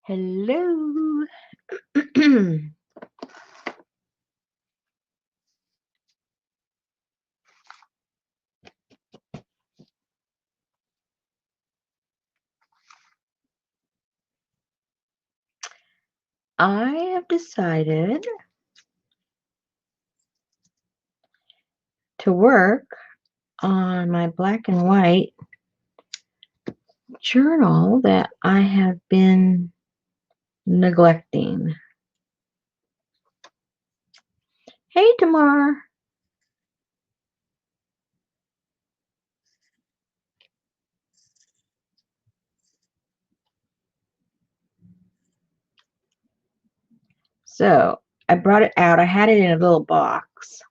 Hello. I have decided to work on my black and white journal that I have been neglecting. Hey, Tamar. So I brought it out. I had it in a little box.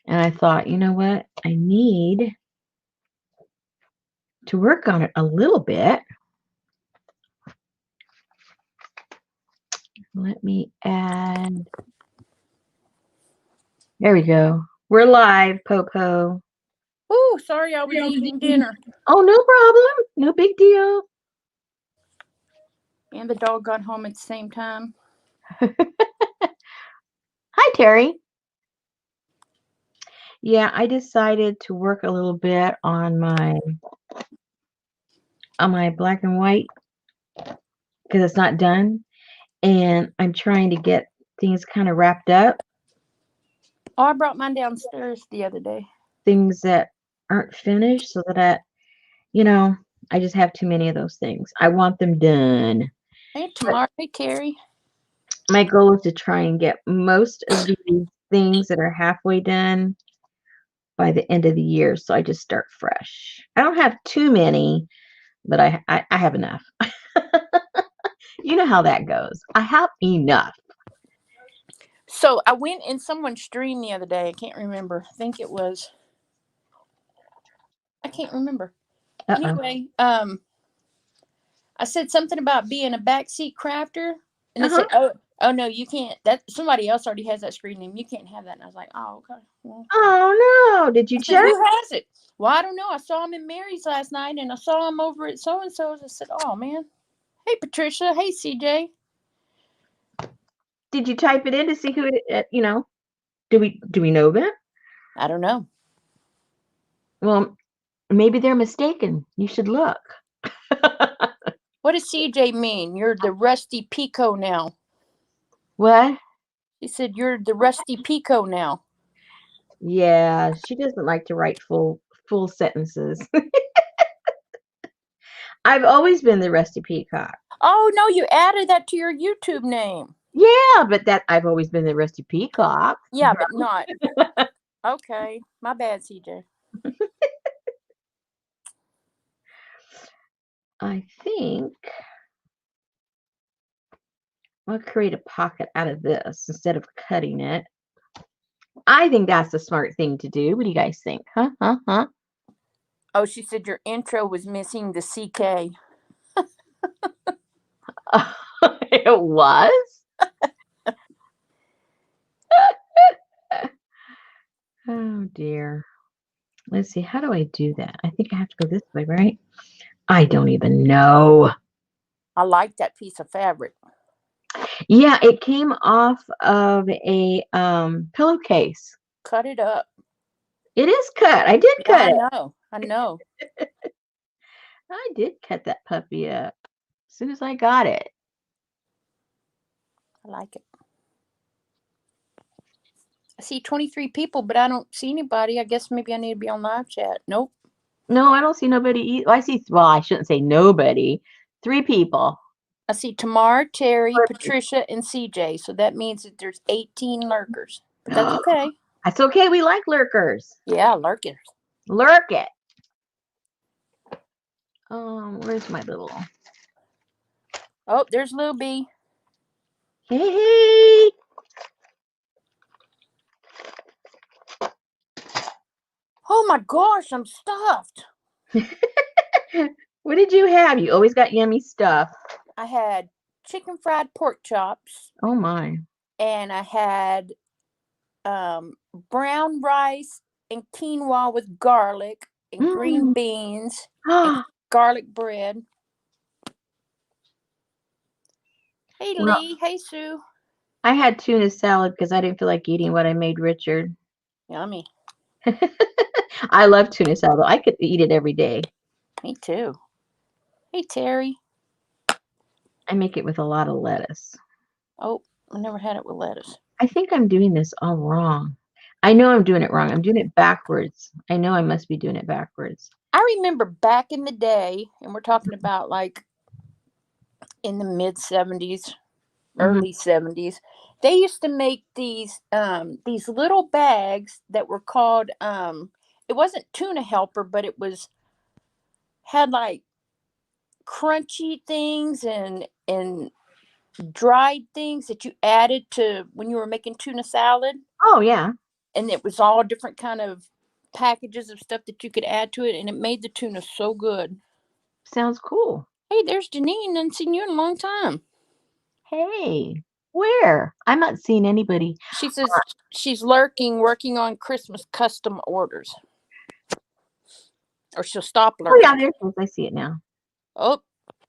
And I thought, you know what? I need to work on it a little bit. Let me add. There we go. We're live, Popo. Oh, sorry, I was eating dinner. Oh, no problem. No big deal. And the dog got home at the same time. Hi, Terry. Yeah, I decided to work a little bit on my black and white because it's not done, and I'm trying to get things kind of wrapped up, Oh, I brought mine downstairs the other day. things that aren't finished, so that I just have too many of those things. I want them done. Hey, Tamara. Hey, Terry. My goal is to try and get most of these things that are halfway done by the end of the year, so I just start fresh. I don't have too many, but I have enough. You know how that goes. I have enough. So I went in someone's stream the other day. I can't remember. I think it was. I can't remember. Uh-oh. Anyway, I said something about being a backseat crafter, and they said, "Oh no, you can't. That somebody else already has that screen name. You can't have that." And I was like, "Oh, okay." Well, Oh no! Did you I said, check? "Who has it?" Well, I don't know. I saw him in Mary's last night, and I saw him over at so and so's. I said, "Oh man, hey Patricia, hey CJ." Did you type it in to see who it? Do we know that? I don't know. Well, maybe they're mistaken. You should look. What does CJ mean? You're the Rusty Pico now. What? He said you're the Rusty Pico now. Yeah, she doesn't like to write full sentences. I've always been the Rusty Peacock. Oh no, you added that to your YouTube name. Yeah, but that I've always been the Rusty Peacock. Yeah, but not. Okay, my bad, CJ. I think I'll create a pocket out of this instead of cutting it. I think that's the smart thing to do. What do you guys think? Huh? Oh, she said your intro was missing the CK. It was? Oh dear. Let's see. How do I do that? I think I have to go this way, right? I don't even know. I like that piece of fabric. Yeah, it came off of a pillowcase. Cut it up. It is cut. I did cut it. I know. I did cut that puppy up as soon as I got it. I like it. I see 23 people, but I don't see anybody. I guess maybe I need to be on live chat. Nope. No, I don't see nobody either. I see, well, I shouldn't say nobody. 3 people. I see Tamar, Terry, Patricia, and CJ. So that means that there's 18 lurkers. But that's okay. That's okay. We like lurkers. Yeah, lurkers. Lurk it. Where's my little? Oh, there's Lil B. Hey. Oh my gosh, I'm stuffed. What did you have? You always got yummy stuff. I had chicken fried pork chops. Oh my. And I had brown rice and quinoa with garlic and green beans and garlic bread. Hey, Well, Lee. Hey, Sue. I had tuna salad because I didn't feel like eating what I made Richard. Yummy. I love tuna salad. I could eat it every day. Me too. Hey, Terry. I make it with a lot of lettuce. Oh, I never had it with lettuce. I think I'm doing this all wrong. I know I'm doing it wrong. I'm doing it backwards. I know I must be doing it backwards. I remember back in the day, and we're talking about like in the mid 70s, Hmm. early 70s, they used to make these little bags that were called it wasn't tuna helper, but it was had like crunchy things and dried things that you added to when you were making tuna salad, Oh, yeah. and it was all different kind of packages of stuff that you could add to it, and it made the tuna so good. Sounds cool. Hey, there's Janine. I haven't seen you in a long time. Hey, where? I'm not seeing anybody. She says she's lurking, working on Christmas custom orders. Or she'll stop Oh, yeah, lurking. there it is. I see it now. Oh,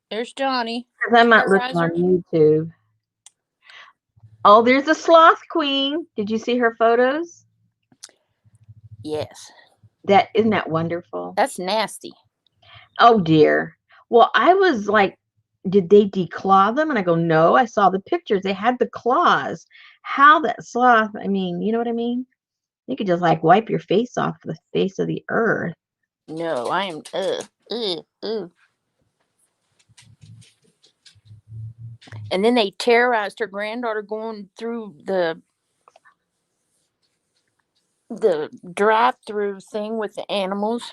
there's Johnny. Because I'm not looking on YouTube. Oh, there's the sloth queen. Did you see her photos? Yes. Isn't that wonderful? That's nasty. Oh dear. Well, I was like, did they declaw them? And I go, no, I saw the pictures. They had the claws. How that sloth, I mean, you know what I mean? You could just like wipe your face off the face of the earth. No, I am And then they terrorized her granddaughter going through the drive-through thing with the animals.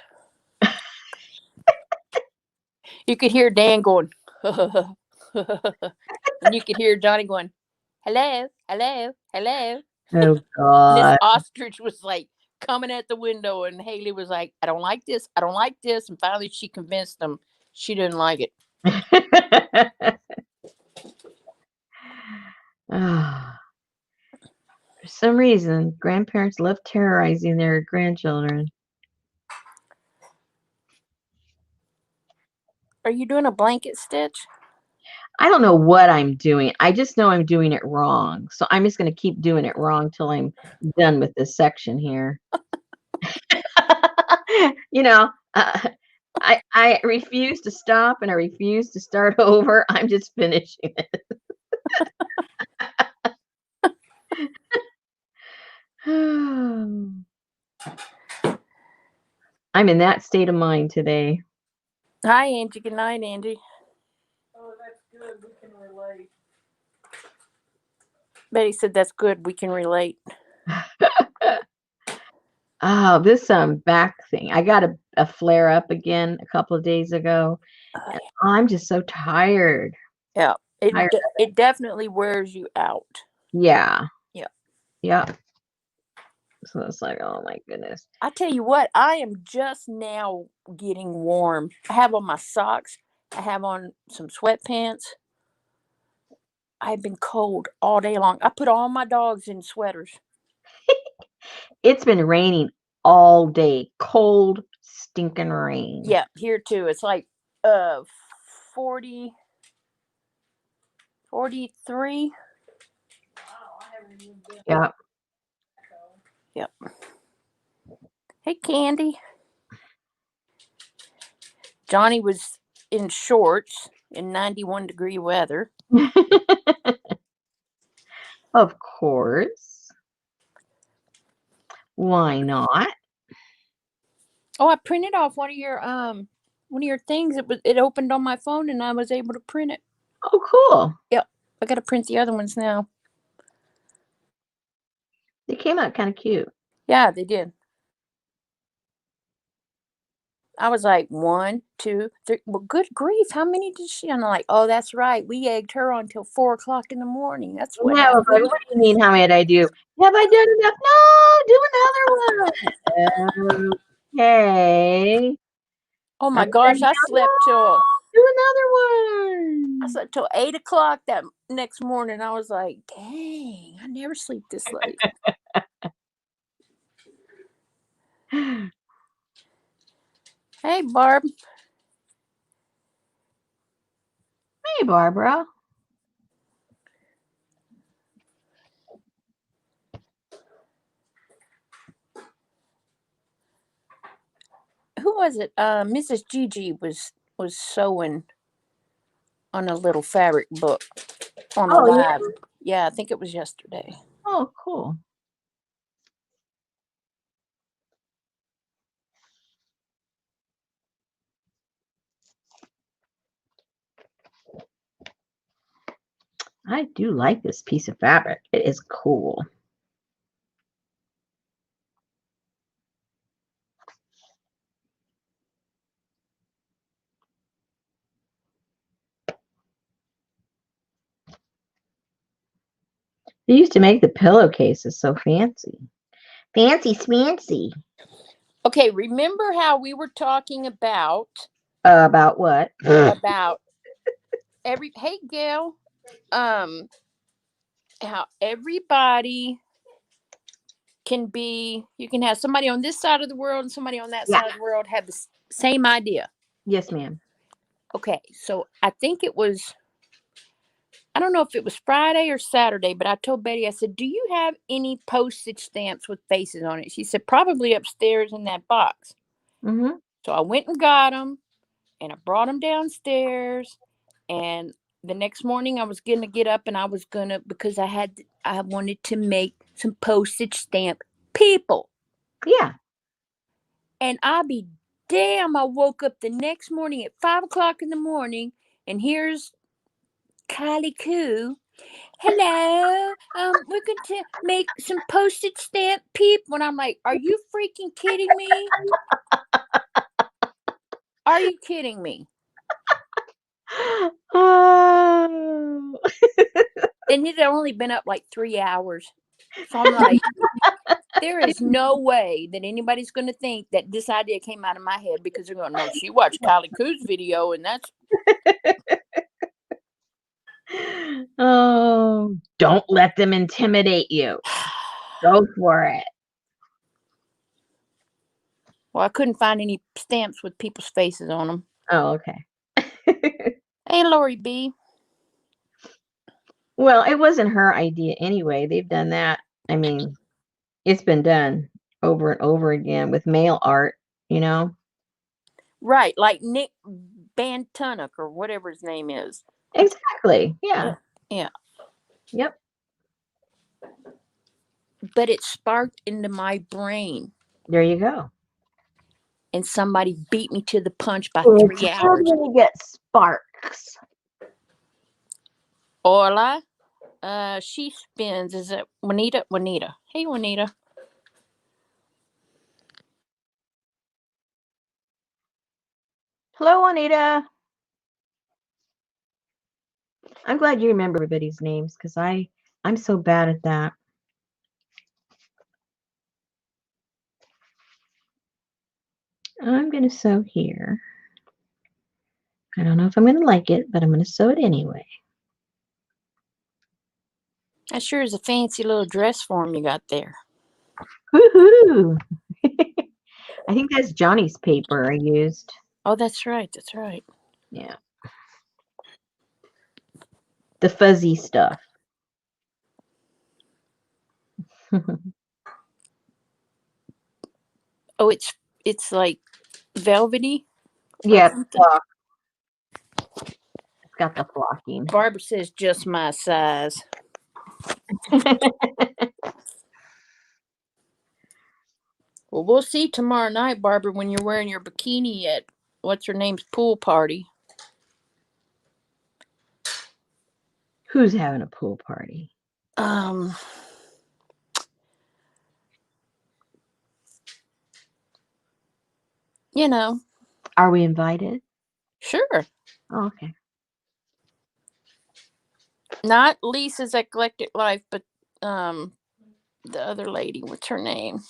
You could hear Dan going, and you could hear Johnny going, hello, hello, hello. Oh And this God. ostrich was like coming at the window, and Haley was like, I don't like this, I don't like this. And finally she convinced them she didn't like it. Ah, for some reason, grandparents love terrorizing their grandchildren. Are you doing a blanket stitch? I don't know what I'm doing. I just know I'm doing it wrong. So I'm just going to keep doing it wrong till I'm done with this section here. You know, I refuse to stop and I refuse to start over. I'm just finishing it. I'm in that state of mind today. Hi, Angie. Good night, Angie. Oh, that's good. We can relate. Betty said that's good. We can relate. Oh, this back thing. I got a flare up again a couple of days ago. And I'm just so tired. Yeah, Tired. it definitely wears you out. Yeah. Yeah. Yeah. So it's like, oh my goodness. I tell you what, I am just now getting warm. I have on my socks. I have on some sweatpants. I've been cold all day long. I put all my dogs in sweaters. It's been raining all day. Cold, stinking rain. Yeah, here too. It's like 40, 43. Yeah. Yep. Hey, Candy. Johnny was in shorts in 91-degree weather. Of course. Why not? Oh, I printed off one of your things. It opened on my phone and I was able to print it. Oh, cool. Yep. I got to print the other ones now. They came out kind of cute. Yeah, they did. I was like, 1, 2, 3. Well, good grief, how many did she? And I'm like, oh, that's right. We egged her on till 4:00 in the morning. That's what Yeah, I was like, happened. what do you mean? How many did I do? Have I done enough? No, do another one. Okay. Oh my And then, gosh, I slept till do another one. 8:00 that next morning. I was like, dang, I never sleep this late. Hey, Barb. Hey, Barbara. who was it? Mrs. Gigi was sewing on a little fabric book on a Oh, yeah. live. Yeah, I think it was yesterday. Oh, cool. I do like this piece of fabric. It is cool. They used to make the pillowcases so fancy. Fancy smancy. Okay, remember how we were talking about About what? hey Gail, how everybody can be, you can have somebody on this side of the world and somebody on that Yeah. side of the world have the same idea. Yes, ma'am. Okay, so I think it was, I don't know if it was Friday or Saturday, but I told Betty, I said, do you have any postage stamps with faces on it? She said, probably upstairs in that box. Mm-hmm. So I went and got them, and I brought them downstairs, and the next morning I was going to get up and I was going to, because I wanted to make some postage stamp people. Yeah. And I'll be damn, I woke up the next morning at 5 o'clock in the morning, and here's Kylie Koo. Hello, we're going to make some postage stamp people. And I'm like, are you freaking kidding me? Are you kidding me? Oh. And it had only been up like 3 hours. So I'm like, there is no way that anybody's going to think that this idea came out of my head, because they're going to know she watched Kylie Koo's video, and that's. Oh, don't let them intimidate you. Go for it. Well, I couldn't find any stamps with people's faces on them. Oh, okay. Hey, Lori B. Well, it wasn't her idea anyway. They've done that. I mean, it's been done over and over again with mail art, you know? Right, like Nick Bantunuk or whatever his name is. Exactly. Yeah. Yeah. Yep. But it sparked into my brain, There you go. and somebody beat me to the punch by It's 3 hard hours. when you get sparks. Hola. She spins. Is it Juanita? Juanita. Hey, Juanita. Hello, Anita. I'm glad you remember everybody's names, because I'm so bad at that. I'm going to sew here. I don't know if I'm going to like it, but I'm going to sew it anyway. That sure is a fancy little dress form you got there. Woohoo! I think that's Johnny's paper I used. Oh, that's right. That's right. Yeah. The fuzzy stuff. Oh, it's like velvety. Yeah, flock. It's got the flocking. Barbara says just my size. Well, we'll see tomorrow night, Barbara, when you're wearing your bikini at what's her name's pool party. Who's having a pool party? You know. Are we invited? Sure. Oh, okay. Not Lisa's Eclectic Life, but the other lady. What's her name?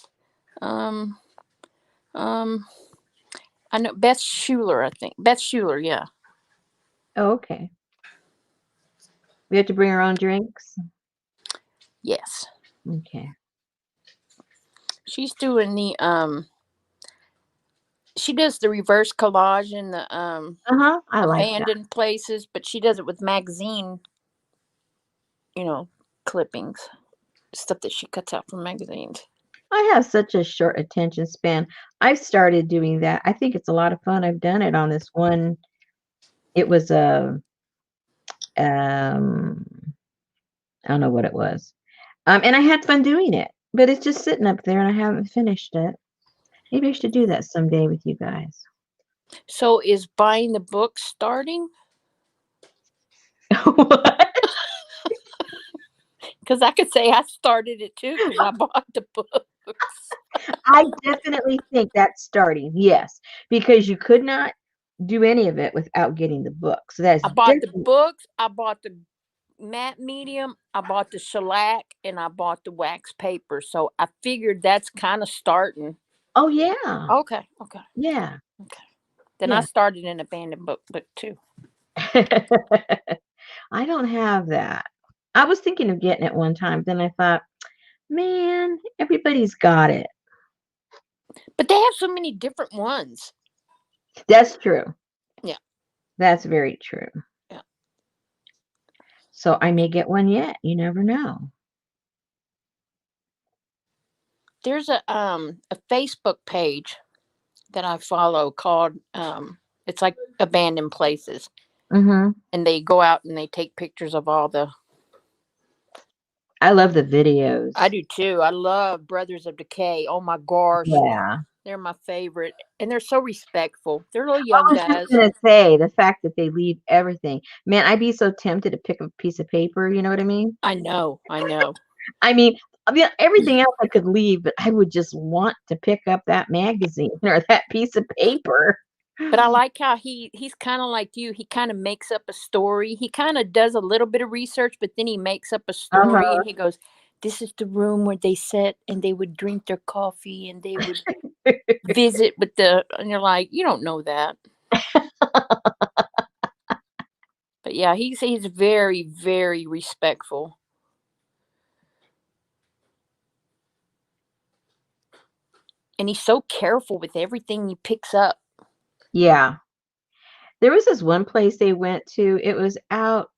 I know Beth Schuler, I think. Beth Schuler, yeah. Oh, okay. We have to bring our own drinks? Yes. Okay. She's doing the she does the reverse collage in the I like abandoned places, but she does it with magazine, clippings. Stuff that she cuts out from magazines. I have such a short attention span. I've started doing that. I think it's a lot of fun. I've done it on this one. It was a um I don't know what it was. And I had fun doing it, but it's just sitting up there and I haven't finished it. Maybe I should do that someday with you guys. So is buying the book starting? What? Because I could say I started it too because I bought the books. I definitely think that's starting, yes, because you could not do any of it without getting the book. So that's I bought the definitely. books. I bought the matte medium. I bought the shellac, and I bought the wax paper. So I figured that's kind of starting. Oh yeah, Okay, okay, yeah, okay. Then I yeah. started an abandoned book too. I don't have that. I was thinking of getting it one time, then I thought, man, everybody's got it. But they have so many different ones. That's true. Yeah, That's very true. yeah. So I may get one yet. You never know. There's a Facebook page that I follow called it's like abandoned places, Hmm. and they go out and they take pictures of all the. I love the I videos. do too. I love Brothers of Decay. Oh my gosh, Yeah. they're my favorite, and they're so respectful. They're little I young was just guys. gonna say the fact that they leave everything. Man, I'd be so tempted to pick up a piece of paper, you know what I mean? I know, I know. I mean, everything else I could leave, but I would just want to pick up that magazine or that piece of paper. But I like how he's kind of like you. He kind of makes up a story. He kind of does a little bit of research, but then he makes up a story Uh-huh. and he goes, "This is the room where they sit and they would drink their coffee and they would visit with the." And you're like, you don't know that. But yeah, he's very very respectful, and he's so careful with everything he picks up. Yeah. There was this one place they went to. It was out.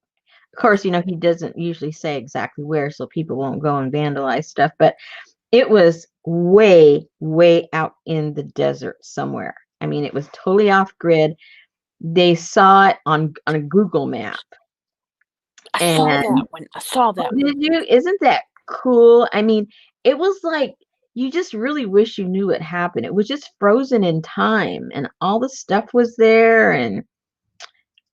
Of course, he doesn't usually say exactly where, so people won't go and vandalize stuff, but it was way, way out in the desert somewhere. I mean, it was totally off grid. They saw it on a Google map. I saw And that one. I saw that one. did you? Isn't that cool? I mean, it was like you just really wish you knew what happened. It was just frozen in time and all the stuff was there and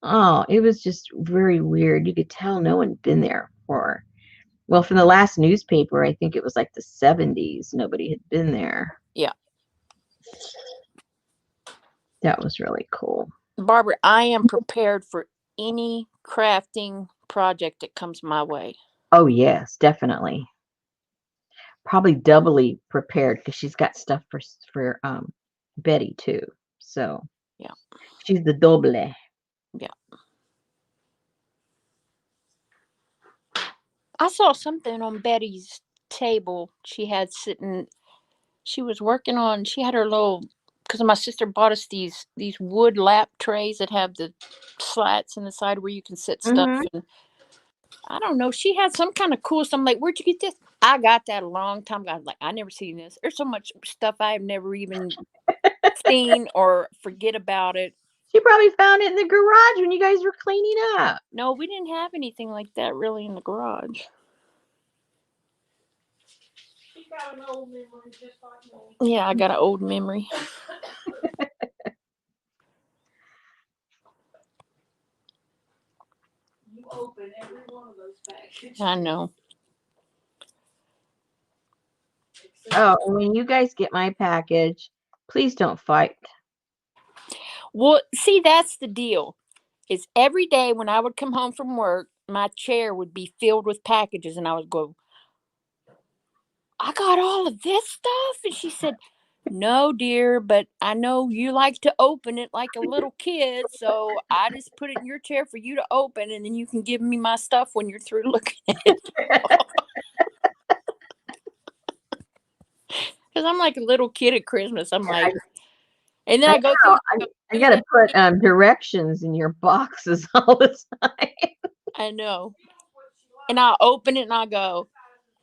oh, it was just very weird. You could tell no one had been there for well, from the last newspaper, I think it was like the 70s. Nobody had been there. Yeah, That was really cool. Barbara, I am prepared for any crafting project that comes my way. Oh, yes, definitely. Probably doubly prepared because she's got stuff for Betty too. So Yeah, she's the doble. yeah. I saw something on Betty's table she had sitting. She was working on. She had her little because my sister bought us these wood lap trays that have the slats in the side where you can sit stuff. Hmm. And I don't know. She had some kind of cool stuff. I'm like, where'd you get this? I got that a long time ago. I was like, I never seen this. There's so much stuff I have never even seen or forget about it. She probably found it in the garage when you guys were cleaning up. No, we didn't have anything like that really in the garage. Got an old memory just like me. Yeah, I got an old memory. You open every one of those packages. I know. Oh, and when you guys get my package, please don't fight. Well, see, that's the deal. Is every day when I would come home from work, my chair would be filled with packages, and I would go, I got all of this stuff. And she said, no, dear, but I know you like to open it like a little kid. So I just put it in your chair for you to open, and then you can give me my stuff when you're through looking at it. Because I'm like a little kid at Christmas. I'm like, and then I I go through. I gotta put directions in your boxes all the time. I know. And I'll open it and I'll go,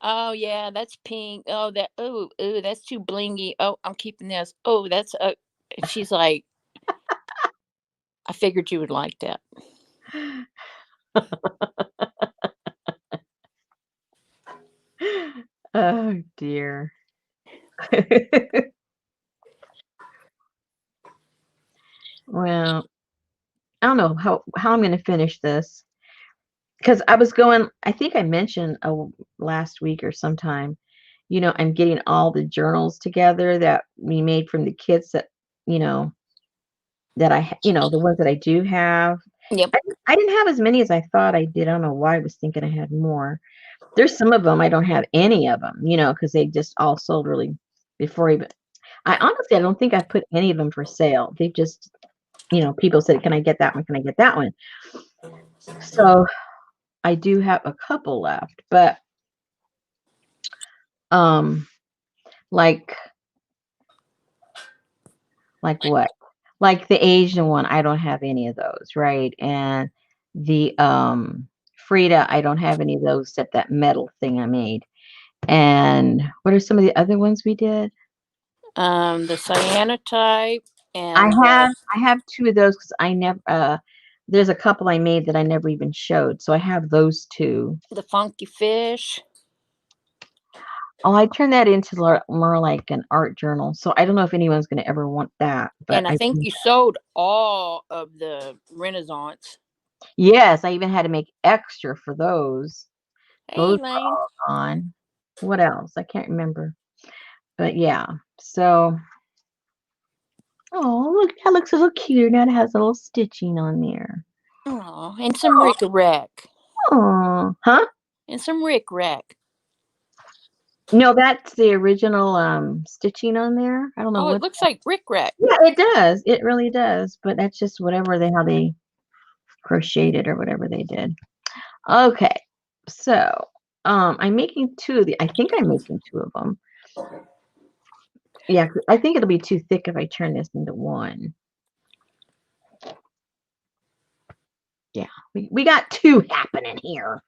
Oh yeah, that's pink. Oh that. Oh, ooh, that's too blingy. Oh, I'm keeping this. Oh, that's. And she's like, I figured you would like that. Oh dear. Well, I don't know how I'm gonna finish this because I think I mentioned last week or sometime, I'm getting all the journals together that we made from the kids that, you know, the ones that I do have. Yep. I didn't have as many as I thought I did. I don't know why I was thinking I had more. There's some of them I don't have any of them, because they just all sold really before even. I don't think I put any of them for sale. They just, people said, "Can I get that one? Can I get that one?" So I do have a couple left, but um, like what? Like the Asian one, I don't have any of those, right? And the Frida, I don't have any of those except that metal thing I made. And what are some of the other ones we did? The cyanotype I and have I have two of those because I never there's a couple I made that I never even showed. So I have those two. the funky fish. Oh, I turned that into more like an art journal. So I don't know if anyone's going to ever want that, but And I think you sold all of the Renaissance. yes, I even had to make extra for those. Hey, Those were Elaine. all gone. What else? I can't remember. But yeah. So, oh, look, that looks a little cuter. Now it has a little stitching on there. Oh, and some Rick Rack. Oh, huh? And some Rick Rack. No, that's the original stitching on there. I don't know Oh, it what. looks like Rick Rack. Yeah, it does. It really does. But that's just how they crocheted or whatever they did. Okay. So, I'm making two of the. I think I'm making two of them. Yeah, I think it'll be too thick if I turn this into one. Yeah, we got two happening here.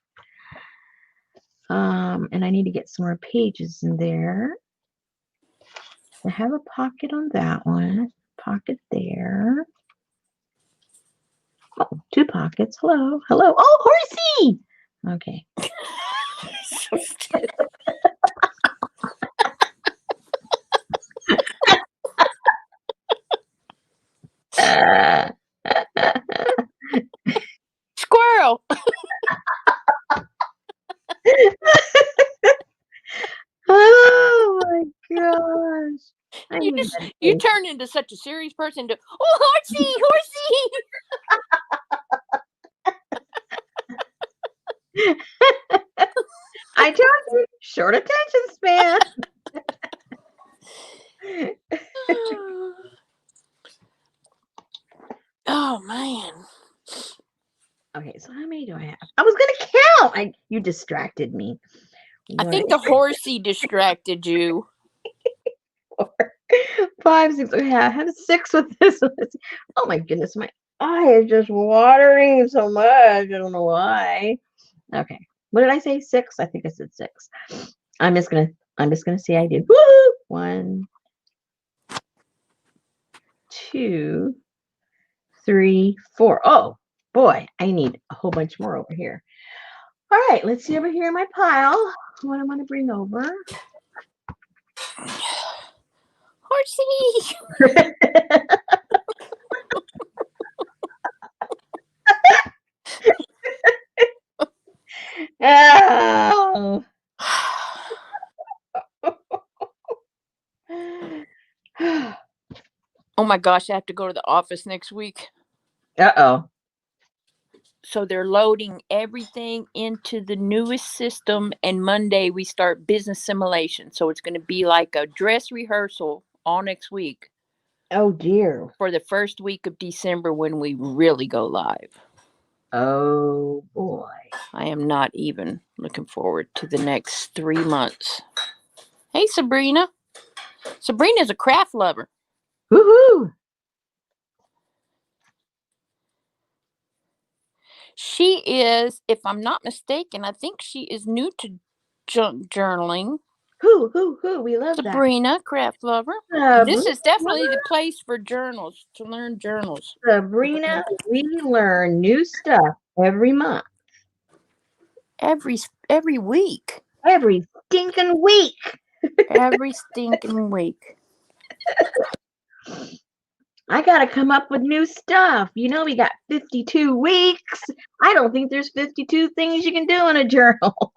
And I need to get some more pages in there. I have a pocket on that one. Pocket there. Oh, two pockets. Hello. Hello. Oh, horsey. Okay. So stupid. Uh, Squirrel. oh my gosh. I You need just you medication. turned into such a serious person to horsey, horsey. I told you, short attention span. Oh man. Okay, so how many do I have? I was gonna count. You distracted me. I One, think the horsey distracted you. 4, 5, 6. Okay, I have 6 with this one. Oh my goodness, my eye is just watering so much. I don't know why. Okay, what did I say? 6? I think I said 6. I'm just gonna say I did. Woo! 1, 2, 3, 4. Oh boy, I need a whole bunch more over here. All right, let's see over here in my pile what I want to bring over. Horsey. Oh. Oh my gosh, I have to go to the office next week. Uh-oh. So they're loading everything into the newest system, and Monday we start business simulation. So it's going to be like a dress rehearsal all next week Oh dear. for the first week of December when we really go live. Oh boy. I am not even looking forward to the next 3 months. Hey, Sabrina. Sabrina's a craft lover. Woohoo. She is, if I'm not mistaken, I think she is new to journaling. Who? We love that. Sabrina, craft lover. This is definitely the place for journals, to learn journals. Sabrina, we learn new stuff every month. Every week. Every stinking week. Every stinking week. I got to come up with new stuff. You know, we got 52 weeks. I don't think there's 52 things you can do in a journal.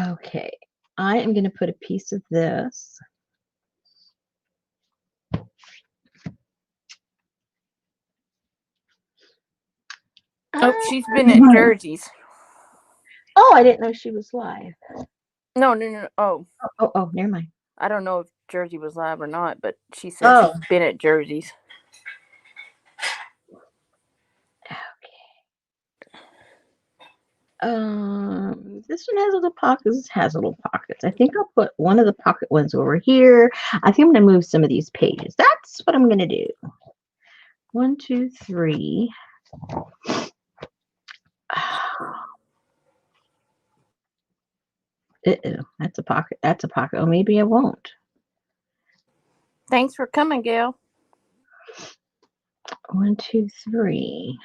Okay. I am going to put a piece of this. Oh, she's been at Jersey's. Oh, I didn't know she was live. No. Oh, never mind. I don't know if Jersey was live or not, but she said she's been at Jersey's. Okay. This one has little pockets. This has little pockets. I think I'll put one of the pocket ones over here. I think I'm going to move some of these pages. That's what I'm going to do. 1, 2, 3. That's a pocket. That's a pocket. Oh, maybe I won't. Thanks for coming, Gail. 1, 2, 3.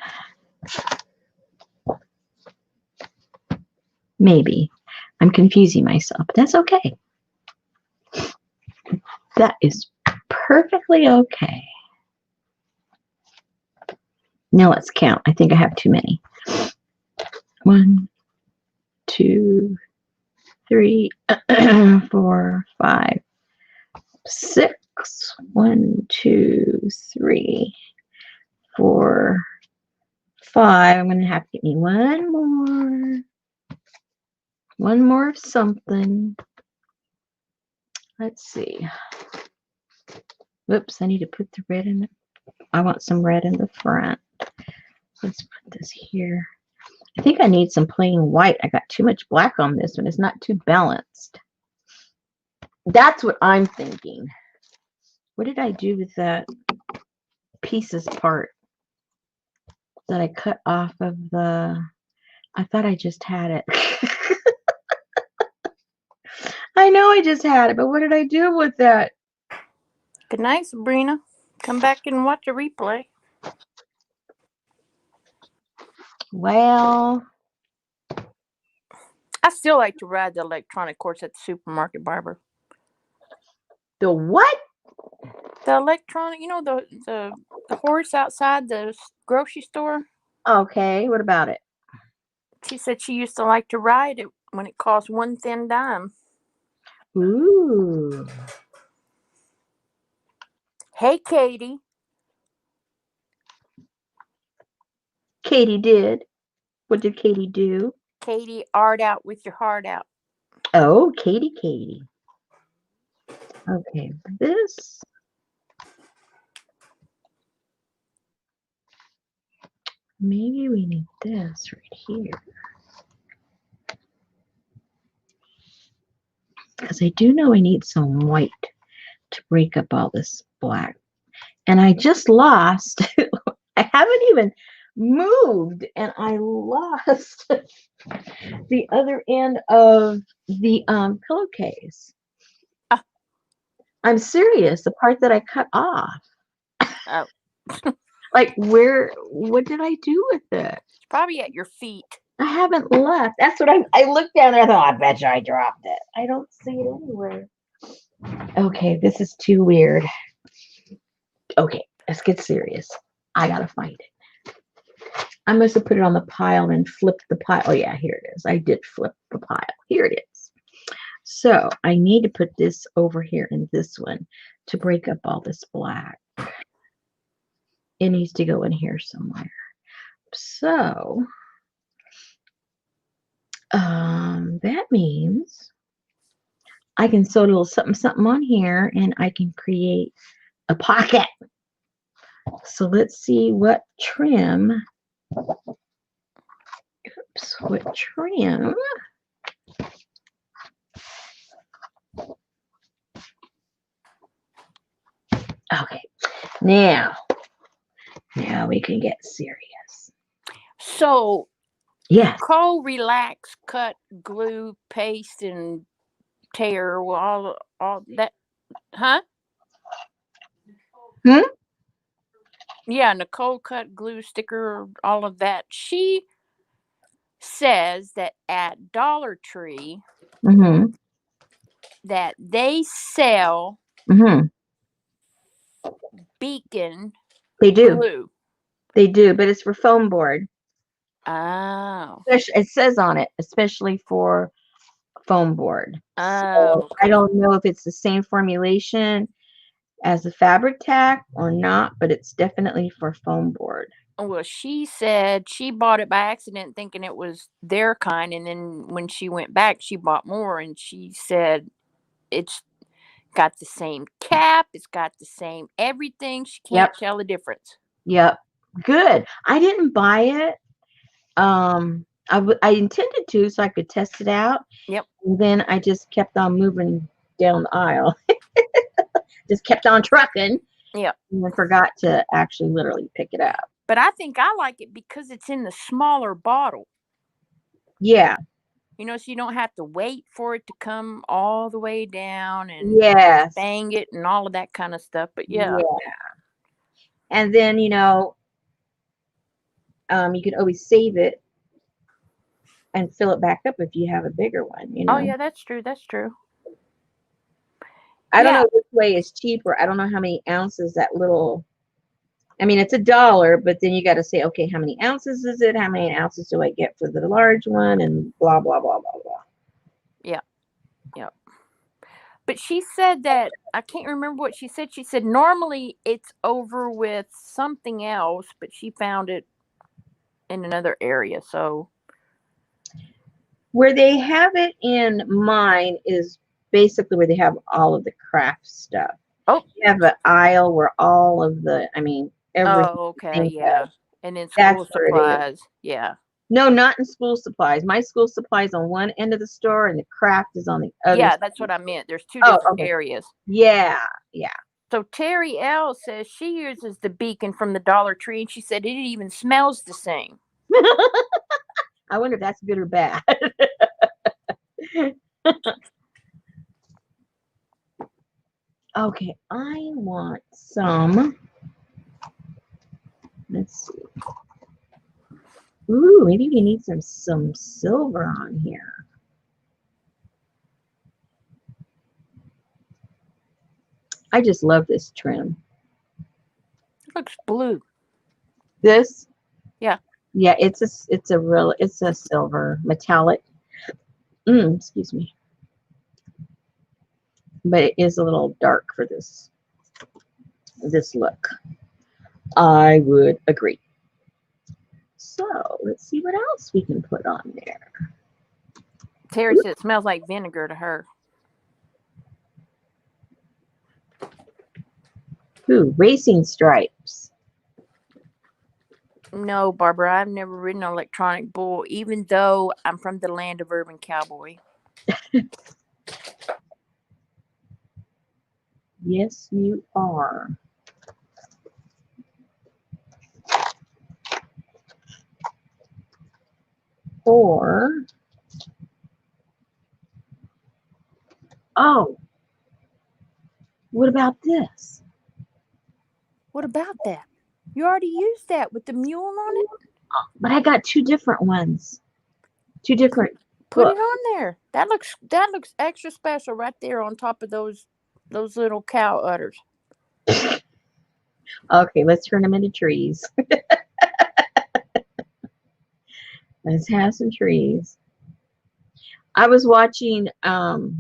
Maybe. I'm confusing myself. That's okay. That is perfectly okay. Now let's count. I think I have too many. 1, 2, 3, 4, 5, 6. 1, 2, 3, 4, 5. I'm going to have to get me one more. One more of something. Let's see. Whoops, I need to put the red in the, I want some red in the front. Let's put this here. I think I need some plain white. I got too much black on this one. It's not too balanced. That's what I'm thinking. What did I do with that pieces part that I cut off of the, I thought I just had it. I know I just had it, but what did I do with that? Good night, Sabrina. Come back and watch a replay. Well, I still like to ride the electronic horse at the supermarket, Barbara. The what? The electronic, you know, the horse outside the grocery store. Okay, what about it? She said she used to like to ride it when it cost 1 thin dime. Ooh. Hey, Katie. Katie did. What did Katie do? Katie, art out with your heart out. Oh, Katie. Okay, this. Maybe we need this right here. Because I do know I need some white to break up all this black. And I just lost. I haven't even moved, and I lost the other end of the pillowcase. I'm serious. The part that I cut off. Oh. Like what did I do with it? It's probably at your feet. I haven't left. That's what I looked down there. I thought, I bet you I dropped it. I don't see it anywhere. Okay, this is too weird. Okay, let's get serious. I gotta find it. I must have put it on the pile and flipped the pile. Oh yeah, here it is. I did flip the pile. Here it is. So I need to put this over here in this one to break up all this black. It needs to go in here somewhere. So that means I can sew a little something on here and I can create a pocket. So let's see what trim. Oops, what trim. Okay, now we can get serious. So Yes. Nicole Relax cut glue paste and tear all that, huh? Hmm? Yeah, Nicole cut glue sticker, all of that. She says that at Dollar Tree Mm-hmm. that they sell Mm-hmm. Beacon They do. glue. They do, but it's for foam board. Oh. It says on it, especially for foam board. So Oh, I okay. don't know if it's the same formulation as the fabric tack or not, but it's definitely for foam board. Well, she said she bought it by accident thinking it was their kind, and then when she went back, she bought more, and she said it's got the same cap, it's got the same everything. She can't Yep. tell the difference. Yep. Good. I didn't buy it. I intended to so I could test it out. Yep. And then I just kept on moving down the aisle. Just kept on trucking Yep. and then forgot to actually literally pick it up. But I think I like it because it's in the smaller bottle. Yeah. So you don't have to wait for it to come all the way down and Yes. bang it and all of that kind of stuff. But yeah. Yeah. And then, you can always save it and fill it back up if you have a bigger one. Oh yeah, that's true. That's true. I don't Yeah. know which way is cheaper. I don't know how many ounces that little, I mean, it's $1, but then you got to say, okay, how many ounces is it? How many ounces do I get for the large one? And blah, blah, blah, blah, blah. Yeah. Yeah. But she said that I can't remember what she said. She said normally it's over with something else, but she found it in another area. So Where they have it in mine is basically where they have all of the craft stuff. oh You have an aisle where all of the, I mean, everything. okay, yeah. And then That's school where it is. supplies. Yeah. No, not in school supplies. My school supplies on one end of the store and the craft is on the other Yeah, side. that's what I meant. There's two Oh, different okay. areas. Yeah, yeah. So Terry L says she uses the Beacon from the Dollar Tree, and she said it even smells the same. I wonder if that's good or bad. Okay, I want some. Let's see. Ooh, maybe we need some silver on here. I just love this trim. It looks blue. This? Yeah. Yeah, it's a silver metallic. Excuse me. But it is a little dark for this look. I would agree. So let's see what else we can put on there. Terry said it smells like vinegar to her. Ooh, racing stripes. No, Barbara, I've never ridden an electronic bull, even though I'm from the land of urban cowboy. Yes, you are. Or, oh, what about this? What about that? You already used that with the mule on it? But I got two different ones. Two different. Put Look. it on there. That looks extra special right there on top of those little cow udders. Okay, let's turn them into trees. Let's have some trees. I was watching oh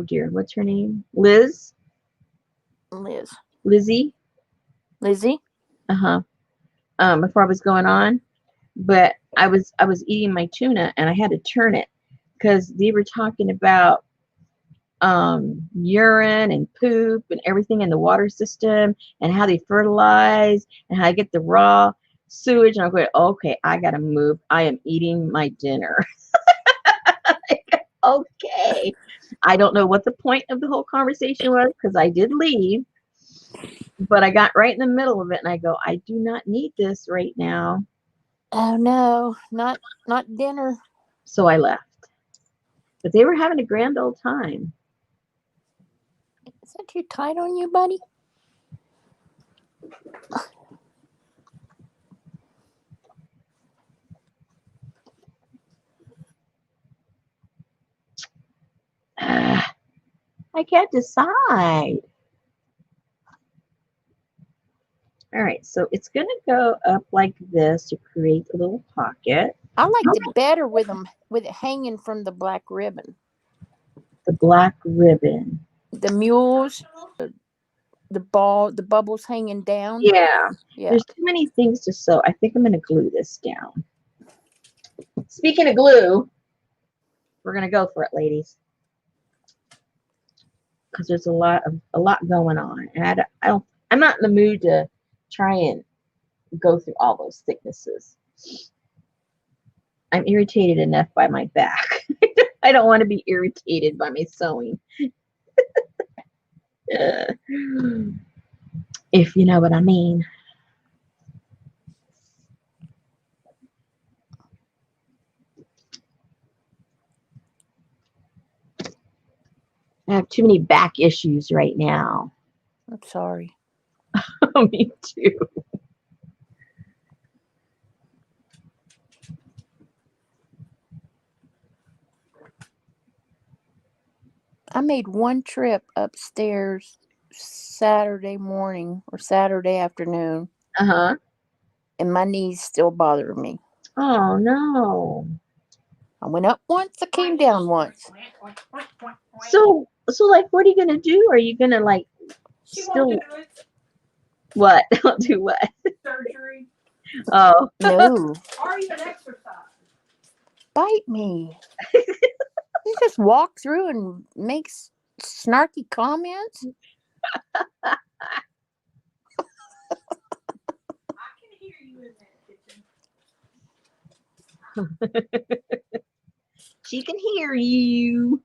dear, what's her name? Lizzie. Lizzie. Uh-huh. Before I was going on. But I was eating my tuna and I had to turn it because they were talking about urine and poop and everything in the water system and how they fertilize and how I get the raw sewage. And I'm going, okay, I gotta move. I am eating my dinner. Okay. I don't know what the point of the whole conversation was because I did leave. But I got right in the middle of it and I go, I do not need this right now. Oh no, not dinner. So I left. But they were having a grand old time. Is that too tight on you, buddy? I can't decide. All right, so it's going to go up like this to create a little pocket. I liked it better with it hanging from the black ribbon. The black ribbon. The mules, the bubbles hanging down. Yeah. Yeah. There's too many things to sew. I think I'm going to glue this down. Speaking of glue, we're going to go for it, ladies. Because there's a lot going on. And I'm not in the mood to try and go through all those thicknesses. I'm irritated enough by my back. I don't want to be irritated by my sewing. If you know what I mean. I have too many back issues right now. I'm sorry. Me too. I made one trip upstairs Saturday morning or Saturday afternoon, Uh-huh. and my knees still bother me. Oh, no. I went up once, I came down once. So like, what are you going to do? Are you going to, like, still... What? I'll do what? Surgery. Oh. No. Or even exercise. Bite me. You just walk through and make snarky comments. I can hear you in that kitchen. She can hear you.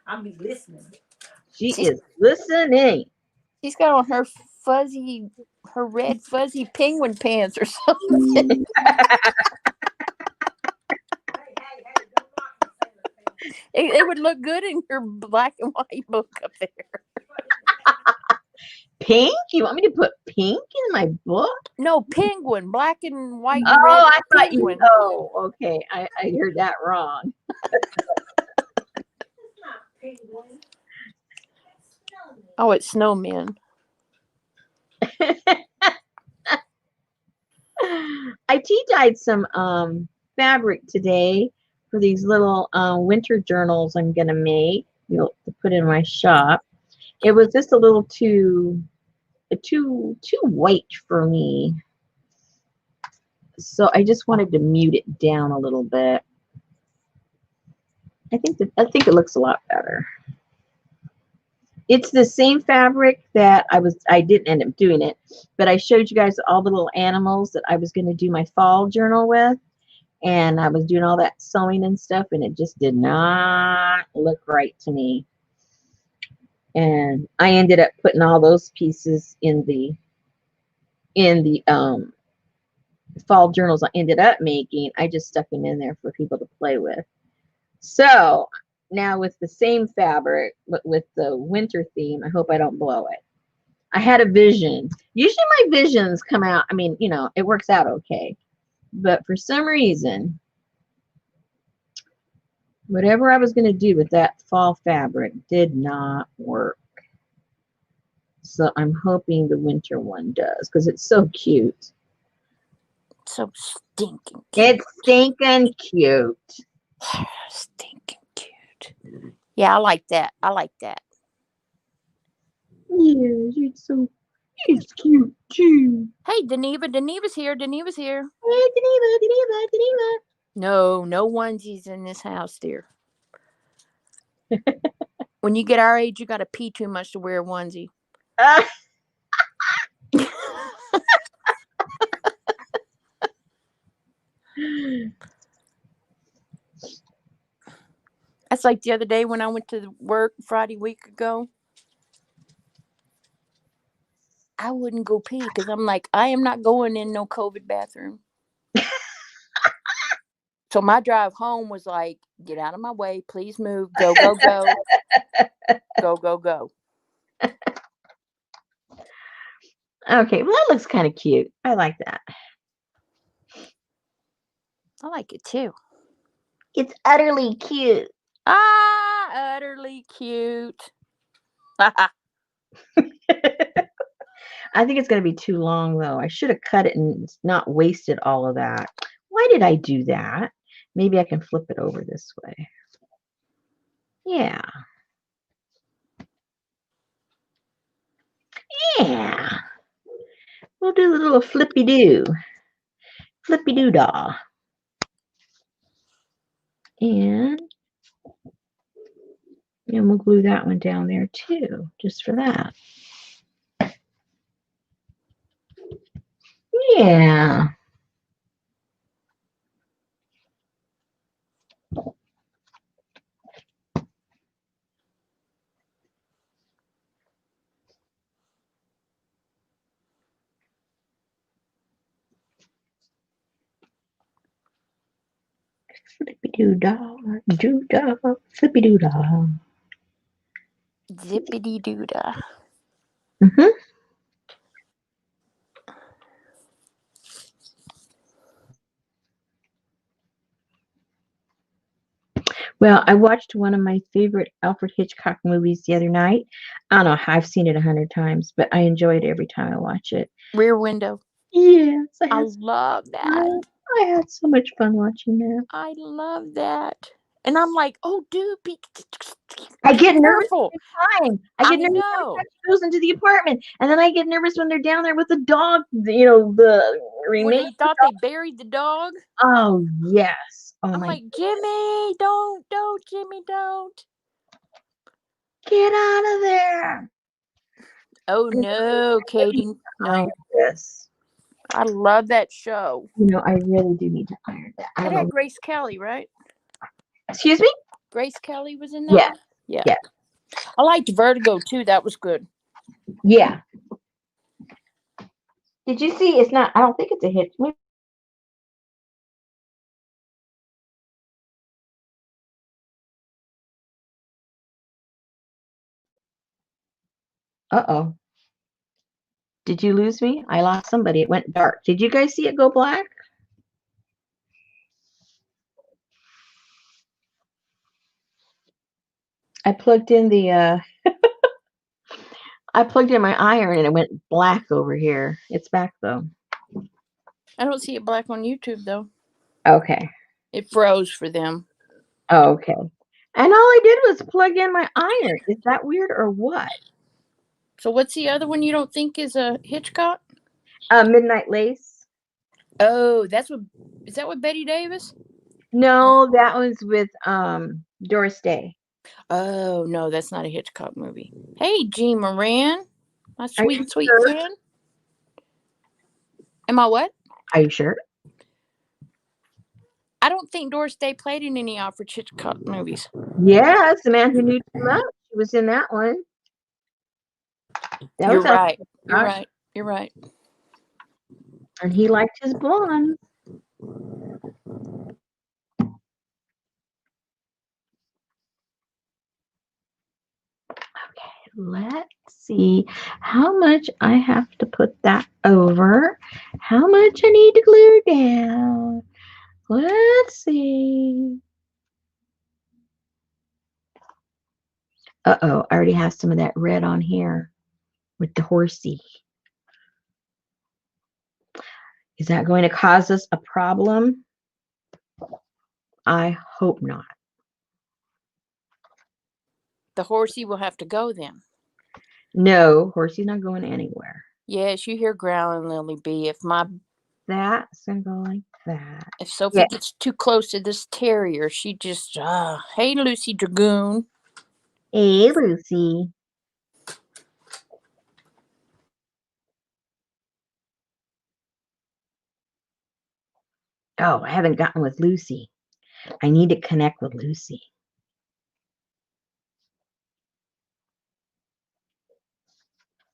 I'll be listening. She is listening. She's got on her red fuzzy penguin pants or something. Hey, don't knock the sailor thing. It would look good in your black and white book up there. Pink? You want me to put pink in my book? No, penguin, black and white and Oh, red I thought penguin. you. Oh, okay. I heard that wrong. It's not penguin. It's snowman. Oh, it's snowmen. I tea-dyed some fabric today for these little winter journals I'm gonna make. To put in my shop. It was just a little too white for me, so I just wanted to mute it down a little bit. I think it looks a lot better. It's the same fabric that I didn't end up doing it, but I showed you guys all the little animals that I was going to do my fall journal with, and I was doing all that sewing and stuff, and it just did not look right to me. And I ended up putting all those pieces in the fall journals I ended up making. I just stuck them in there for people to play with. So now with the same fabric, but with the winter theme, I hope I don't blow it. I had a vision. Usually my visions come out, I mean, it works out okay. But for some reason, whatever I was going to do with that fall fabric did not work. So I'm hoping the winter one does, because it's so cute. So stinking cute. It's stinking cute. Stinking cute. Yeah, I like that. Yes, it's cute too. Hey, Deneva's here. Hey, Deneva. No onesies in this house, dear. When you get our age, you got to pee too much to wear a onesie. That's like the other day when I went to work Friday week ago. I wouldn't go pee because I'm like, I am not going in no COVID bathroom. So my drive home was like, get out of my way, please move, go, go, go, go, go, go. Okay, well, that looks kind of cute. I like that. I like it too. It's utterly cute. Ah, utterly cute. I think it's going to be too long, though. I should have cut it and not wasted all of that. Why did I do that? Maybe I can flip it over this way. Yeah. Yeah. We'll do a little flippy-doo. Flippy-doo-dah. And we'll glue that one down there, too, just for that. Yeah. Flippy-doo-dah, doo-dah, flippy-doo-dah. Zippity doo dah. Mm-hmm. Well, I watched one of my favorite Alfred Hitchcock movies the other night. I don't know, I've seen it 100 times, but I enjoy it every time I watch it. Rear Window. Yes, I love that. I had so much fun watching that. I love that. And I'm like, oh, dude, be I get nervous careful. every time. I get nervous every time she goes into the apartment, and then I get nervous when they're down there with the dog. The When remains. they thought they buried the dog. Oh yes. Oh I'm my. like, Jimmy, don't, Jimmy, don't. Get out of there. Oh no, Katie, no. Yes. I love that show. I really do need to iron that. I It don't had know. Grace Kelly, right? Excuse me? Grace Kelly was in that Yeah. one? Yeah. Yeah. I liked Vertigo too. That was good. Yeah. Did you see? It's not. I don't think it's a hit. Uh-oh. Did you lose me? I lost somebody. It went dark. Did you guys see it go black? I plugged in I plugged in my iron and it went black over here. It's back though. I don't see it black on YouTube though. Okay. It froze for them. Okay. And all I did was plug in my iron. Is that weird or what? So what's the other one you don't think is a Hitchcock? Midnight Lace. Oh, is that with Betty Davis? No, that was with Doris Day. Oh no, that's not a Hitchcock movie. Hey, G Moran, my sweet sure? friend. Am I what? Are you sure? I don't think Doris Day played in any Alfred Hitchcock movies. Yes, The Man Who Knew Too Much. She was in that one. You're right. You're right. You're right. And he liked his blonde. Okay, let's see how much I have to put that over. How much I need to glue down. Let's see. Uh-oh, I already have some of that red on here with the horsey. Is that going to cause us a problem? I hope not. The horsey will have to go then. No, horsey's not going anywhere. Yes, you hear growling, Lily B. That's going to go like that. If Sophie gets too close to this terrier, she just, hey, Lucy Dragoon. Hey, Lucy. Oh, I haven't gotten with Lucy. I need to connect with Lucy.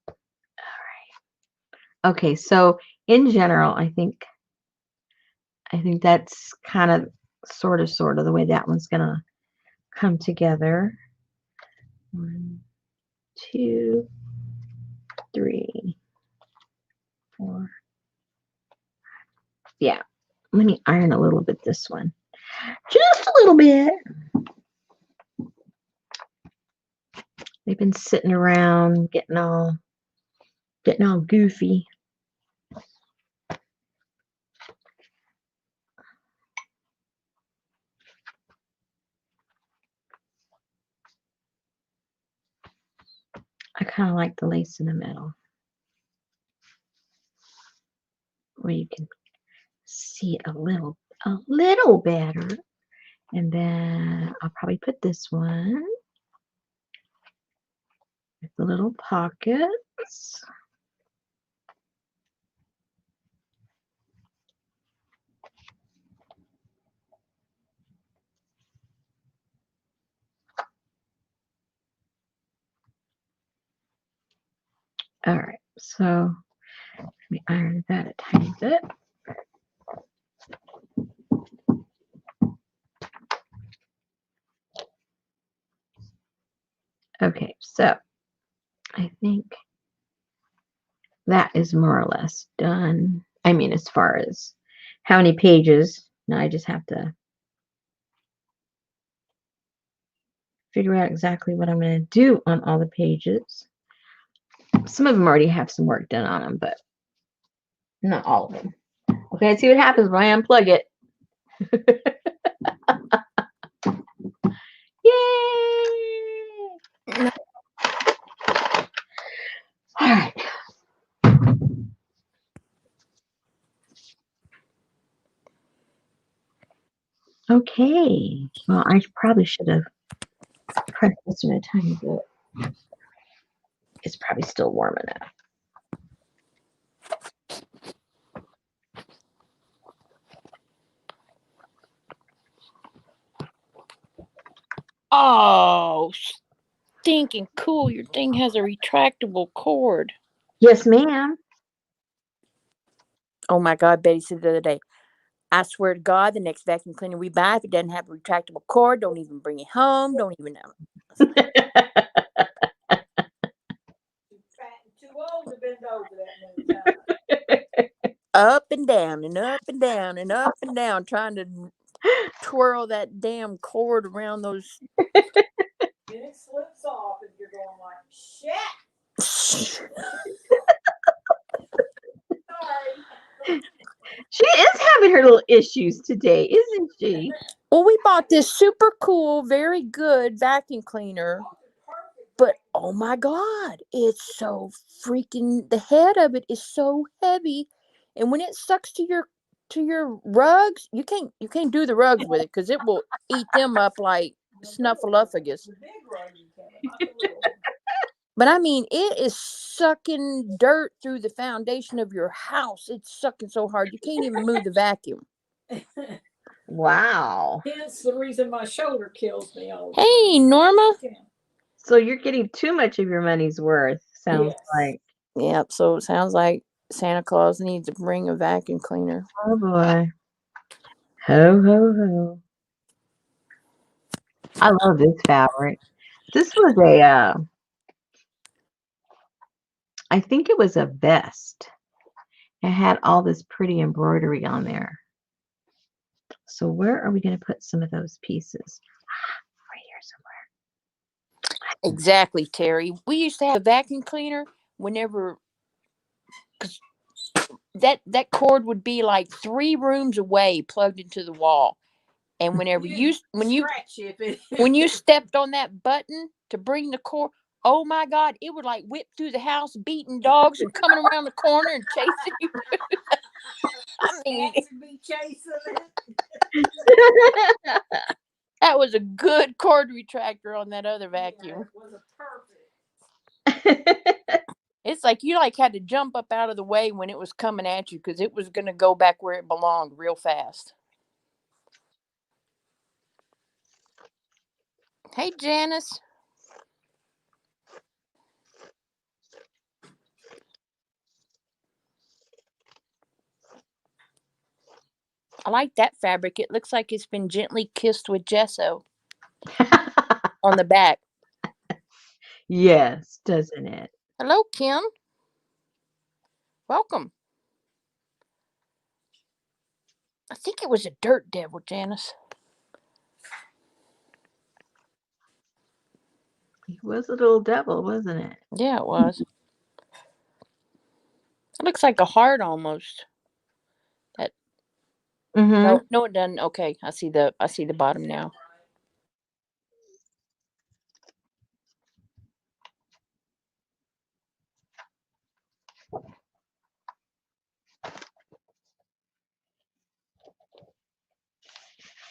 All right. Okay, so in general, I think that's kind of sort of the way that one's gonna come together. 1, 2, 3, 4. Yeah. Let me iron a little bit this one. Just a little bit. They've been sitting around getting all goofy. I kind of like the lace in the middle where you can see it a little better. And then I'll probably put this one with the little pockets. All right, so let me iron that a tiny bit. Okay, so I think that is more or less done. I mean, as far as how many pages, now I just have to figure out exactly what I'm going to do on all the pages. Some of them already have some work done on them, but not all of them. Okay, let's see what happens when I unplug it. Yay! All right. Okay. Well, I probably should have pressed this one a tiny bit. It's probably still warm enough. Oh, stinking cool. Your thing has a retractable cord. Yes, ma'am. Oh my God, Betty said the other day, I swear to God, the next vacuum cleaner we buy, if it doesn't have a retractable cord, don't even bring it home. Don't even know. Too old to bend over that many times. Up and down and up and down and up and down, trying to twirl that damn cord around those. Then it slips off and you're going like, shit. Sorry. She is having her little issues today, isn't she? Well, we bought this super cool, very good vacuum cleaner, but oh my God, it's so freaking, the head of it is so heavy, and when it sucks to your rugs, you can't do the rugs with it because it will eat them up like snuffleupagus. The big rug you can, not the little one. But I mean, it is sucking dirt through the foundation of your house. It's sucking so hard you can't even move the vacuum. Wow. Hence the reason my shoulder kills me all the Hey, time. Norma. Yeah. So you're getting too much of your money's worth, sounds Yes. like. Yep. So it sounds like Santa Claus needs to bring a vacuum cleaner. Oh boy. Ho, ho, ho. I love this fabric. This was I think it was a vest. It had all this pretty embroidery on there. So where are we going to put some of those pieces? Right here somewhere. Exactly, Terry. We used to have a vacuum cleaner whenever, because that cord would be like 3 rooms away, plugged into the wall. And whenever when you stepped on that button to bring the cord, oh my God, it would like whip through the house, beating dogs and coming around the corner and chasing you. I mean, be chasing somewhere. that was a good cord retractor on that other vacuum. Yeah, it was a perfect. It's like you like had to jump up out of the way when it was coming at you because it was going to go back where it belonged real fast. Hey, Janice. like that fabric. It looks like it's been gently kissed with gesso on the back. Yes, doesn't it? Hello, Kim. Welcome. I think it was a dirt devil, Janice. He was a little devil, wasn't it? Yeah, it was. It looks like a heart almost. Mm-hmm. No, it doesn't. Okay, I see the bottom now.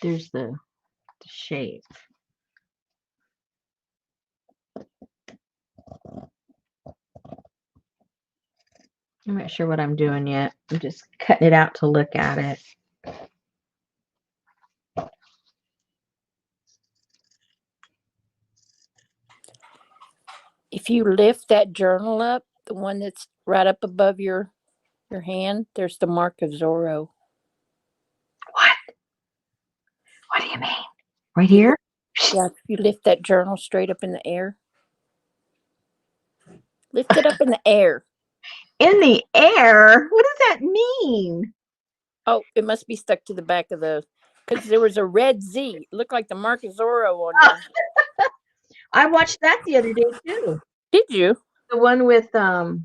There's the shape. I'm not sure what I'm doing yet. I'm just cutting it out to look at it. If you lift that journal up, the one that's right up above your hand, there's the mark of Zorro. What? What do you mean? Right here? Yeah, if you lift that journal straight up in the air. Lift it up in the air. In the air? What does that mean? Oh, it must be stuck to the back of the, because there was a red Z. It looked like the mark of Zorro on Oh, there. I watched that the other day too. Did you? The one with The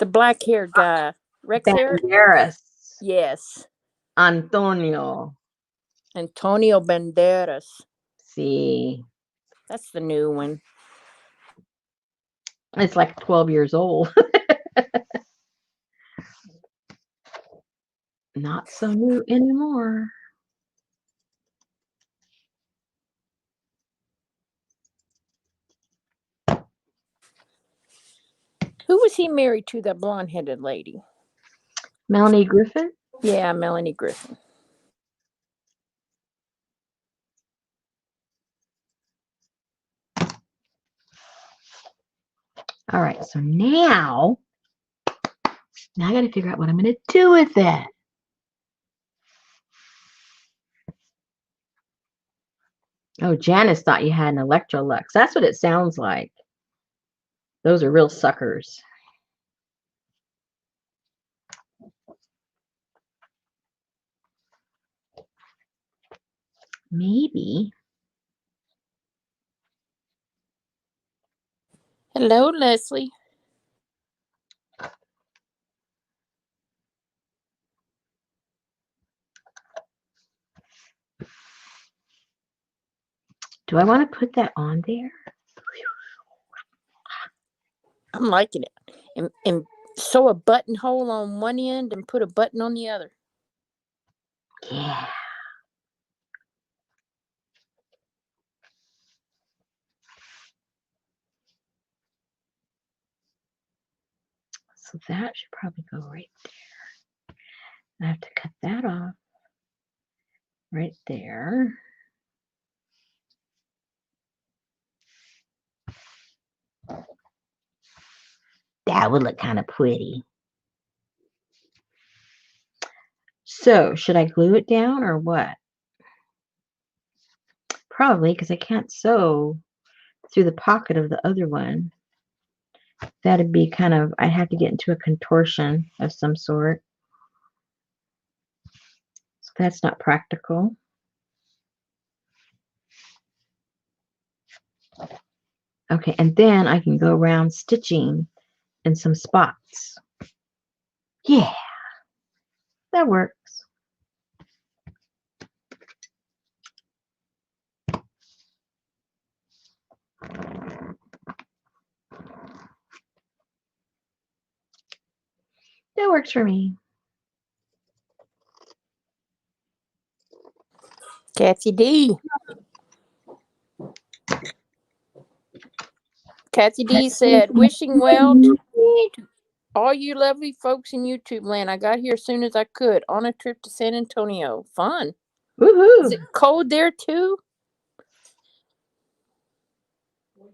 black haired guy. Rex Harris? Banderas. Yes. Antonio. Antonio Banderas. See. That's the new one. It's like 12 years old. Not so new anymore. Who was he married to, that blonde headed lady? Melanie Griffin? Yeah, Melanie Griffin. All right, so now I got to figure out what I'm going to do with it. Oh, Janice thought you had an Electrolux. That's what it sounds like. Those are real suckers. Maybe. Hello, Leslie. Do I want to put that on there? I'm liking it. And sew a buttonhole on one end and put a button on the other. Yeah. So that should probably go right there. I have to cut that off right there. That would look kind of pretty. So, should I glue it down or what? Probably, because I can't sew through the pocket of the other one. That'd be kind of, I'd have to get into a contortion of some sort. So that's not practical. Okay, and then I can go around stitching in some spots. Yeah, that works. That works for me. Kathy D. Kathy D said, wishing well to all you lovely folks in YouTube land. I got here as soon as I could on a trip to San Antonio. Fun. Woohoo! Is it cold there too? I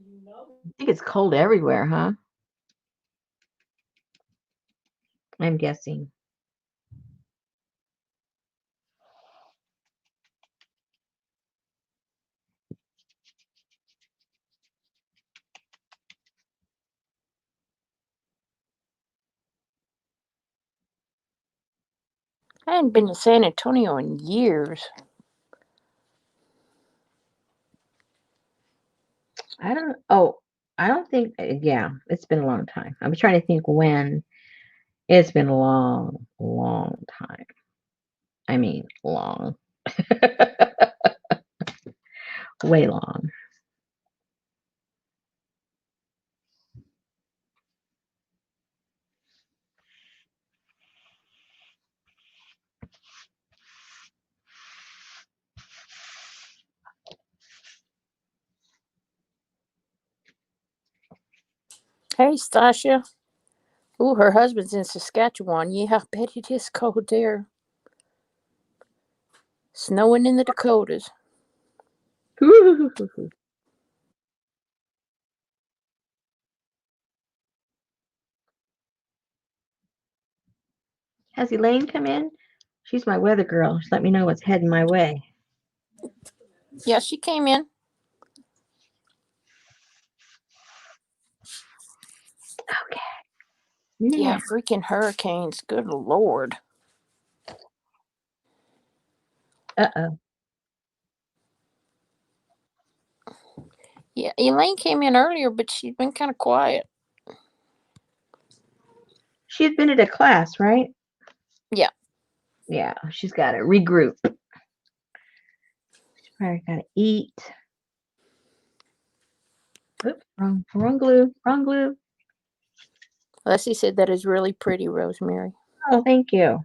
think it's cold everywhere, huh? I'm guessing. I hadn't been to San Antonio in years. I don't. Oh, I don't think. Yeah, it's been a long time. I'm trying to think when. It's been a long, long time. I mean, long. Way long. Hey, Stasia. Ooh, her husband's in Saskatchewan. Yeah, I bet it is cold there. Snowing in the Dakotas. Has Elaine come in? She's my weather girl. Just let me know what's heading my way. Yeah, she came in. Okay. Yeah, freaking hurricanes. Good Lord. Uh-oh. Yeah, Elaine came in earlier, but she's been kind of quiet. She had been at a class, right? Yeah. Yeah, she's got to regroup. She's probably got to eat. Oops, wrong glue. Wrong glue. Leslie said that is really pretty, Rosemary. Oh, thank you.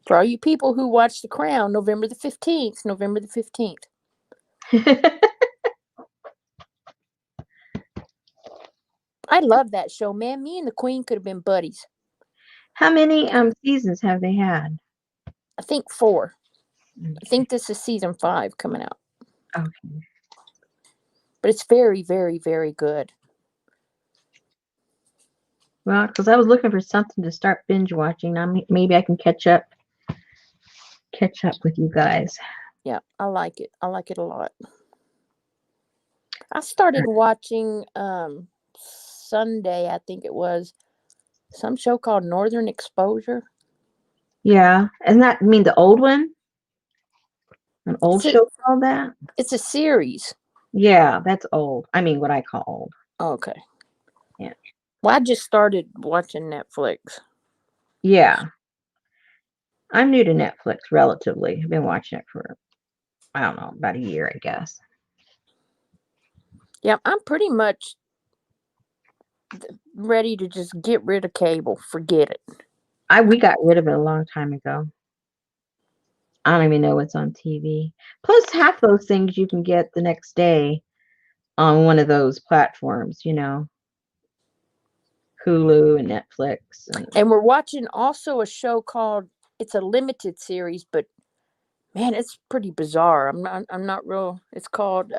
For all you people who watch The Crown, November the 15th, November the 15th. I love that show, man. Me and the Queen could have been buddies. How many seasons have they had? I think 4. I think this is season 5 coming out. Okay. But it's very, very, very good. Well, because I was looking for something to start binge watching. Now maybe I can catch up with you guys. Yeah, I like it. I like it a lot. I started watching Sunday, I think it was, some show called Northern Exposure. Yeah, isn't that mean the old one? An old It's a, show called that? it's a series. Yeah, that's old. I mean, what I call old. Okay. Yeah. Well, I just started watching Netflix. Yeah. I'm new to Netflix relatively. I've been watching it for, I don't know, about a year, I guess. Yeah, I'm pretty much ready to just get rid of cable. Forget it. We got rid of it a long time ago. I don't even know what's on TV. Plus, half those things you can get the next day on one of those platforms, Hulu and Netflix. And we're watching also a show called, it's a limited series, but man, it's pretty bizarre. I'm not real. It's called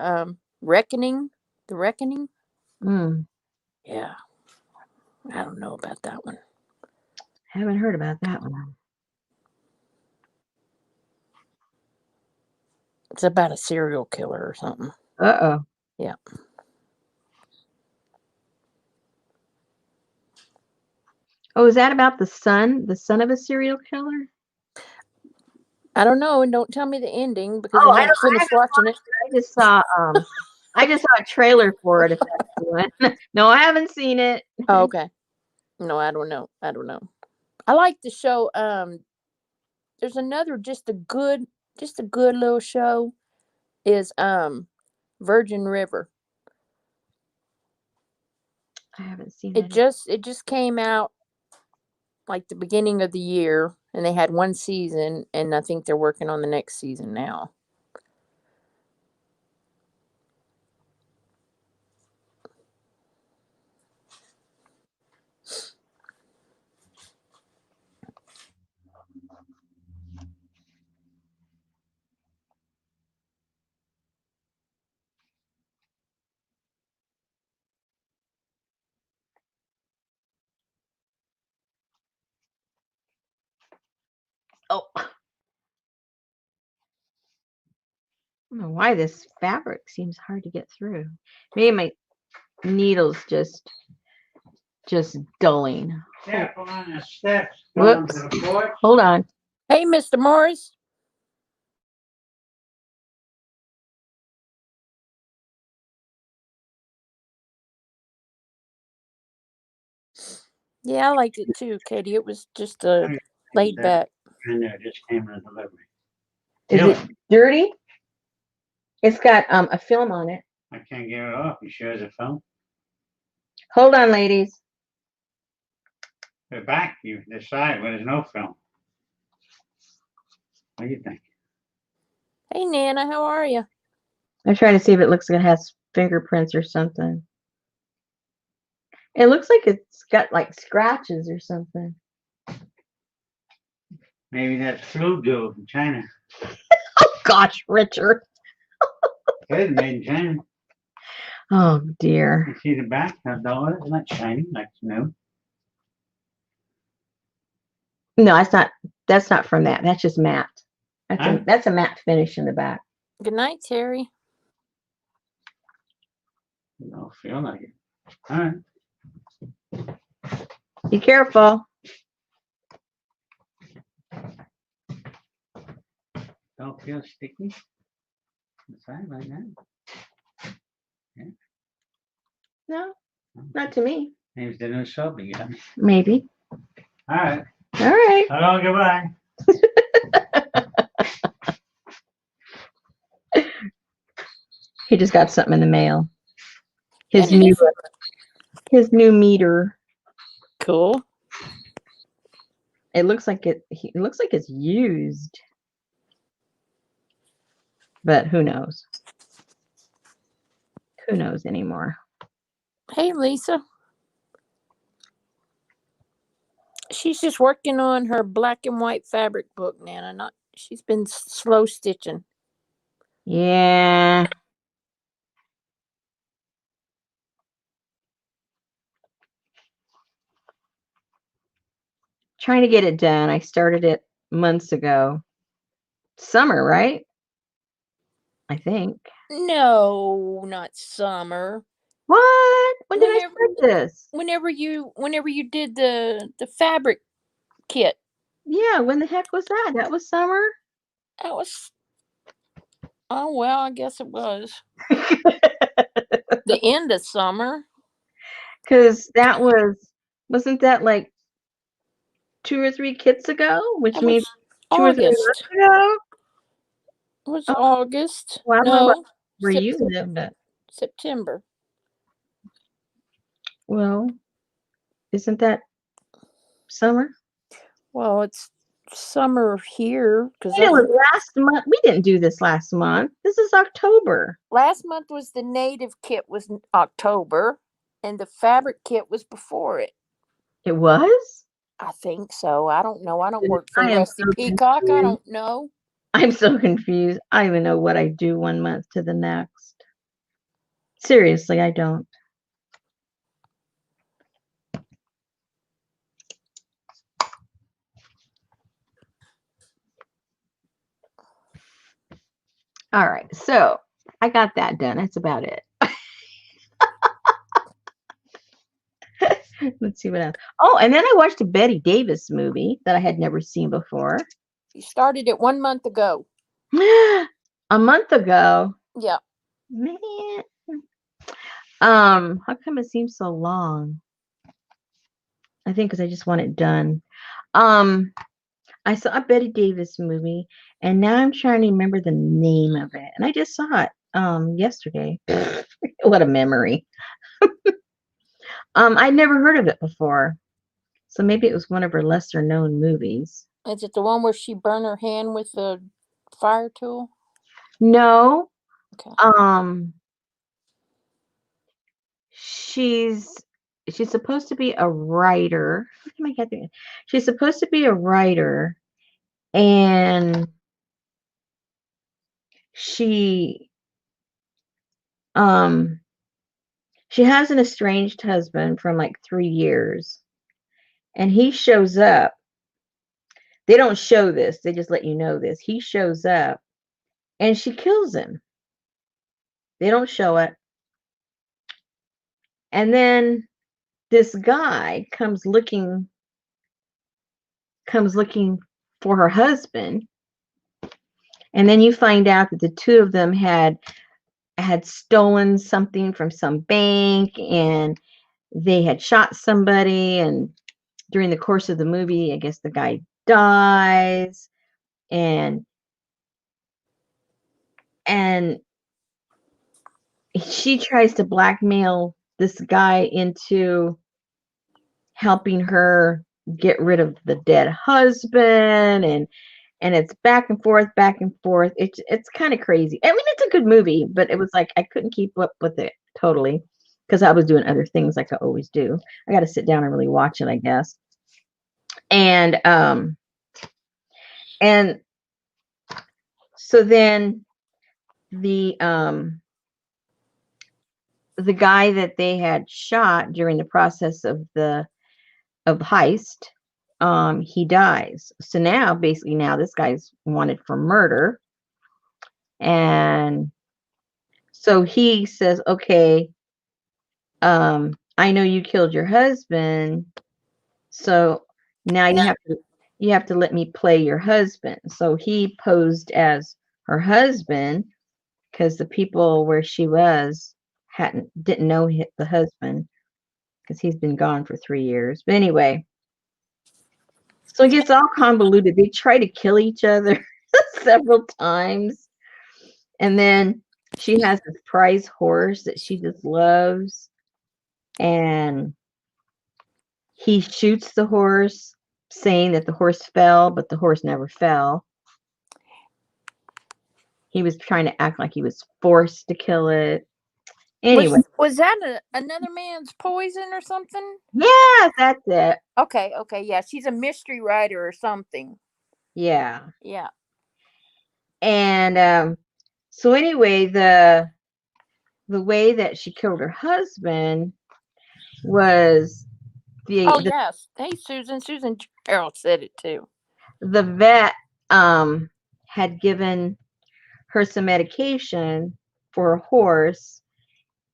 Reckoning. The Reckoning. Mm, Yeah. I don't know about that one. haven't heard about that one. It's about a serial killer or something. Uh-oh. Yeah. Oh, is that about the son of a serial killer? I don't know, and don't tell me the ending because Oh, I haven't finished watching it. I just saw a trailer for it, if that's the one. No, I haven't seen it. Oh, okay. No, I don't know. I don't know. I like the show. There's another just a good little show is Virgin River. I haven't seen It that. just came out like the beginning of the year, and they had one season, and I think they're working on the next season now. Oh. don't know why this fabric seems hard to get through. Maybe my needle's just dulling. Step on the steps going to Whoops. the porch. Hold on. Hey, Mr. Morris. Yeah, I liked it too, Katie. It was just laid back. And there just came in delivery. Is Yep. it dirty? It's got a film on it. I can't get it off. You sure it's a phone? Hold on, ladies. The back, you decide where there's no film. What do you think? Hey, Nana, how are you? I'm trying to see if it looks like it has fingerprints or something. It looks like it's got like scratches or something. Maybe that's flu goo from China. Oh gosh, Richard. It's made in China. Oh dear. You see the back? No, it's not shiny like new. No, that's not from that. That's just matte. Huh? That's a matte finish in the back. Good night, Terry. Don't feel like it. All right. Be careful. Don't feel sticky. Inside like that. No, not to me. Maybe it's the new soap you got. Maybe. All right. All right. Hello, goodbye. He just got something in the mail. His And it new is- his new meter. Cool. It looks like it looks like it's used. But who knows? Who knows anymore? Hey, Lisa. She's just working on her black and white fabric book, Nana. She's been slow stitching. Yeah. Trying to get it done. I started it months ago. Summer, right? I think. No, not summer. What? When did I Whenever- start this? Whenever you did the fabric kit, Yeah, when the heck was that? That was summer? that was. Oh well, I guess it was the end of summer. Because wasn't that like 2 or 3 kits ago? Which That means was 2 or 3 August. months ago? It was Oh, August. well, I don't know No, where you lived at. September. Well, isn't that summer? Well, it's summer here because It was last month. We didn't do this last month. This is October. last month was the native kit was October, and the fabric kit was before it. It was? I think so. I don't know. I don't Then work for I am Rusty so Peacock. I confused. don't know. I'm so confused. I don't even know what I do one month to the next. Seriously, I don't. All right, so I got that done. That's about it. Let's see what else. Oh, and then I watched a Betty Davis movie that I had never seen before. You started it 1 month ago. A month ago. Yeah. Man. How come it seems so long? I think because I just want it done. I saw a Betty Davis movie, and now I'm trying to remember the name of it. And I just saw it yesterday. What a memory. I'd never heard of it before. So maybe it was one of her lesser known movies. Is it the one where she burned her hand with the fire tool? No. Okay. She's supposed to be a writer. What am I getting? She's supposed to be a writer, and she has an estranged husband from like 3 years, and he shows up. They don't show this, they just let you know this. He shows up and she kills him. They don't show it. And then this guy comes looking for her husband, and then you find out that the two of them had stolen something from some bank, and they had shot somebody, and during the course of the movie, I guess the guy dies, and she tries to blackmail this guy into helping her get rid of the dead husband, and it's back and forth, back and forth. It's kind of crazy. I mean, it's a good movie, but it was like I couldn't keep up with it totally because I was doing other things like I always do. I got to sit down and really watch it, I guess. And so then the guy that they had shot during the process of the heist, he dies. So now basically now this guy's wanted for murder. And so he says, okay, I know you killed your husband, so now you have to let me play your husband. So he posed as her husband because the people where she was didn't know the husband because he's been gone for 3 years. But anyway, so it gets all convoluted. They try to kill each other several times. And then she has this prize horse that she just loves. And he shoots the horse, saying that the horse fell, but the horse never fell. He was trying to act like he was forced to kill it. Anyway. Was that another man's poison or something? Yeah, that's it. Okay, yeah. She's a mystery writer or something. Yeah. Yeah. And so anyway, the way that she killed her husband was yes. Hey, Susan Gerald said it too. The vet had given her some medication for a horse,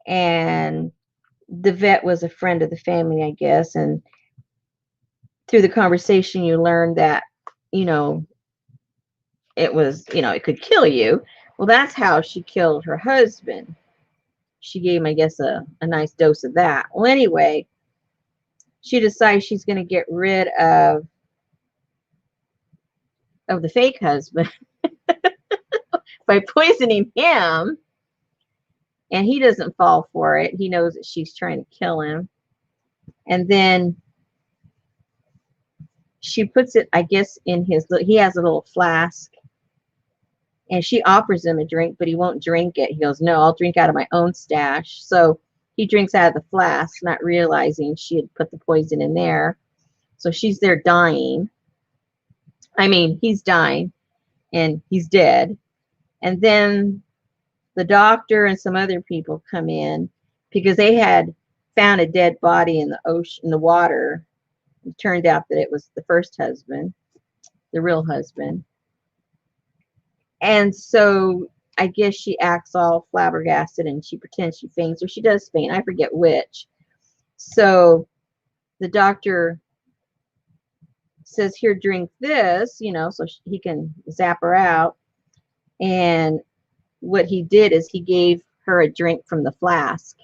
and the vet was a friend of the family, I guess, and through the conversation you learned that it was it could kill you. Well, that's how she killed her husband. She gave him, I guess, a nice dose of that. Well, anyway, she decides she's going to get rid of the fake husband by poisoning him, and he doesn't fall for it. He knows that she's trying to kill him, and then she puts it, I guess, in he has a little flask, and she offers him a drink, but he won't drink it. He goes, no, I'll drink out of my own stash. So he drinks out of the flask, not realizing she had put the poison in there. So she's there dying. I mean, he's dying and he's dead. And then the doctor and some other people come in because they had found a dead body in the ocean, in the water. It turned out that it was the first husband, the real husband. And so I guess she acts all flabbergasted and she pretends she faints, or she does faint. I forget which. So the doctor says, here, drink this, so he can zap her out. And what he did is he gave her a drink from the flask.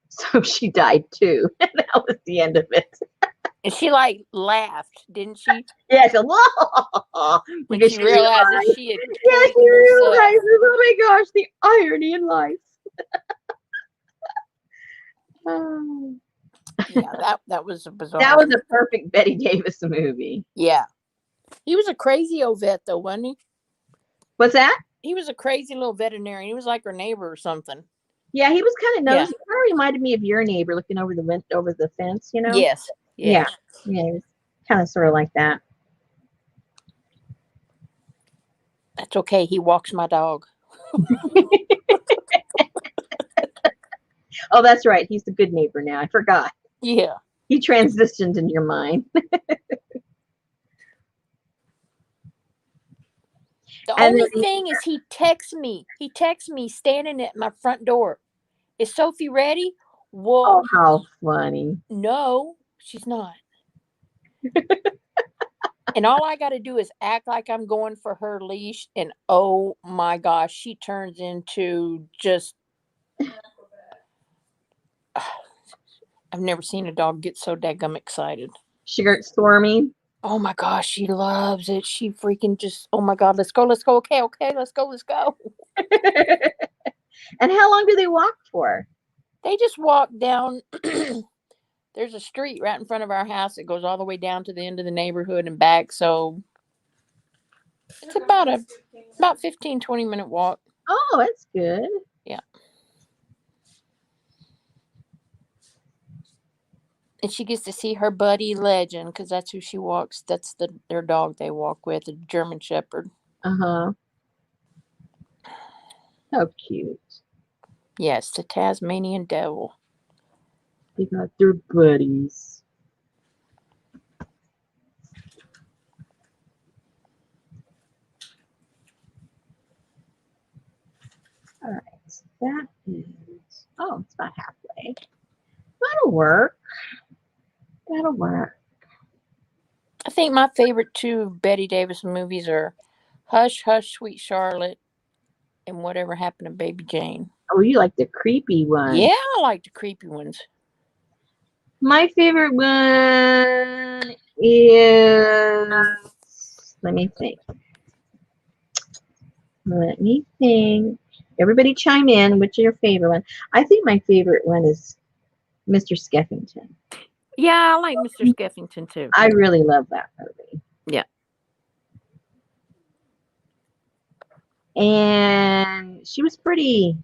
So she died too. And that was the end of it. And she laughed, didn't she? Yeah, she whoa, because she realized that she had she realized, oh my gosh, the irony in life. Yeah, that was a bizarre. That was a perfect Betty Davis movie. Yeah. He was a crazy old vet though, wasn't he? What's that? He was a crazy little veterinarian. He was like her neighbor or something. Yeah, he was kind of nosy. He kind of reminded me of your neighbor looking over the fence, Yes. Yeah, he was kind of sort of like that. That's okay. He walks my dog. Oh, that's right. He's the good neighbor now. I forgot. Yeah. He transitioned in your mind. The And only then thing is he texts me. He texts me standing at my front door. Is Sophie ready? Well, oh, how funny. no, she's not. And all I got to do is act like I'm going for her leash. And oh my gosh, she turns into just. I've never seen a dog get so daggum excited. Sugar Stormy. Oh my gosh, she loves it. She freaking just, oh my God, let's go, let's go. Okay, okay, let's go, let's go. And how long do they walk for? They just walk down. There's a street right in front of our house that goes all the way down to the end of the neighborhood and back. So it's about 15, 20-minute walk. Oh, that's good. Yeah. And she gets to see her buddy Legend because that's who she walks. That's their dog they walk with, a German Shepherd. Uh-huh. How cute. Yes, the Tasmanian Devil. They got their buddies. All right, so that is, oh, it's about halfway. That'll work. That'll work. I think my favorite two Betty Davis movies are Hush, Hush, Sweet Charlotte and Whatever Happened to Baby Jane. Oh, you like the creepy one. Yeah, I like the creepy ones. My favorite one is, let me think. Let me think. Everybody chime in. Which is your favorite one? I think my favorite one is Mr. Skeffington. Yeah, I like Mr. Skeffington too. I really love that movie. Yeah. And she was pretty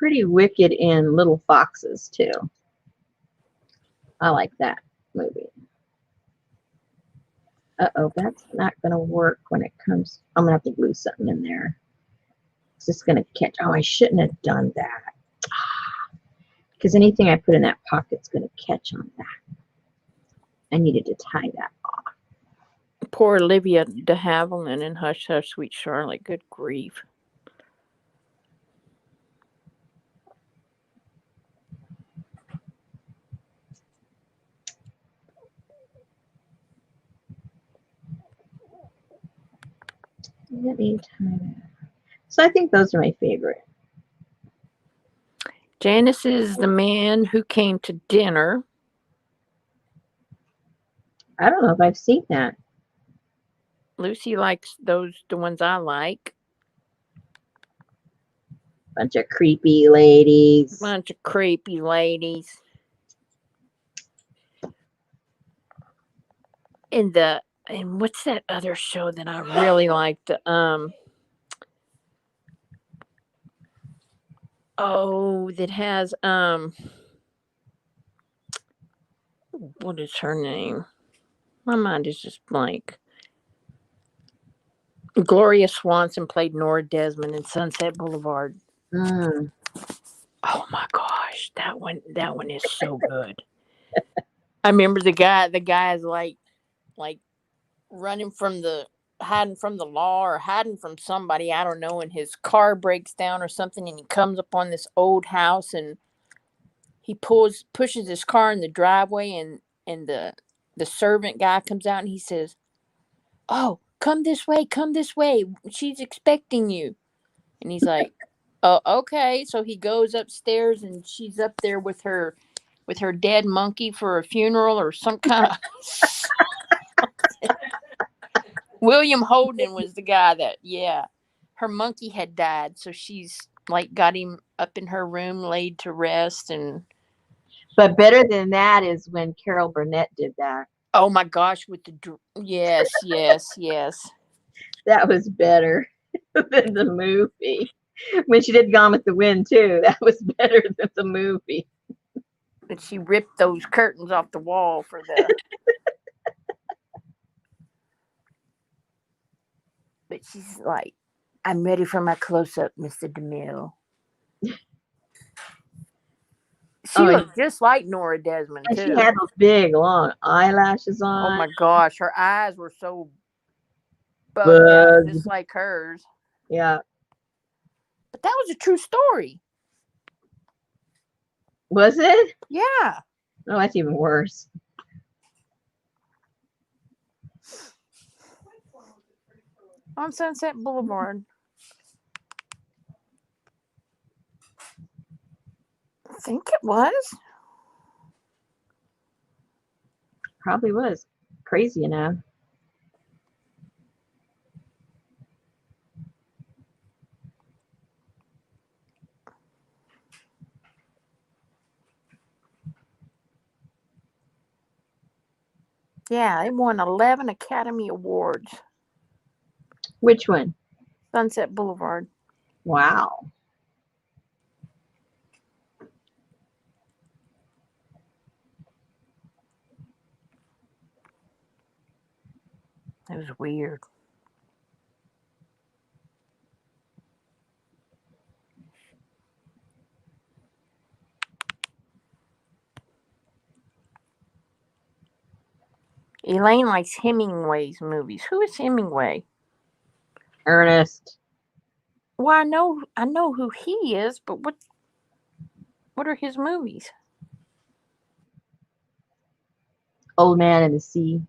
wicked in Little Foxes too. I like that movie. Uh-oh, that's not going to work when it comes. I'm going to have to glue something in there. It's just going to catch. Oh, I shouldn't have done that. Because anything I put in that pocket's going to catch on that. I needed to tie that off. Poor Olivia de Havilland in Hush, Hush, Sweet Charlotte. Good grief. Let me tie that. So I think those are my favorite. Janice is the man who came to dinner. I don't know if I've seen that. Lucy likes the ones I like. Bunch of creepy ladies. Bunch of creepy ladies. And what's that other show that I really liked? That has what is her name? My mind is just blank. Gloria Swanson played Nora Desmond in Sunset Boulevard. Mm. Oh my gosh, that one is so good. I remember the guy's like hiding from the law or hiding from somebody, I don't know, and his car breaks down or something, and he comes upon this old house and he pushes his car in the driveway, and the servant guy comes out and he says, "Oh, come this way, she's expecting you." And he's like, "Oh, okay." So he goes upstairs and she's up there with her dead monkey for a funeral or some kind of William Holden was the guy that, yeah, her monkey had died, so she's like got him up in her room laid to rest. And But better than that is when Carol Burnett did that. oh my gosh, with yes. That was better than the movie. When she did Gone with the Wind too, that was better than the movie. But she ripped those curtains off the wall for the but she's like, "I'm ready for my close-up, Mr. DeMille." She looked just like Nora Desmond, and too. she had those big, long eyelashes on. Oh, my gosh. Her eyes were so bugged out Bugged. just like hers. Yeah. But that was a true story. Was it? Yeah. Oh, that's even worse. On Sunset Boulevard. I think it was. Probably was. Crazy enough. Yeah, it won 11 Academy Awards. Which one? Sunset Boulevard. Wow. It was weird. Elaine likes Hemingway's movies. Who is Hemingway? Ernest. Well, I know who he is, but what are his movies? Old Man and the Sea.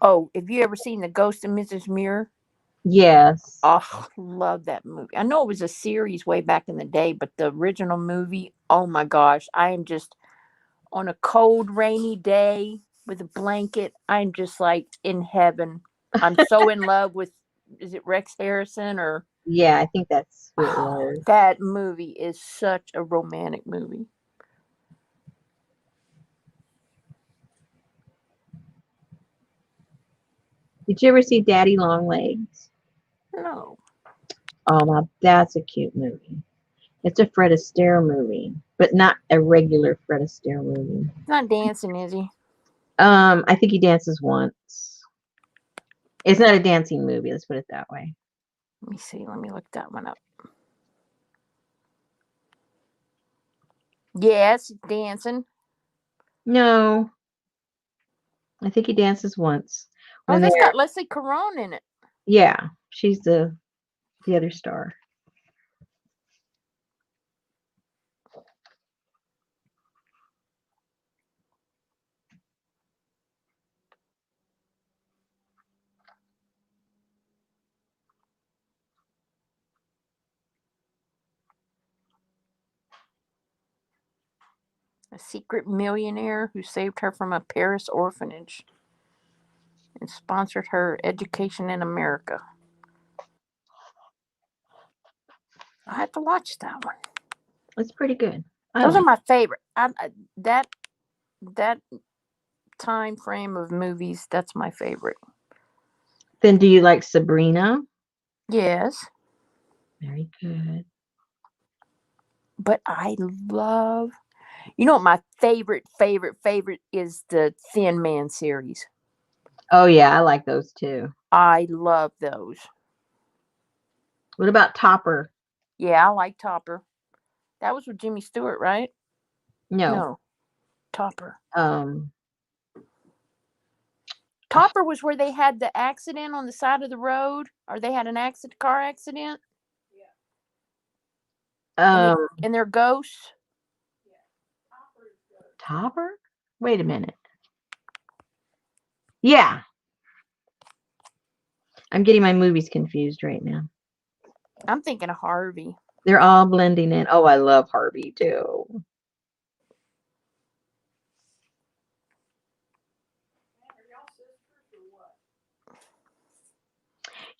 Oh, have you ever seen The Ghost of Mrs. Muir? Yes. Oh, love that movie. I know it was a series way back in the day, but the original movie, oh my gosh, I am just on a cold, rainy day with a blanket. I'm just like in heaven. I'm so in love with, is it Rex Harrison or? Yeah, I think that's who it Oh, was. that movie is such a romantic movie. Did you ever see Daddy Long Legs? No. Oh, now that's a cute movie. It's a Fred Astaire movie, but not a regular Fred Astaire movie. He's not dancing, is he? I think he dances once. It's not a dancing movie, let's put it that way. Let me see. Let me look that one up. Yes, dancing. No. I think he dances once. Oh, When that's they're got Leslie Caron in it. yeah, she's the other star. A secret millionaire who saved her from a Paris orphanage and sponsored her education in America. I have to watch that one. It's pretty good. Those are my favorite. That that time frame of movies, that's my favorite. Then do you like Sabrina? Yes, Very good. but I love. You know what my favorite is the Thin Man series. Oh yeah, I like those too. I love those. What about Topper? Yeah, I like Topper. That was with Jimmy Stewart, right? No. No, Topper. Um Topper was where they had the accident on the side of the road, or they had an accident, car accident, um and they're ghosts. Topper? Wait a minute. Yeah. I'm getting my movies confused right now. I'm thinking of Harvey. They're all blending in. Oh, I love Harvey too.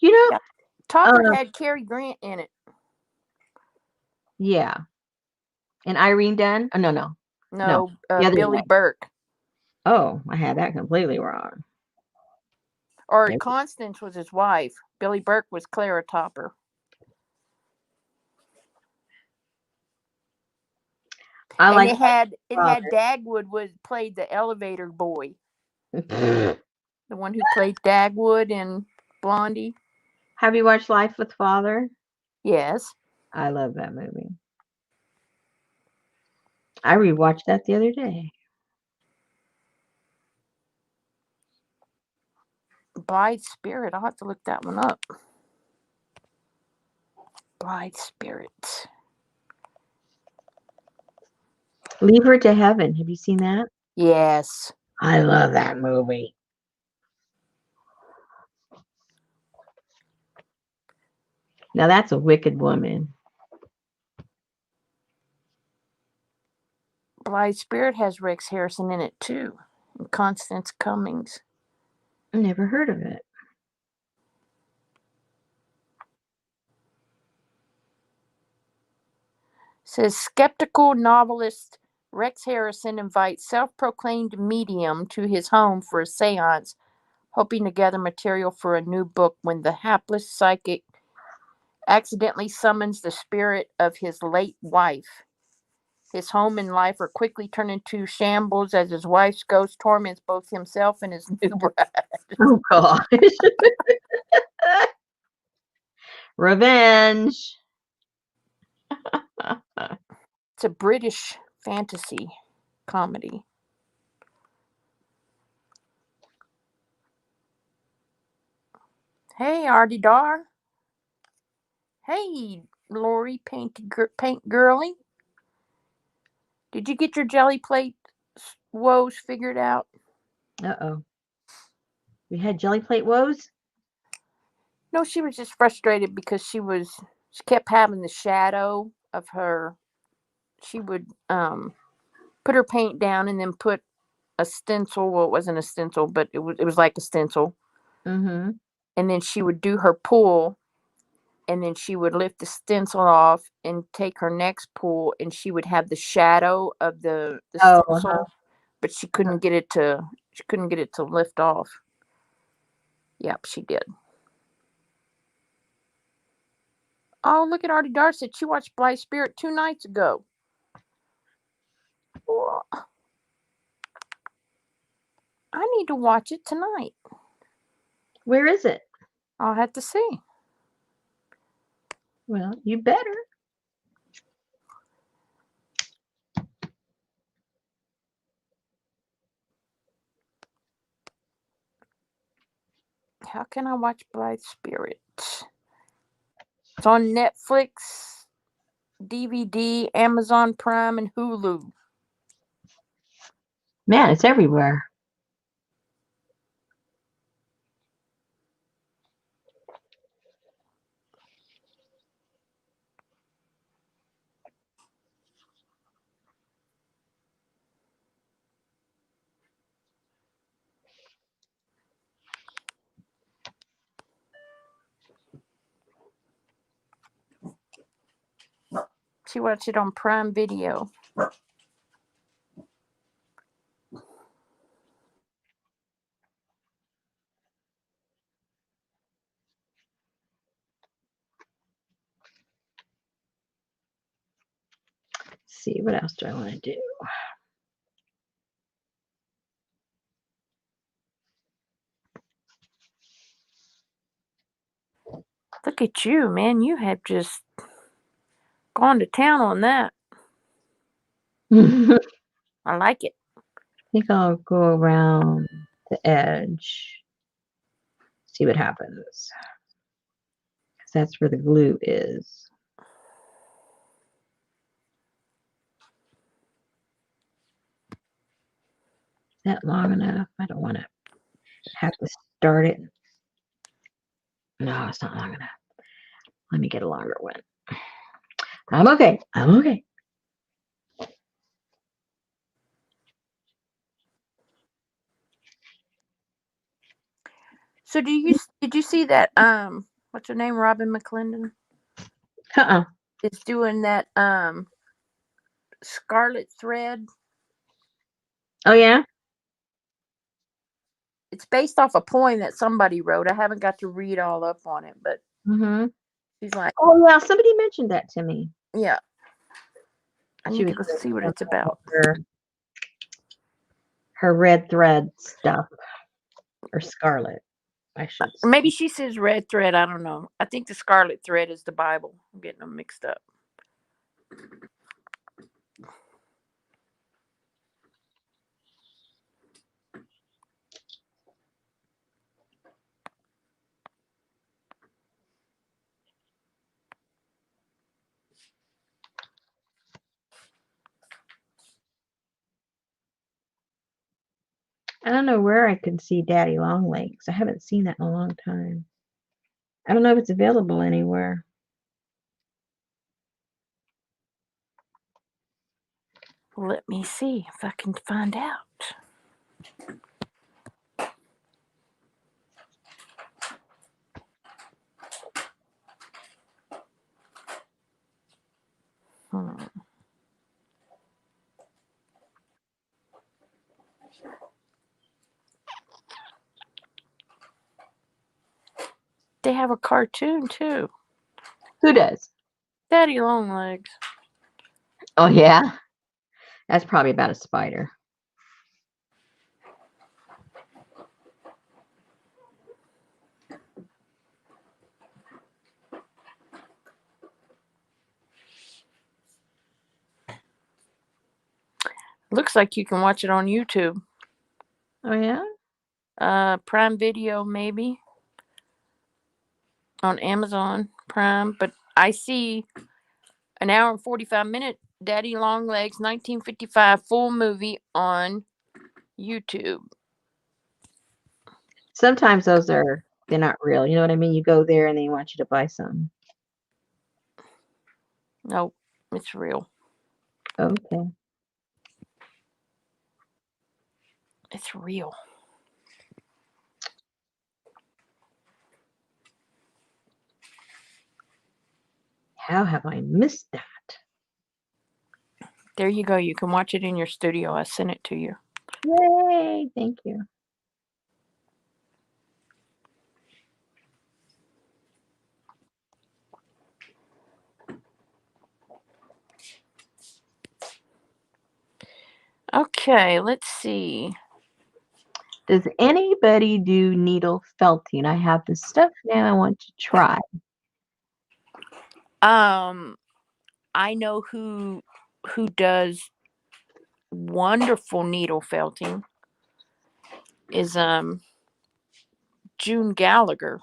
You know, Yeah. Topper uh, had Cary Grant in it. yeah. And Irene Dunn? Oh, no. No, the other Billy one. Burke. Oh, I had that completely wrong. Or Nope. Constance was his wife. Billy Burke was Clara Topper. I And like it had father. Dagwood played the elevator boy, Have the one who played Dagwood in Blondie. you watched Life with Father? Yes. I love that movie. I rewatched that the other day. Blithe Spirit. I'll have to look that one up. Blithe Spirit. Leave Her to Heaven. Have you seen that? Yes. I love that movie. Now that's a wicked woman. Blithe Spirit has Rex Harrison in it too. And Constance Cummings. Never heard of it. Says skeptical novelist Rex Harrison invites self-proclaimed medium to his home for a seance, hoping to gather material for a new book when the hapless psychic accidentally summons the spirit of his late wife. His home and life are quickly turned into shambles as his wife's ghost torments both himself and his new bride. Oh gosh. Revenge. It's a British fantasy comedy. Hey, Artie Dar. Hey, Lori Paint Girly. Did you get your jelly plate woes figured out? Uh-oh. We had jelly plate woes? No, she was just frustrated because she kept having the shadow of her. She would put her paint down and then put a stencil. Well, it wasn't a stencil, but it was like a stencil. Mm-hmm. And then she would do her pull, and then she would lift the stencil off and take her next pull, and she would have the shadow of the Oh, stencil, but she couldn't get it to lift off. Yep, she did. Oh, look at Artie Darcy. She watched Blithe Spirit 2 nights ago. Oh, I need to watch it tonight. Where is it? I'll have to see. Well, you better. How can I watch Blithe Spirit? It's on Netflix, DVD, Amazon Prime, and Hulu. Man, it's everywhere. She watched it on Prime Video. Let's see, what else do I want to do? Look at you, man. You have just gone to town on that. I I like it. think I'll go around the edge. See what happens. Because that's where the glue is. Is that long enough? I don't want to have to start it. No, it's not long enough. Let me get a longer one. I'm okay. I'm okay. So did you see that what's her name, Robin McClendon Uh-uh. is doing that Scarlet Thread? Oh, yeah? It's based off a poem that somebody wrote. I haven't got to read all up on it, but Mm-hmm. she's like, Oh, yeah. Somebody mentioned that to me. yeah. I She need to was go see what it's about. her red thread stuff. Or scarlet, I should say. Maybe she says red thread. I don't know. I think the Scarlet Thread is the Bible. I'm getting them mixed up. I don't know where I can see Daddy Longlegs. I haven't seen that in a long time. I don't know if it's available anywhere. Let me see if I can find out. Hmm. They have a cartoon too. Who does? Daddy Longlegs. Oh, yeah? That's probably about a spider. Looks like you can watch it on YouTube. Oh, yeah? Prime Video maybe. On Amazon Prime. But I see an hour and 45-minute Daddy Longlegs 1955 full movie on YouTube. Sometimes they're not real. You know what I mean? You go there and they want you to buy something. Nope, it's real. Okay. It's real. How have I missed that? There you go. You can watch it in your studio. I sent it to you. Yay! Thank you. Okay, let's see. Does anybody do needle felting? I have the stuff now I want to try. I know who does wonderful needle felting is June Gallagher.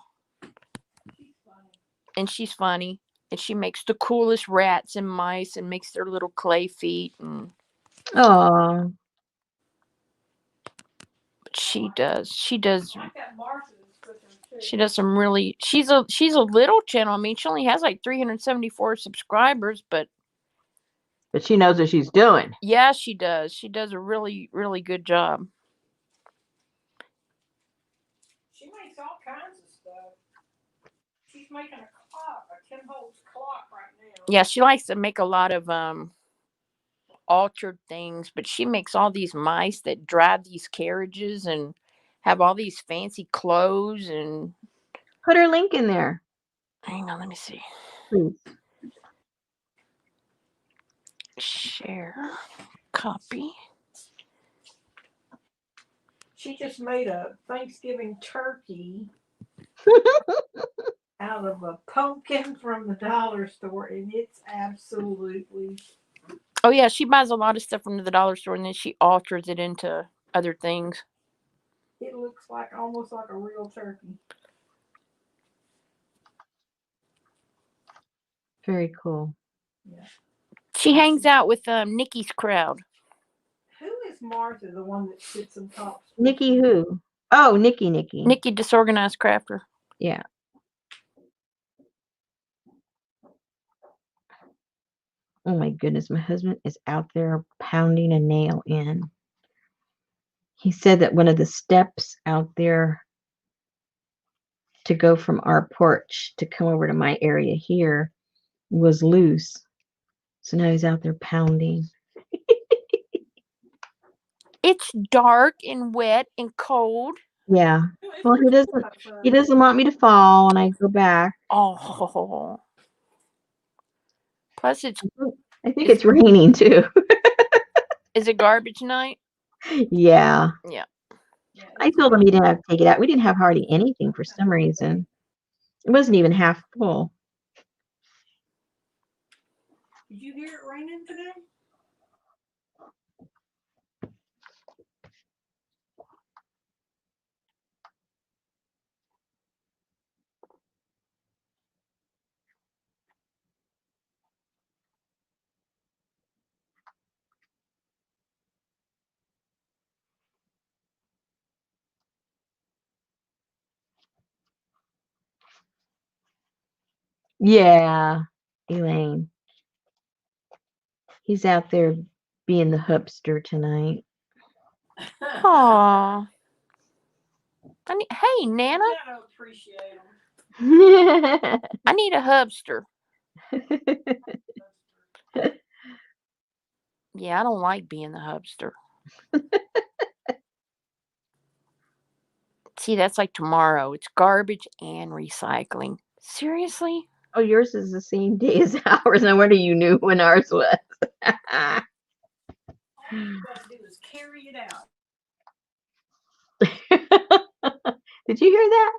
And she's funny. And she makes the coolest rats and mice and makes their little clay feet, and Oh, she does I got Martha's cooking too. she does some really she's a little channel. I mean, she only has like 374 subscribers, but she knows what she's doing. yeah, she does. She does a really, really good job. She makes all kinds of stuff. She's making a clock, a 10 holes clock right now. Yeah, she likes to make a lot of altered things, but she makes all these mice that drive these carriages and have all these fancy clothes. And Put her link in there, hang on, let me see. please. Share, copy. She just made a Thanksgiving turkey out of a pumpkin from the dollar store, and it's absolutely. Oh yeah, she buys a lot of stuff from the dollar store and then she alters it into other things. It looks like almost like a real turkey. Very cool. Yeah. She hangs out with Nikki's crowd. Who is Martha, the one that sits on top? Nikki who? Oh, Nikki. Nikki Disorganized Crafter. Yeah. Oh my goodness, my husband is out there pounding a nail in. He said that one of the steps out there to go from our porch to come over to my area here was loose. So now he's out there pounding. It's dark and wet and cold. Yeah. Well, he doesn't want me to fall and I go back. Oh. Plus it's I think it's raining too. is it garbage night? Yeah. Yeah. I told him he didn't have to take it out. We didn't have hardly anything for some reason. It wasn't even half full. Did you hear it raining today? Yeah, Elaine. He's out there being the hipster tonight. Aw. Hey, Nana, I don't appreciate them. I need a hubster. Yeah, I don't like being the hubster. See, that's like tomorrow. It's garbage and recycling. Seriously? Oh, yours is the same day as ours. No wonder you knew when ours was. All you gotta do is carry it out. Did you hear that?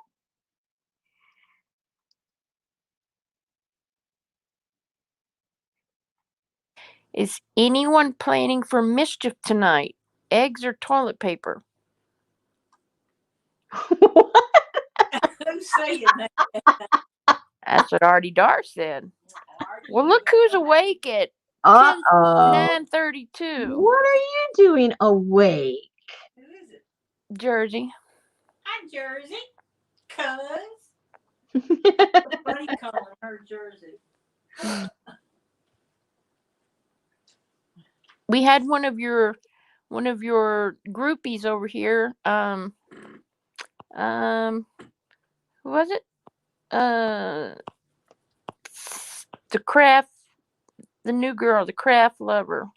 Is anyone planning for mischief tonight? Eggs or toilet paper? Who's saying that? That's what Artie Dar said. Well, look who's awake at Uh-oh. 9:32. What are you doing awake? Who is it? Jersey. Hi, Jersey. Cuz. Buddy calling her Jersey. We had one of your groupies over here. Who was it? The new girl, the craft lover.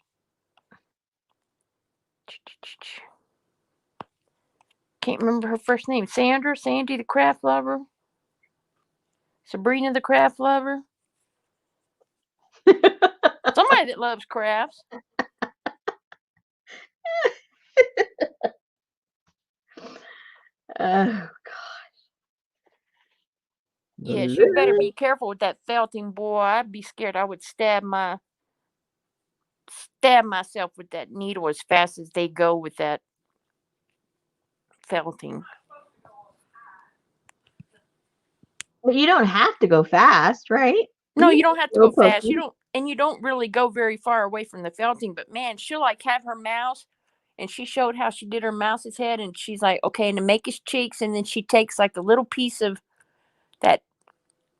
Can't remember her first name. Sandy the craft lover. Sabrina the craft lover. Somebody that loves crafts. Oh, Yeah, she better be careful with that felting, boy. I'd be scared I would stab myself with that needle as fast as they go with that felting. But you don't have to go fast, right? No, you don't have to go fast. Pokey. You don't really go very far away from the felting, but man, she'll like have her mouse, and she showed how she did her mouse's head, and she's like, okay, and to make his cheeks, and then she takes like a little piece of that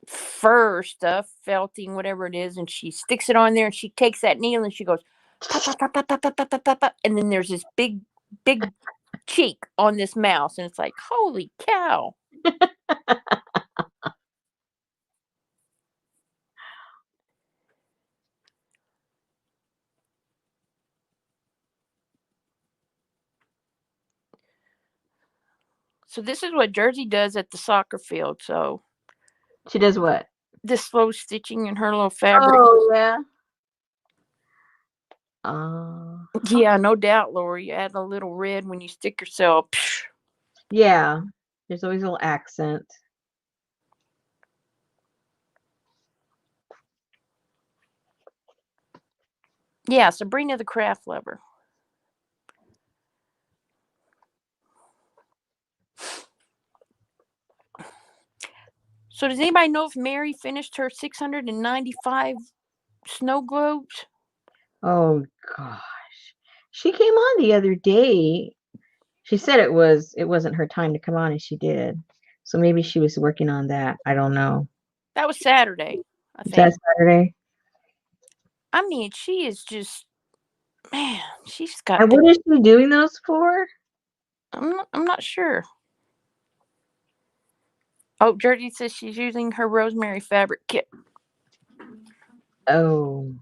fur stuff, felting, whatever it is, and she sticks it on there, and she takes that needle and she goes pop, pop, pop, pop, pop, pop, pop, pop, pop, and then there's this big cheek on this mouse, and it's like, holy cow. So this is what Jersey does at the soccer field. So she does what? This slow stitching in her little fabric. Oh yeah. Yeah, no doubt, Lori. You add a little red when you stick yourself. Yeah, there's always a little accent. Yeah, Sabrina the craft lover. So does anybody know if Mary finished her 695 snow globes? Oh gosh. She came on the other day. She said it wasn't her time to come on, and she did. So maybe she was working on that. I don't know. That was Saturday, I think. That's Saturday. I mean, she is just, man, she's got. And what is she doing those for? I'm not sure. Oh, Jersey says she's using her rosemary fabric kit. Oh.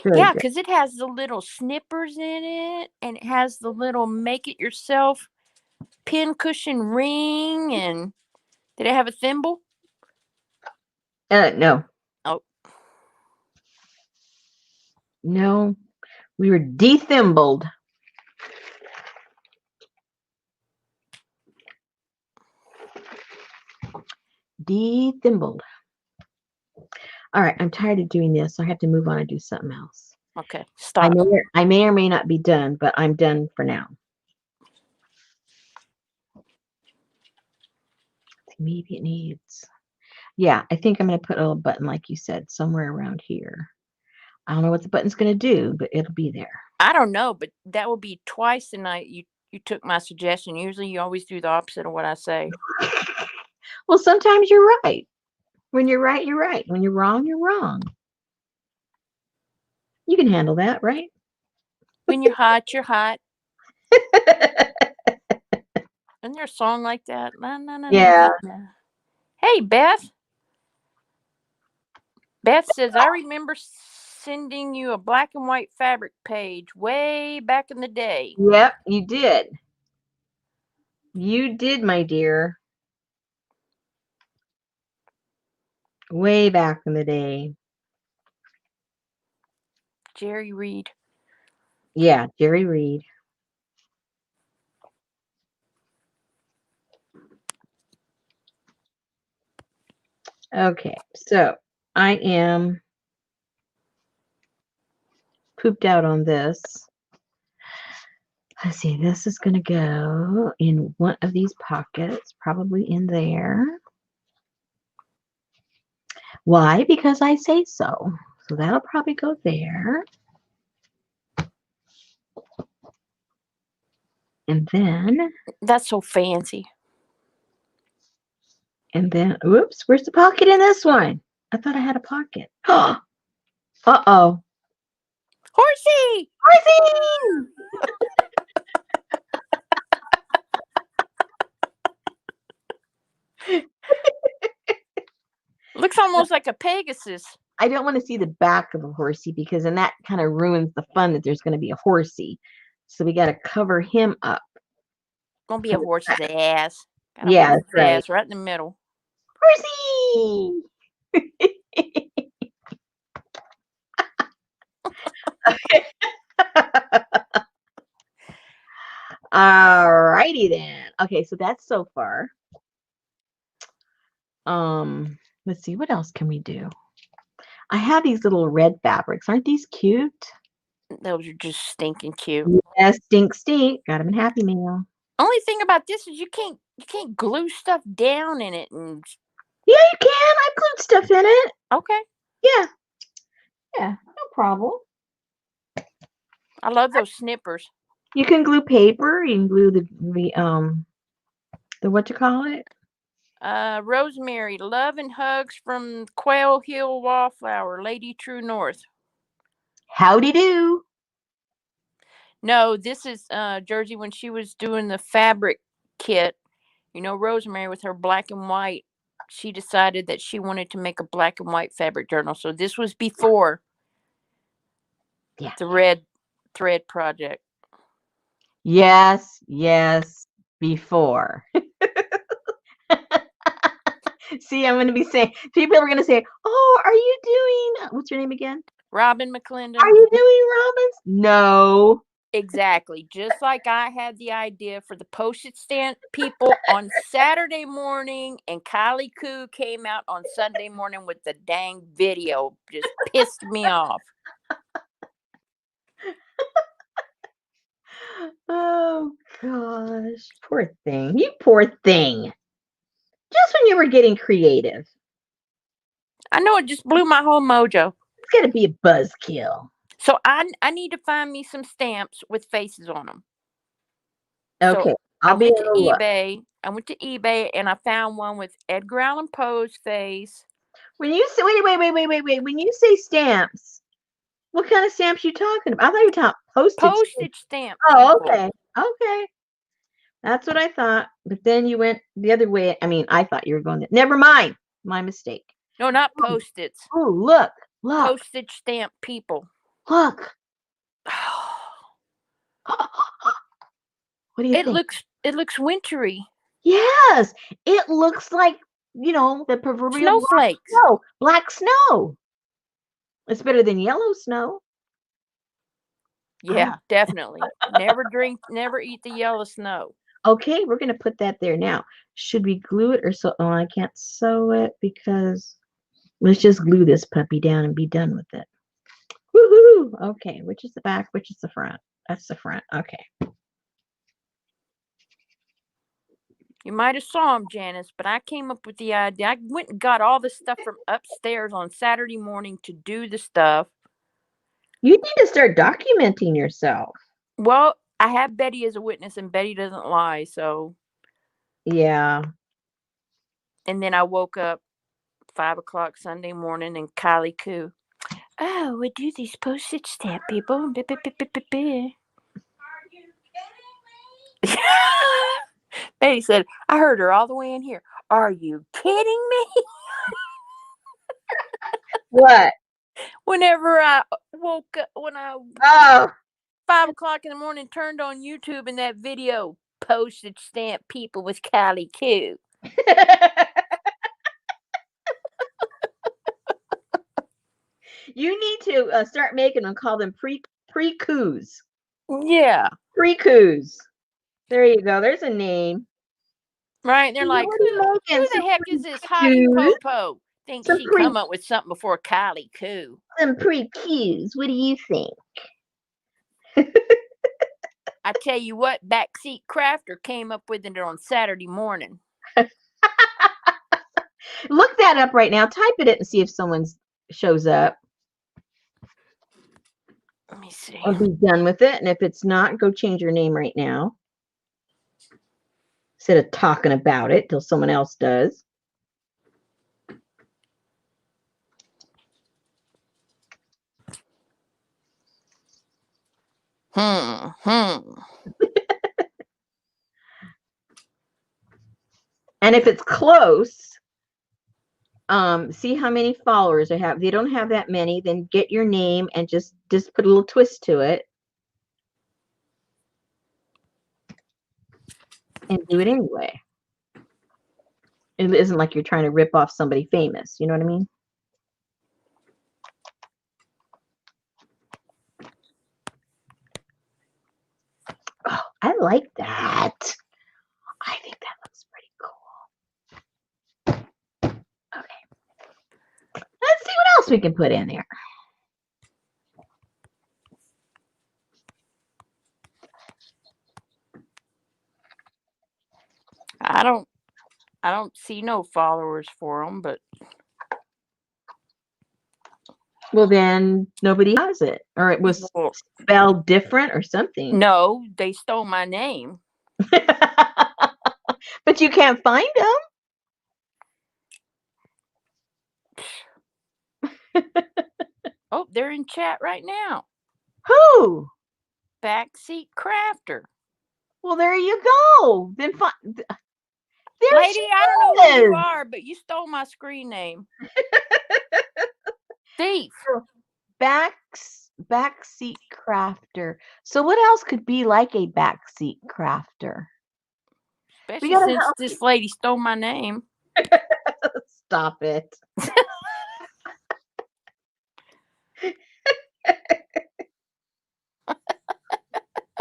Yeah, because it has the little snippers in it, and it has the little make-it-yourself pin cushion ring, and did it have a thimble? No. Oh. No. We were de-thimbled. De-thimbled. All right, I'm tired of doing this, so I have to move on and do something else. Okay, stop. I may or may not be done, but I'm done for now. Maybe it needs. Yeah, I think I'm going to put a little button, like you said, somewhere around here. I don't know what the button's going to do, but it'll be there. I don't know, but that will be twice tonight you took my suggestion. Usually you always do the opposite of what I say. Well, sometimes you're right. When you're right, you're right. When you're wrong, you're wrong. You can handle that, right? When you're hot, you're hot. Isn't there a song like that? Na, na, na, na, Yeah. na. Hey, Beth. Beth says, I remember sending you a black and white fabric page way back in the day. Yep, you did. You did, my dear. Way back in the day. Jerry Reed. Yeah, Jerry Reed. Okay, so I am pooped out on this. Let's see, this is going to go in one of these pockets, probably in there. Why? Because I say so. So that'll probably go there. And then, That's so fancy. oops, where's the pocket in this one? I thought I had a pocket. Uh-oh. Horsey! Horsey! Looks almost like a Pegasus. I don't want to see the back of a horsey because then that kind of ruins the fun that there's going to be a horsey. So we got to cover him up. Gonna be a horse's ass. Got a Yeah, horse's that's right. ass right in the middle. Horsey! Alrighty then. Okay, so that's so far. Let's see, what else can we do? I have these little red fabrics. Aren't these cute? Those are just stinking cute. Yes, stink. Got them in Happy Meal. Only thing about this is you can't glue stuff down in it and Yeah, you can. I glued stuff in it. okay. Yeah. Yeah, no problem. I love those snippers. You can glue paper. You can glue the what you call it? Rosemary, love and hugs from Quail Hill Wallflower, Lady True North. Howdy do. No, this is Jersey when she was doing the fabric kit. You know, Rosemary with her black and white. She decided that she wanted to make a black and white fabric journal. So this was before the Red Thread project. Yes, before. See, I'm going to be saying, people are going to say, oh, are you doing, what's your name again? Robin McClendon. Are you doing Robin's? No. Exactly. Just like I had the idea for the postage stamp people on Saturday morning, and Kylie Koo came out on Sunday morning with the dang video. Just pissed me off. Oh, gosh. Poor thing. You poor thing. Just when you were getting creative. I know it just blew my whole mojo. It's got to be a buzzkill. So I need to find me some stamps with faces on them. Okay. So I went to eBay. I went to eBay and I found one with Edgar Allan Poe's face. When you say wait. When you say stamps, what kind of stamps you talking about? I thought you were talking postage stamp. Oh, okay. Okay. That's what I thought. But then you went the other way. I mean, I thought you were going there. Never mind. My mistake. No, not post-its. Oh, look. Postage stamp people. Look. What do you think? It looks wintry. Yes. It looks like, the proverbial snowflakes. Black snow. It's better than yellow snow. Yeah, definitely. Never eat the yellow snow. Okay, we're going to put that there now. Should we glue it or sew? Oh, I can't sew it because let's just glue this puppy down and be done with it. Woohoo! Okay, which is the back? Which is the front? That's the front. Okay. You might have saw him, Janice, but I came up with the idea. I went and got all the stuff from upstairs on Saturday morning to do the stuff. You need to start documenting yourself. Well, I have Betty as a witness, and Betty doesn't lie, so. Yeah. And then I woke up 5 o'clock Sunday morning and Kylie Coo. Oh, we do these postage stamp people. Are you kidding me? Betty said, I heard her all the way in here. Are you kidding me? What? Whenever I woke up, when I Oh, 5 o'clock in the morning turned on YouTube and that video, postage stamp people with Kylie Coo. you need to start making them. Call them pre-coos. Yeah. Pre-coos. There you go. There's a name. Right? They're like, What are you who making? the Some heck is this Hottie pre-coos? Popo? Thinks Some she come up with something before Kylie Coo. Some pre-coos. What do you think? I tell you what, Backseat Crafter came up with it on Saturday morning. Look that up right now. Type it in and see if someone shows up. Let me see. I'll be done with it. And if it's not, go change your name right now. Instead of talking about it till someone else does. And if it's close, see how many followers they have. If they don't have that many, then get your name and just put a little twist to it. And do it anyway. It isn't like you're trying to rip off somebody famous. You know what I mean? Oh, I like that. I think that looks pretty cool. Okay. Let's see what else we can put in there. I don't see no followers for them, but Well, then nobody has it, or it was spelled different or something. No, they stole my name. But you can't find them. Oh, they're in chat right now. Who? Backseat Crafter. Well, there you go. Then find. Lady, I don't know who you are, but you stole my screen name. Thief. Backseat crafter. So what else could be like a backseat crafter? Especially since this lady stole my name. Stop it.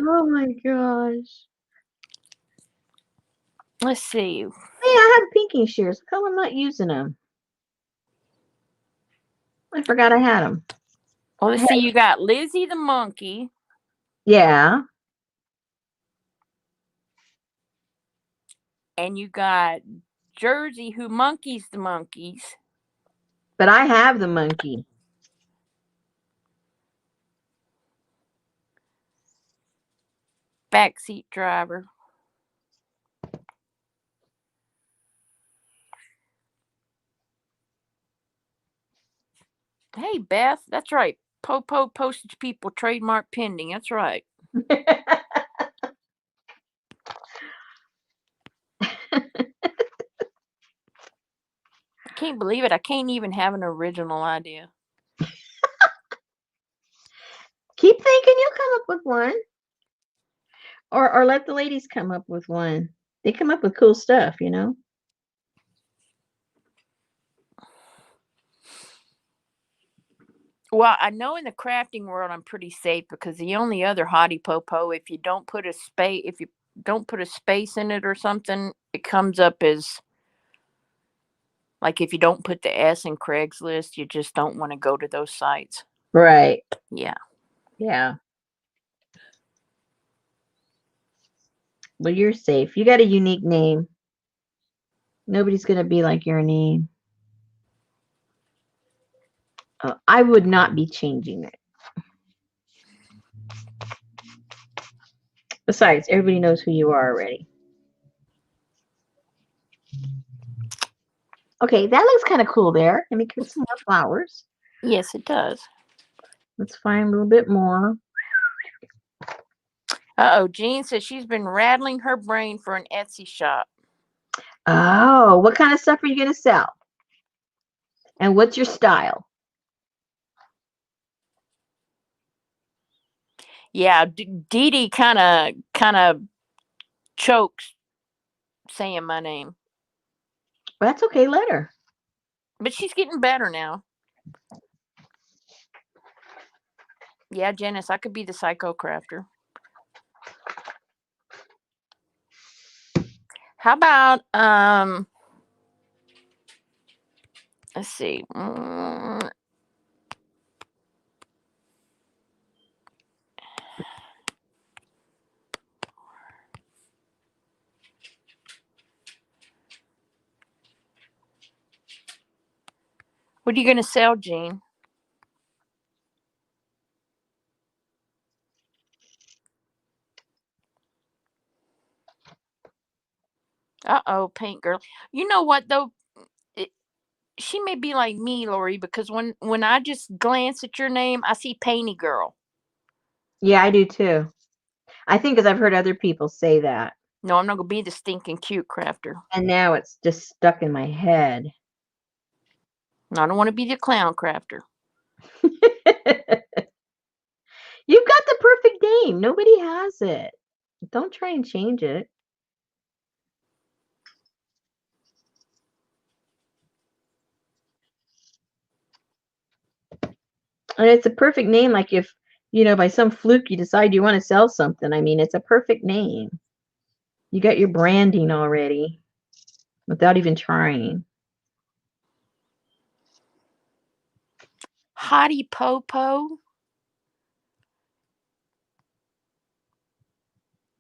Oh my gosh. Let's see. Hey, I have pinking shears. How come I'm not using them? I forgot I had them. Well, let's see. You got Lizzie the monkey. Yeah. And you got Jersey who monkeys the monkeys. But I have the monkey. Backseat driver. Hey, Beth. That's right. Popo postage people trademark pending. That's right. I can't believe it. I can't even have an original idea. Keep thinking you'll come up with one. Or let the ladies come up with one. They come up with cool stuff, you know? Well, I know in the crafting world I'm pretty safe because the only other Hottie Popo, if you don't put a space in it or something, it comes up as like if you don't put the S in Craigslist, you just don't want to go to those sites. Right. Yeah. Yeah. Well, you're safe. You got a unique name. Nobody's going to be like your name. I would not be changing it. Besides, everybody knows who you are already. Okay, that looks kind of cool there. Let me get some more flowers. Yes, it does. Let's find a little bit more. Uh-oh, Jean says she's been rattling her brain for an Etsy shop. Oh, what kind of stuff are you going to sell? And what's your style? Yeah, Dee Dee kind of chokes saying my name, Well, that's okay. Let her. but she's getting better now. Yeah, Janice, I could be the psycho crafter. How about let's see. What are you going to sell, Jean? Uh-oh, paint girl. You know what, though? She may be like me, Lori, because when I just glance at your name, I see Painty Girl. Yeah, I do too. I think because I've heard other people say that. No, I'm not going to be the stinking cute crafter. And now it's just stuck in my head. No, I don't want to be the clown crafter. You've got the perfect name. Nobody has it. Don't try and change it. And it's a perfect name. Like if, by some fluke you decide you want to sell something. I mean, it's a perfect name. You got your branding already without even trying. Hottie Popo.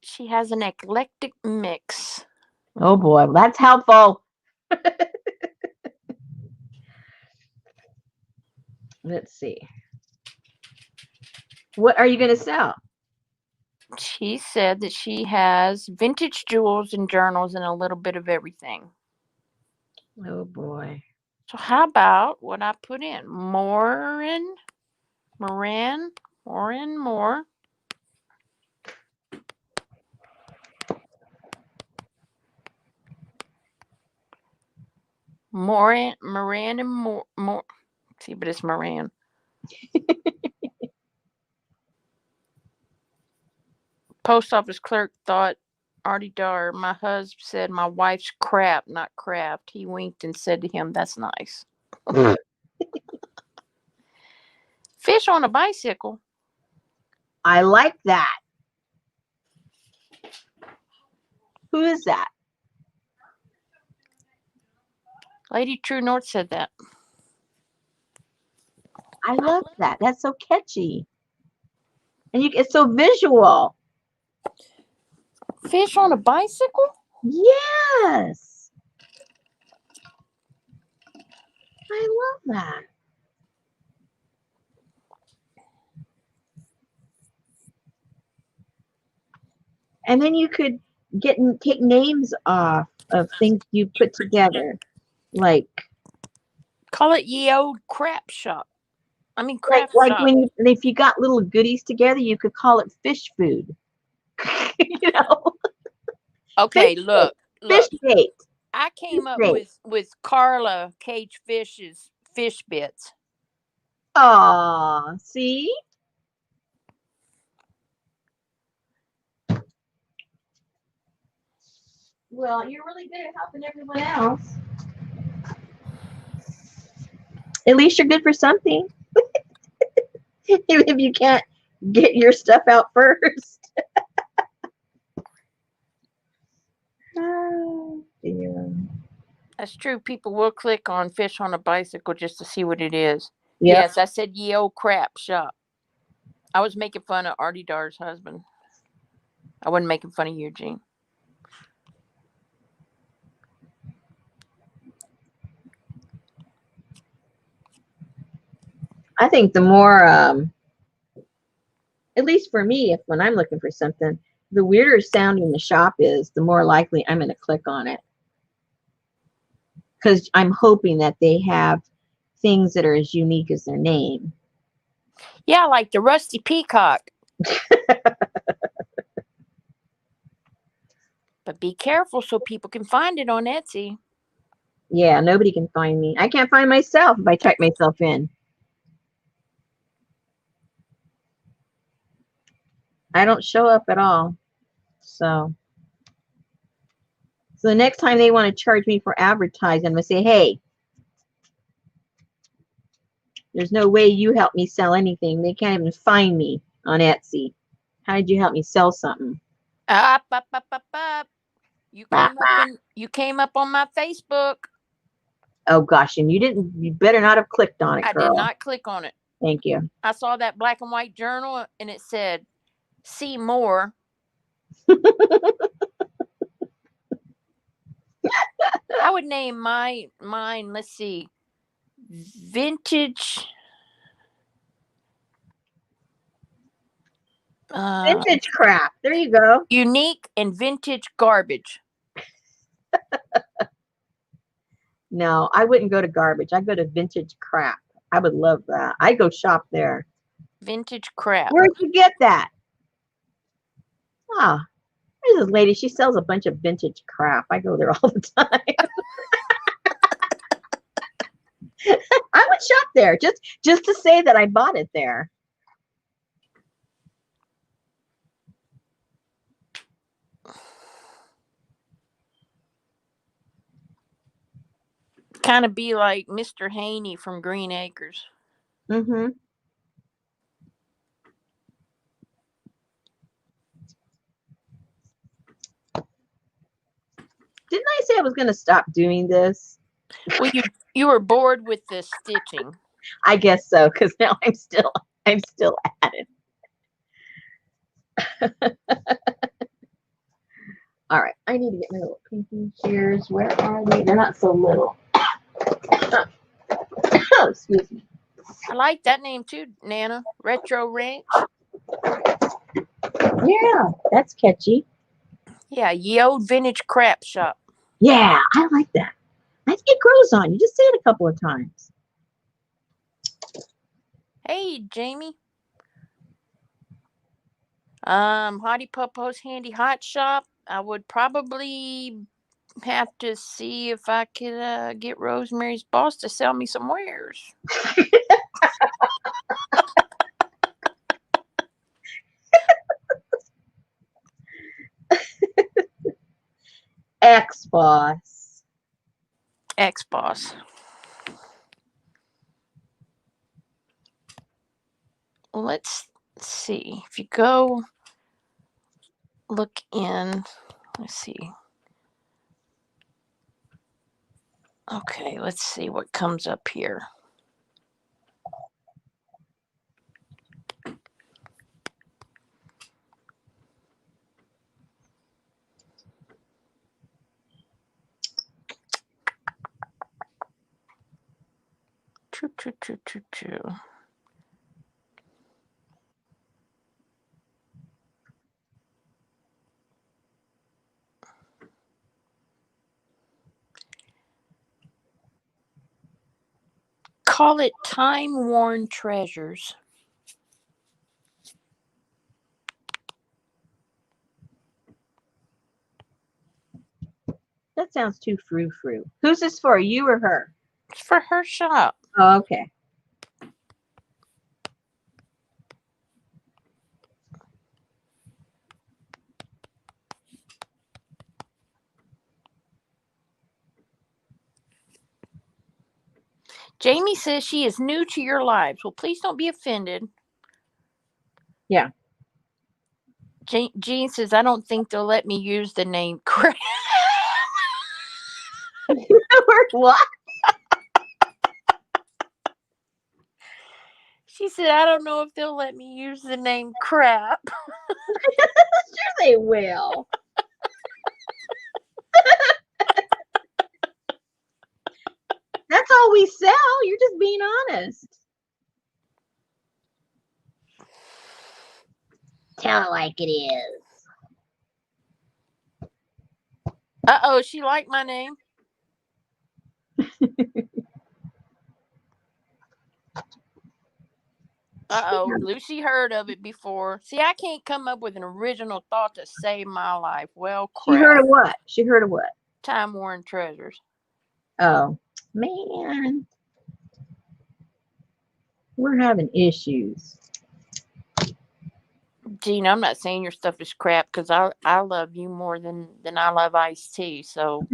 She has an eclectic mix. Oh boy, that's helpful. Let's see. What are you going to sell? She said that she has vintage jewels and journals and a little bit of everything. Oh boy. So how about what I put in? Moran, Moran, more. Moran and more. See, but it's Moran. Post office clerk thought Artie Dar, my husband said my wife's crap, not craft. He winked and said to him, "That's nice." Fish on a bicycle. I like that. Who is that? Lady True North said that. I love that. That's so catchy. And it's so visual. Fish on a bicycle? Yes. I love that. And then you could take names off of things you put together. Like Call it Ye Old Crap Shop. I mean craft shop. if you got little goodies together, you could call it fish food. Okay, look. Fish bait. I came up with Carla Cage Fish's fish bits. Aw, see? Well, you're really good at helping everyone else. At least you're good for something. Even if you can't get your stuff out first. Oh, dear. That's true. People will click on Fish on a Bicycle just to see what it is. Yep. Yes, I said Ye Old Crap Shop. I was making fun of Artie Dar's husband. I wasn't making fun of Eugene. I think the more, at least for me, when I'm looking for something, the weirder sounding the shop is, the more likely I'm going to click on it. because I'm hoping that they have things that are as unique as their name. Yeah, like the Rusty Peacock. But be careful so people can find it on Etsy. Yeah, nobody can find me. I can't find myself if I type myself in. I don't show up at all. So the next time they want to charge me for advertising, I'm going to say, hey, there's no way you help me sell anything. They can't even find me on Etsy. How did you help me sell something? Up, up, up, up, up. You Bah, came up on my Facebook. Oh gosh, and you better not have clicked on it, I girl. did not click on it. Thank you. I saw that black and white journal and it said, see more. I would name mine, let's see, vintage. Vintage crap. There you go. Unique and vintage garbage. No, I wouldn't go to garbage. I'd go to vintage crap. I would love that. I'd go shop there. Vintage crap. Where'd you get that? Ah, there's this lady. She sells a bunch of vintage crap. I go there all the time. I would shop there just to say that I bought it there. Kind of be like Mr. Haney from Green Acres. Mm-hmm. Didn't I say I was going to stop doing this? Well, you were bored with the stitching. I guess so, because now I'm still at it. All right, I need to get my little pinky shears. Where are they? They're not so little. Oh, excuse me. I like that name too, Nana. Retro Ranch. Yeah, that's catchy. Yeah, ye old vintage crap shop. Yeah, I like that. I think it grows on you. Just say it a couple of times. Hey, Jamie. Hottie Popo's Handy Hot Shop. I would probably have to see if I could get Rosemary's boss to sell me some wares. Ex-boss. Ex-boss. Let's see. If you go look in, let's see. Okay, let's see what comes up here. Choo. Call it time-worn treasures. That sounds too frou-frou. Who's this for, you or her? It's for her shop. Oh, okay. Jamie says she is new to your lives. Well, please don't be offended. Yeah. Jean says, I don't think they'll let me use the name crap. What? She said, I don't know if they'll let me use the name crap. Sure they will. That's all we sell. You're just being honest. Tell it like it is. Uh-oh, she liked my name. Uh-oh, Lucy heard of it before. See, I can't come up with an original thought to save my life. Well, She heard crap. of what? She heard of what? Time Worn Treasures. Oh, man. We're having issues. Gina, I'm not saying your stuff is crap because I love you more than I love Ice-T. So,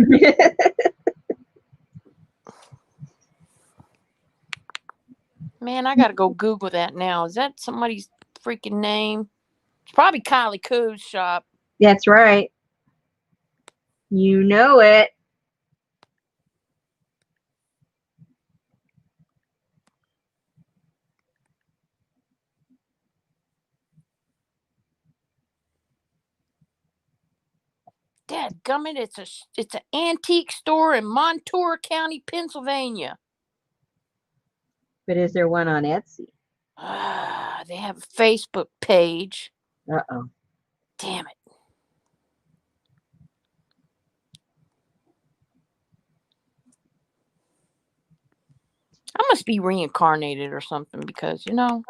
man, I got to go Google that now. Is that somebody's freaking name? It's probably Kylie Coo's shop. That's right. You know it. Dadgummit, it's an antique store in Montour County, Pennsylvania. But is there one on Etsy? They have a Facebook page. Uh-oh. Damn it. I must be reincarnated or something because, you know.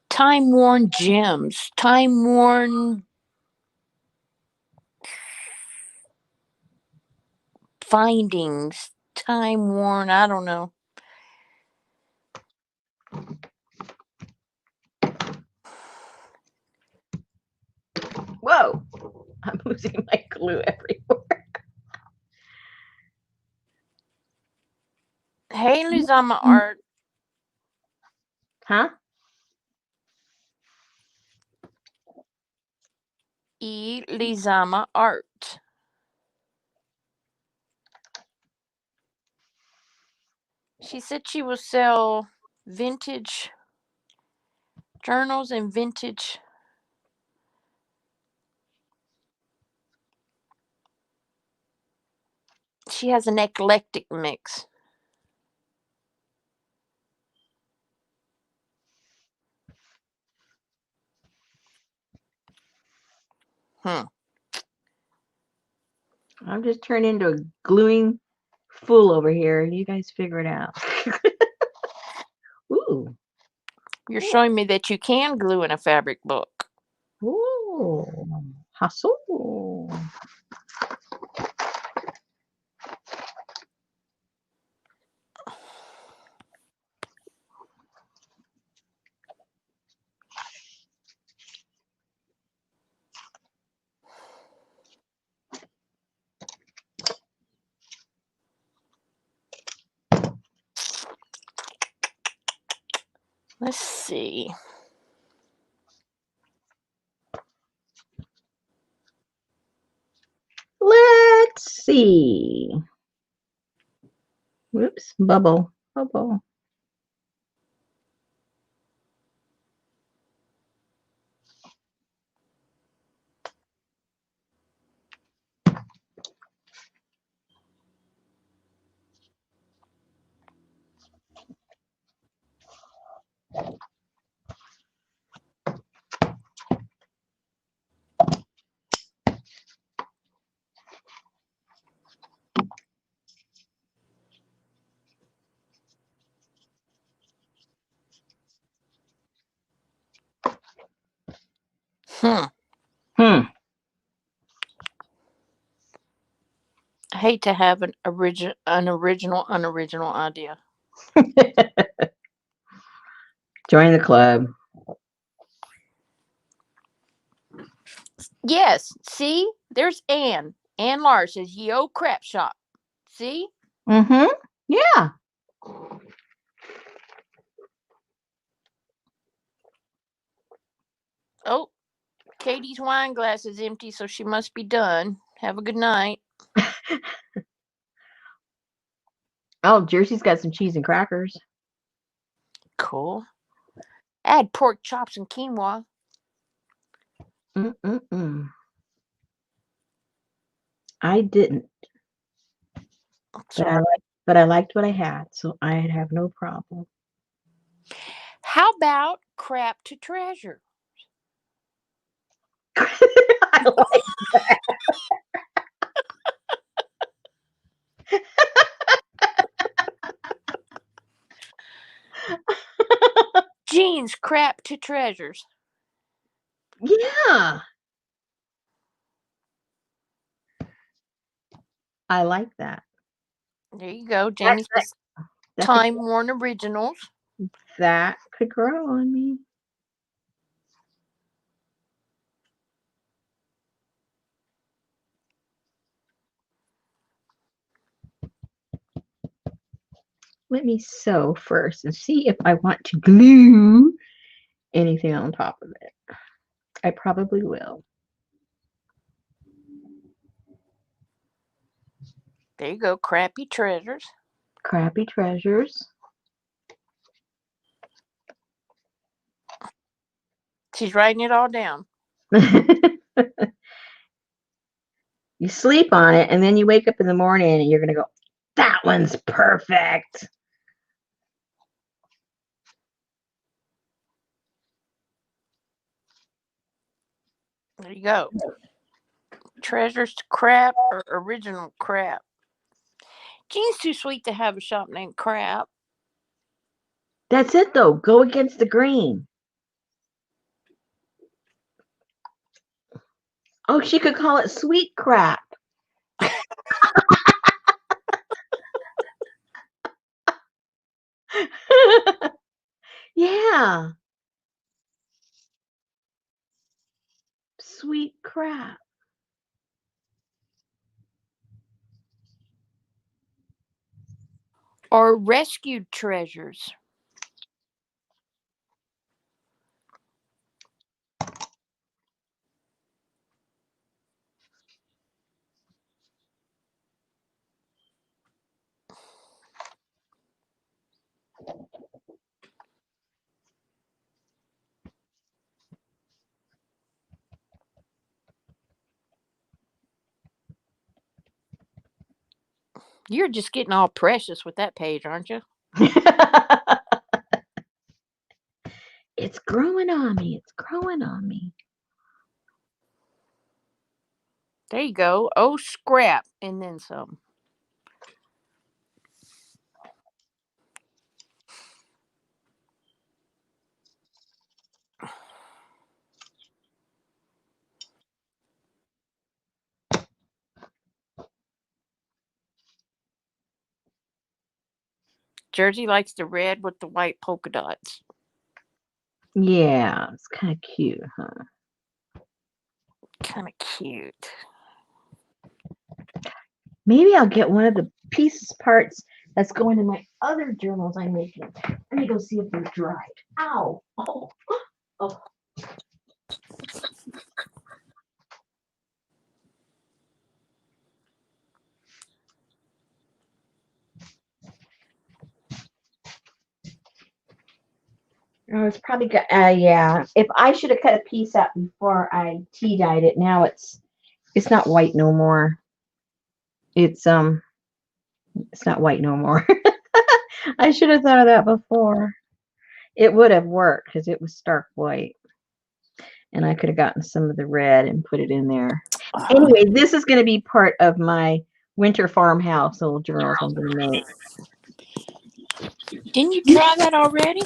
Time Worn Gems. Time Worn Findings. Time Worn, I don't know. Whoa. I'm losing my glue everywhere. Hey, Lizama Art. Huh? Lizama Art. She said she will sell vintage journals and vintage. She has an eclectic mix. I'm just turning into a gluing fool over here. You guys figure it out. Ooh. You're showing me that you can glue in a fabric book. Ooh. Hustle. Let's see. Let's see. Whoops. Bubble. Bubble. Hmm. I hate to have an unoriginal idea. Join the club. Yes. See, there's Ann. Ann Lars says, "Yo, crap shop." See? Mm-hmm. Yeah. Oh, Katie's wine glass is empty, so she must be done. Have a good night. Oh, Jersey's got some cheese and crackers. Cool. Add pork chops and quinoa. Mm-mm-mm. I didn't. But I like but I liked what I had, so I have no problem. How about crap to treasure? I like Jeans crap to treasures. Yeah, I like that. There you go. Jamie says That could, Time Worn Originals. that could grow on me. Let me sew first and see if I want to glue anything on top of it. I probably will. There you go. Crappy treasures. Crappy treasures. She's writing it all down. You sleep on it, and then you wake up in the morning and you're going to go, that one's perfect. There you go. Treasures to crap or original crap. Jean's too sweet to have a shop named Crap. That's it, though. Go against the grain. Oh, she could call it sweet crap. Yeah. Sweet crap. Or rescued treasures. You're just getting all precious with that page, aren't you? It's growing on me. It's growing on me. There you go. Oh, scrap. And then some. Jersey likes the red with the white polka dots. Yeah, it's kind of cute, huh? Kind of cute. Maybe I'll get one of the pieces parts that's going in my other journals I'm making. Let me go see if they're dried. Ow! Oh, oh. Oh, it's probably got. Yeah. If I should have cut a piece out before I tea dyed it, now it's not white no more. It's not white no more. I should have thought of that before. It would have worked because it was stark white. And I could have gotten some of the red and put it in there. Anyway, this is going to be part of my winter farmhouse little journals I'm going to make. Didn't you try that already?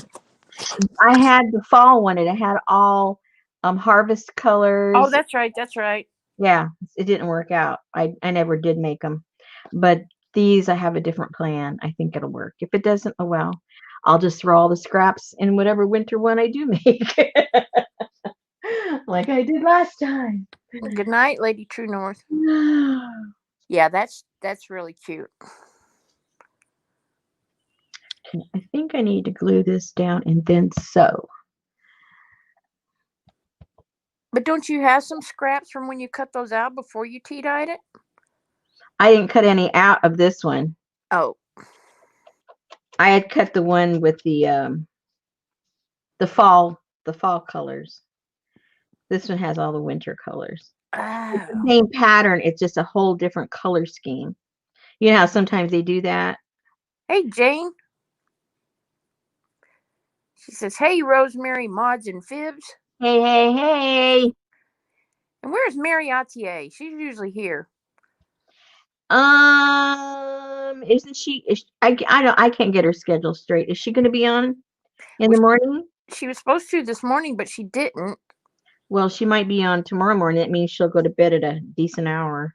I had the fall one, and it had all harvest colors. Oh, that's right. That's right. Yeah, it didn't work out. I never did make them. But these, I have a different plan. I think it'll work. If it doesn't, oh well. I'll just throw all the scraps in whatever winter one I do make. Like I did last time. Good night, Lady True North. Yeah, that's really cute. I think I need to glue this down and then sew. But don't you have some scraps from when you cut those out before you tea dyed it? I didn't cut any out of this one. Oh. I had cut the one with the fall colors. This one has all the winter colors. It's the same pattern. It's just a whole different color scheme. You know how sometimes they do that? Hey, Jane. She says, "Hey, Rosemary, Mods, and Fibs." Hey, hey, hey. And where's Mary Atier? She's usually here. Isn't she? I don't. I can't get her schedule straight. Is she going to be on in the morning? She was supposed to this morning, but she didn't. Well, she might be on tomorrow morning. That means she'll go to bed at a decent hour.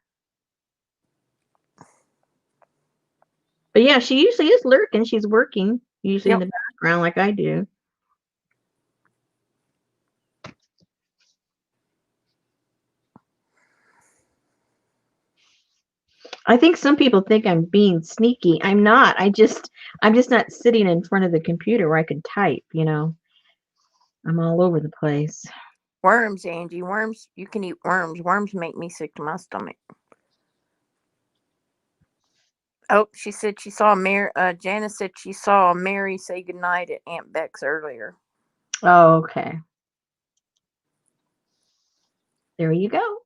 But yeah, she usually is lurking. She's working usually in the background like I do. I think some people think I'm being sneaky. I'm not. I'm just not sitting in front of the computer where I could type, I'm all over the place. Worms, Angie. Worms. You can eat worms. Worms make me sick to my stomach. Oh, she said she saw Mary. Janice said she saw Mary say goodnight at Aunt Beck's earlier. Oh, okay. There you go.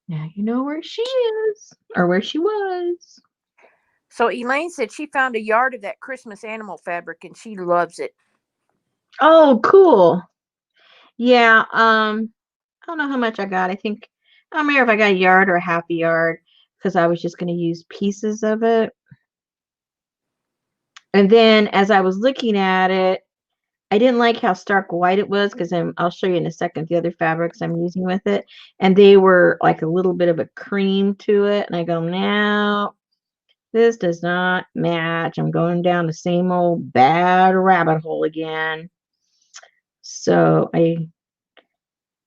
Now you know where she is or where she was. So Elaine said she found a yard of that Christmas animal fabric and she loves it. Oh, cool. Yeah. I don't know how much I got. I think I don't remember if I got a yard or a half a yard because I was just going to use pieces of it. And then as I was looking at it, I didn't like how stark white it was because I'll show you in a second the other fabrics I'm using with it. And they were like a little bit of a cream to it. And I go, no, this does not match. I'm going down the same old bad rabbit hole again. So I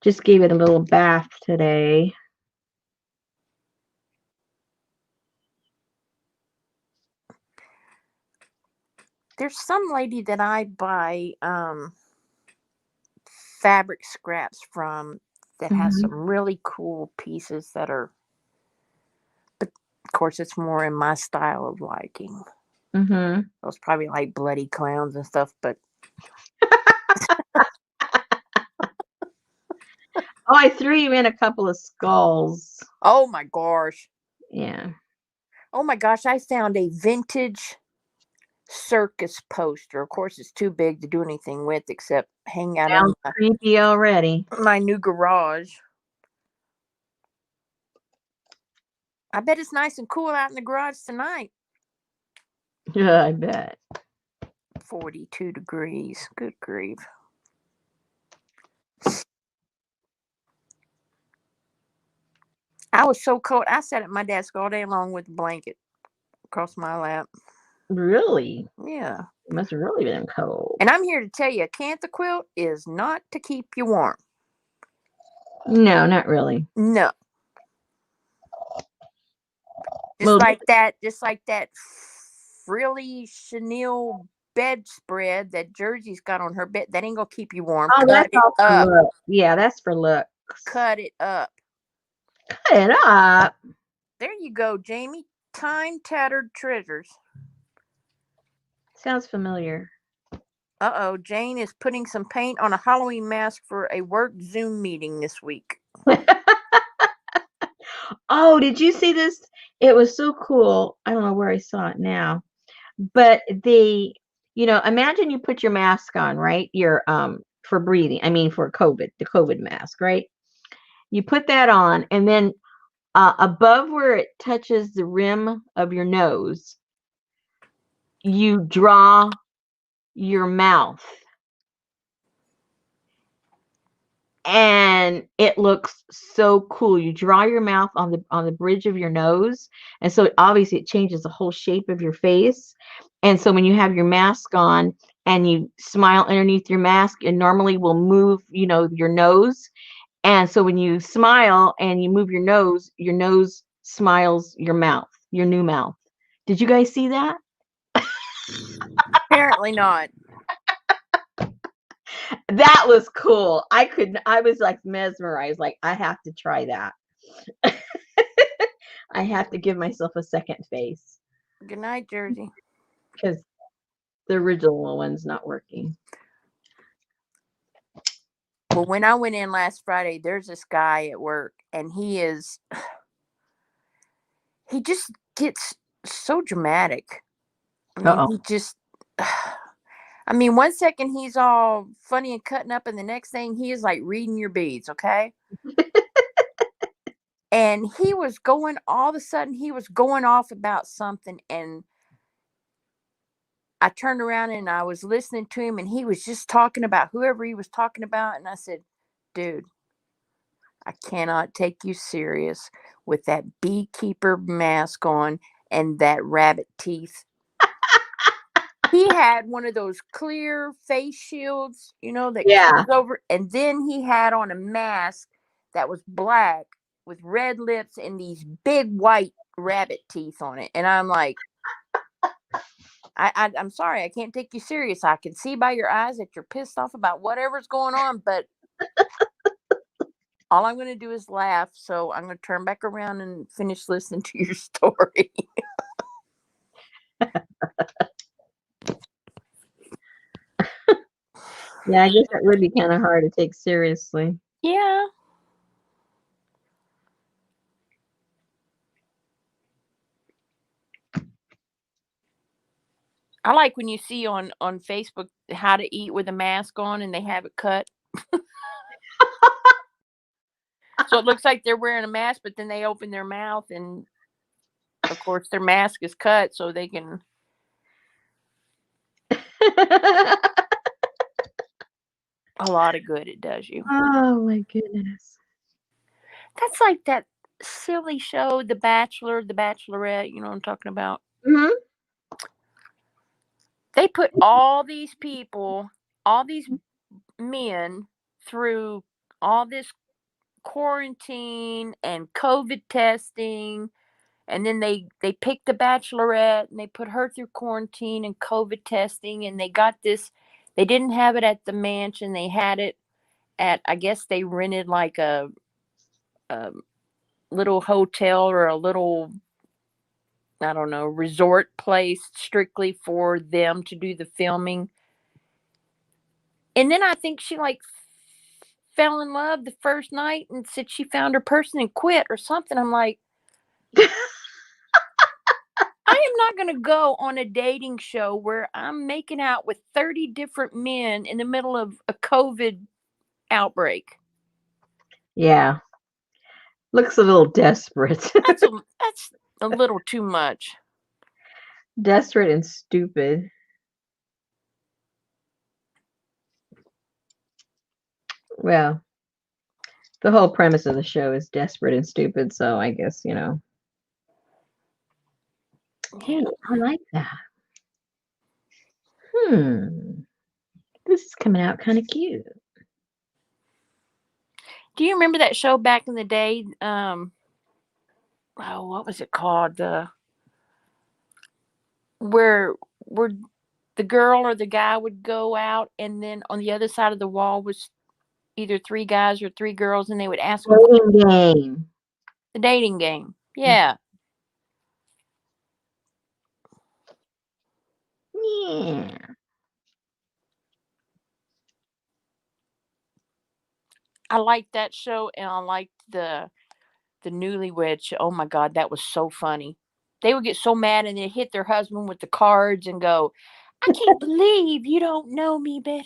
just gave it a little bath today. There's some lady that I buy fabric scraps from that has some really cool pieces that are, but of course it's more in my style of liking. Those probably like bloody clowns and stuff, but oh, I threw you in a couple of skulls. Oh my gosh. Yeah. Oh my gosh, I found a vintage circus poster. Of course, it's too big to do anything with except hang out Sounds creepy already. my new garage. I bet it's nice and cool out in the garage tonight. Yeah, I bet. 42 degrees. Good grief. I was so cold. I sat at my desk all day long with a blanket across my lap. Really? Yeah. It must have really been cold. And I'm here to tell you, a Cantha quilt is not to keep you warm. No, not really. No. Just like that frilly chenille bedspread that Jersey's got on her bed. That ain't gonna keep you warm. Oh, Cut it up. Look. Yeah, that's for looks. Cut it up. Cut it up. There you go, Jamie. Time tattered treasures. Sounds familiar. Uh-oh, Jane is putting some paint on a Halloween mask for a work Zoom meeting this week. Oh, did you see this? It was so cool. I don't know where I saw it now. But imagine you put your mask on, right? Your for breathing. I mean for COVID, the COVID mask, right? You put that on and then above where it touches the rim of your nose, you draw your mouth. And it looks so cool. You draw your mouth on the bridge of your nose, and so obviously it changes the whole shape of your face. And so when you have your mask on and you smile underneath your mask, it normally will move, your nose. And so when you smile and you move your nose smiles your mouth, your new mouth. Did you guys see that? Apparently not. That was cool. I was like mesmerized. Like, I have to try that. I have to give myself a second face. Good night, Jersey. Because the original one's not working. Well, when I went in last Friday, there's this guy at work, and he just gets so dramatic. I mean, Uh-oh. he just. I mean, one second he's all funny and cutting up, and the next thing he is like reading your beads, okay? And he was going, all of a sudden, he was going off about something. And I turned around and I was listening to him, and he was just talking about whoever he was talking about. And I said, dude, I cannot take you serious with that beekeeper mask on and that rabbit teeth. He had one of those clear face shields, that Yeah. comes over. And then he had on a mask that was black with red lips and these big white rabbit teeth on it. And I'm like, I'm sorry, I can't take you serious. I can see by your eyes that you're pissed off about whatever's going on, but all I'm going to do is laugh. So I'm going to turn back around and finish listening to your story. Yeah, I guess that would be kind of hard to take seriously. Yeah. I like when you see on Facebook how to eat with a mask on and they have it cut. So it looks like they're wearing a mask, but then they open their mouth and of course their mask is cut so they can. A lot of good it does you. Oh my goodness. That's like that silly show, The Bachelor, The Bachelorette. You know what I'm talking about? Hmm. They put all these people, all these men through all this quarantine and COVID testing. And then they picked the Bachelorette and they put her through quarantine and COVID testing. And they got this, they didn't have it at the mansion. They had it at, I guess they rented like a little hotel or a little, I don't know, resort place strictly for them to do the filming. And then I think she like fell in love the first night and said she found her person and quit or something. I'm like, I am not going to go on a dating show where I'm making out with 30 different men in the middle of a COVID outbreak. Yeah. Looks a little desperate. That's a little too much. Desperate and stupid. Well, the whole premise of the show is desperate and stupid, so I guess, Hey, I like that. This is coming out kind of cute. Do you remember that show back in the day? What was it called? Where the girl or the guy would go out, and then on the other side of the wall was either 3 guys or 3 girls, and they would ask them Dating game. the dating game. Yeah. Yeah. I liked that show, and I liked the Newlywed Show. Oh my God, that was so funny. They would get so mad and they'd hit their husband with the cards and go, I can't believe you don't know me better.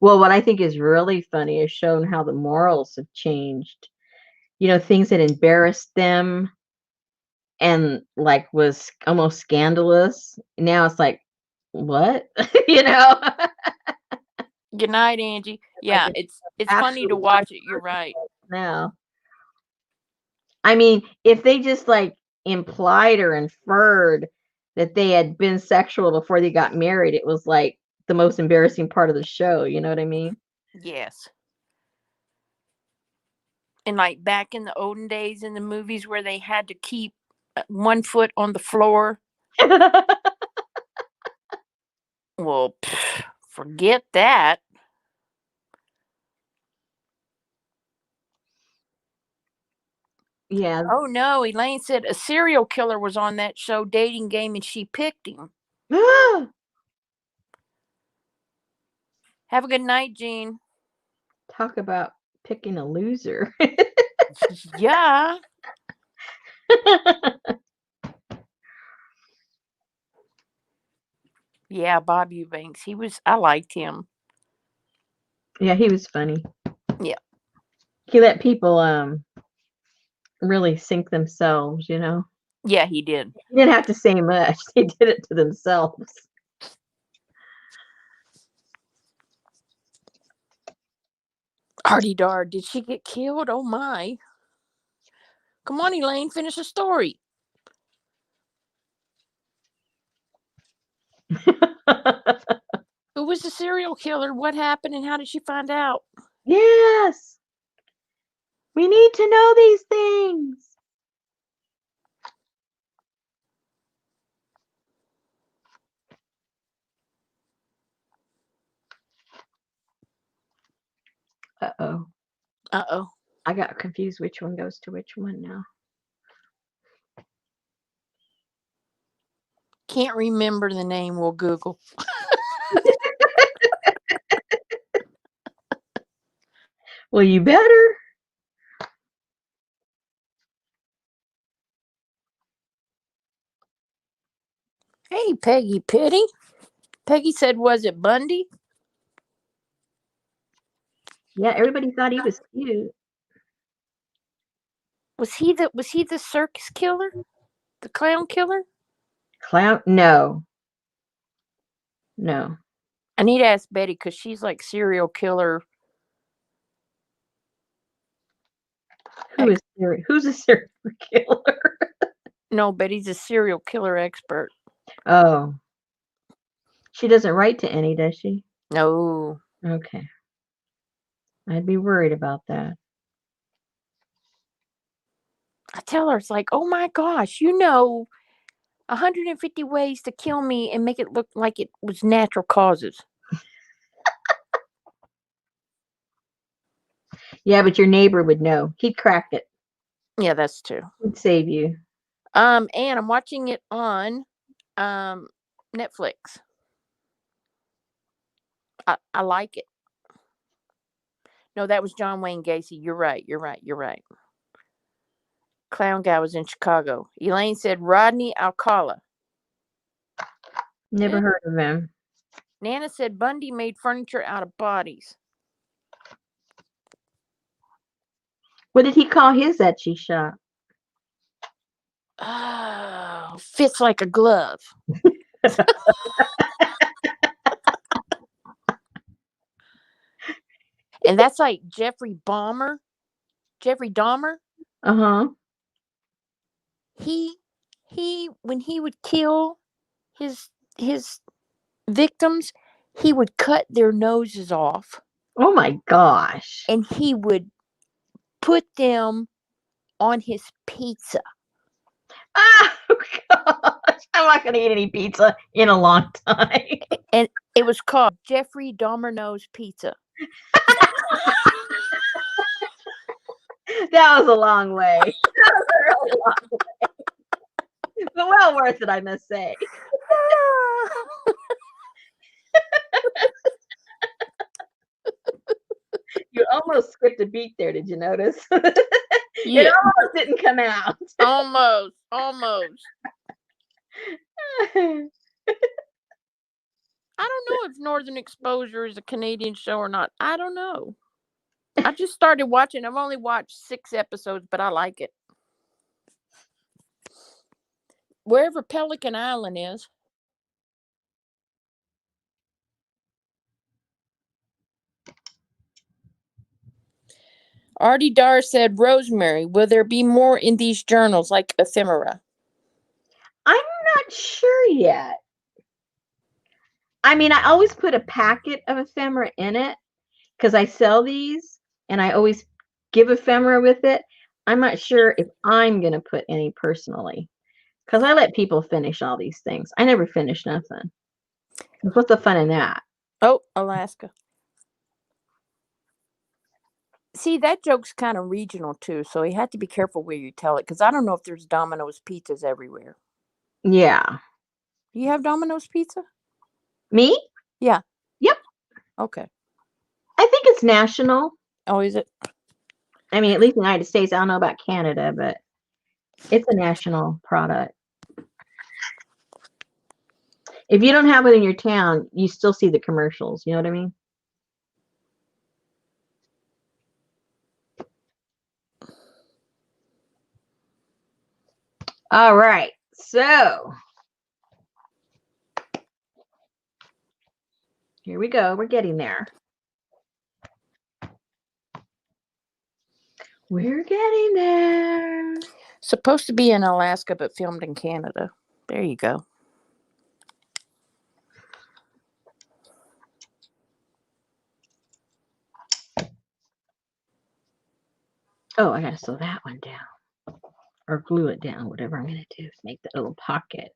Well, what I think is really funny is showing how the morals have changed. Things that embarrassed them and like was almost scandalous. Now it's like, what? Good night, Angie. Yeah, it's funny to watch it. You're right. Now. I mean, if they just like implied or inferred that they had been sexual before they got married, it was like the most embarrassing part of the show. You know what I mean? Yes. And like back in the olden days in the movies where they had to keep 1 foot on the floor. Well, forget that. Yeah. Oh no, Elaine said a serial killer was on that show Dating Game and she picked him. Have a good night, Jean. Talk about picking a loser. Yeah. Yeah, Bob Eubanks. I liked him. Yeah, he was funny. Yeah. He let people really sink themselves, you know. Yeah, he did. He didn't have to say much. They did it to themselves. Artie Dar, did she get killed? Oh my. Come on, Elaine, finish the story. Who was the serial killer? What happened and how did she find out? Yes. We need to know these things. Uh-oh. Uh-oh. I got confused which one goes to which one now. Can't remember the name. We'll Google. Well, you better. Hey, Peggy Pitty. Peggy said, was it Bundy? Yeah, everybody thought he was cute. Was he the circus killer? The clown killer? Clown? No. No. I need to ask Betty because she's like serial killer. Who's a serial killer? No, Betty's a serial killer expert. Oh. She doesn't write to any, does she? No. Okay. I'd be worried about that. I tell her, it's like, oh my gosh, 150 ways to kill me and make it look like it was natural causes. Yeah, but your neighbor would know. He'd crack it. Yeah, that's true. He'd save you. And I'm watching it on Netflix. I like it. No, that was John Wayne Gacy. You're right. Clown guy was in Chicago. Elaine said Rodney Alcala. Never heard of him. Nana said Bundy made furniture out of bodies. What did he call his Etsy shop? Oh, fits like a glove. And that's like Jeffrey Dahmer. Uh-huh. He when he would kill his victims, he would cut their noses off Oh my gosh. and he would put them on his pizza. Oh gosh. I'm not gonna eat any pizza in a long time. And it was called Jeffrey Dahmer Nose Pizza. That was a long way. That was a really long way. But well worth it, I must say. You almost skipped a beat there, did you notice? Yeah. It almost didn't come out. Almost. I don't know if Northern Exposure is a Canadian show or not. I don't know. I just started watching. I've only watched 6 episodes, but I like it. Wherever Pelican Island is. Artie Dar said, Rosemary, will there be more in these journals like ephemera? I'm not sure yet. I mean, I always put a packet of ephemera in it because I sell these and I always give ephemera with it. I'm not sure if I'm going to put any personally because I let people finish all these things. I never finish nothing. What's the fun in that? Oh, Alaska. See, that joke's kind of regional too, so you have to be careful where you tell it because I don't know if there's Domino's pizzas everywhere. Yeah. Do you have Domino's pizza? Me? Yeah. Yep. Okay. I think it's national. Oh, is it? I mean, at least in the United States. I don't know about Canada, but it's a national product. If you don't have it in your town, you still see the commercials. You know what I mean? All right. So here we go. We're getting there. We're getting there. Supposed to be in Alaska, but filmed in Canada. There you go. Oh, I gotta sew that one down. Or glue it down, whatever I'm gonna do. Make that little pocket.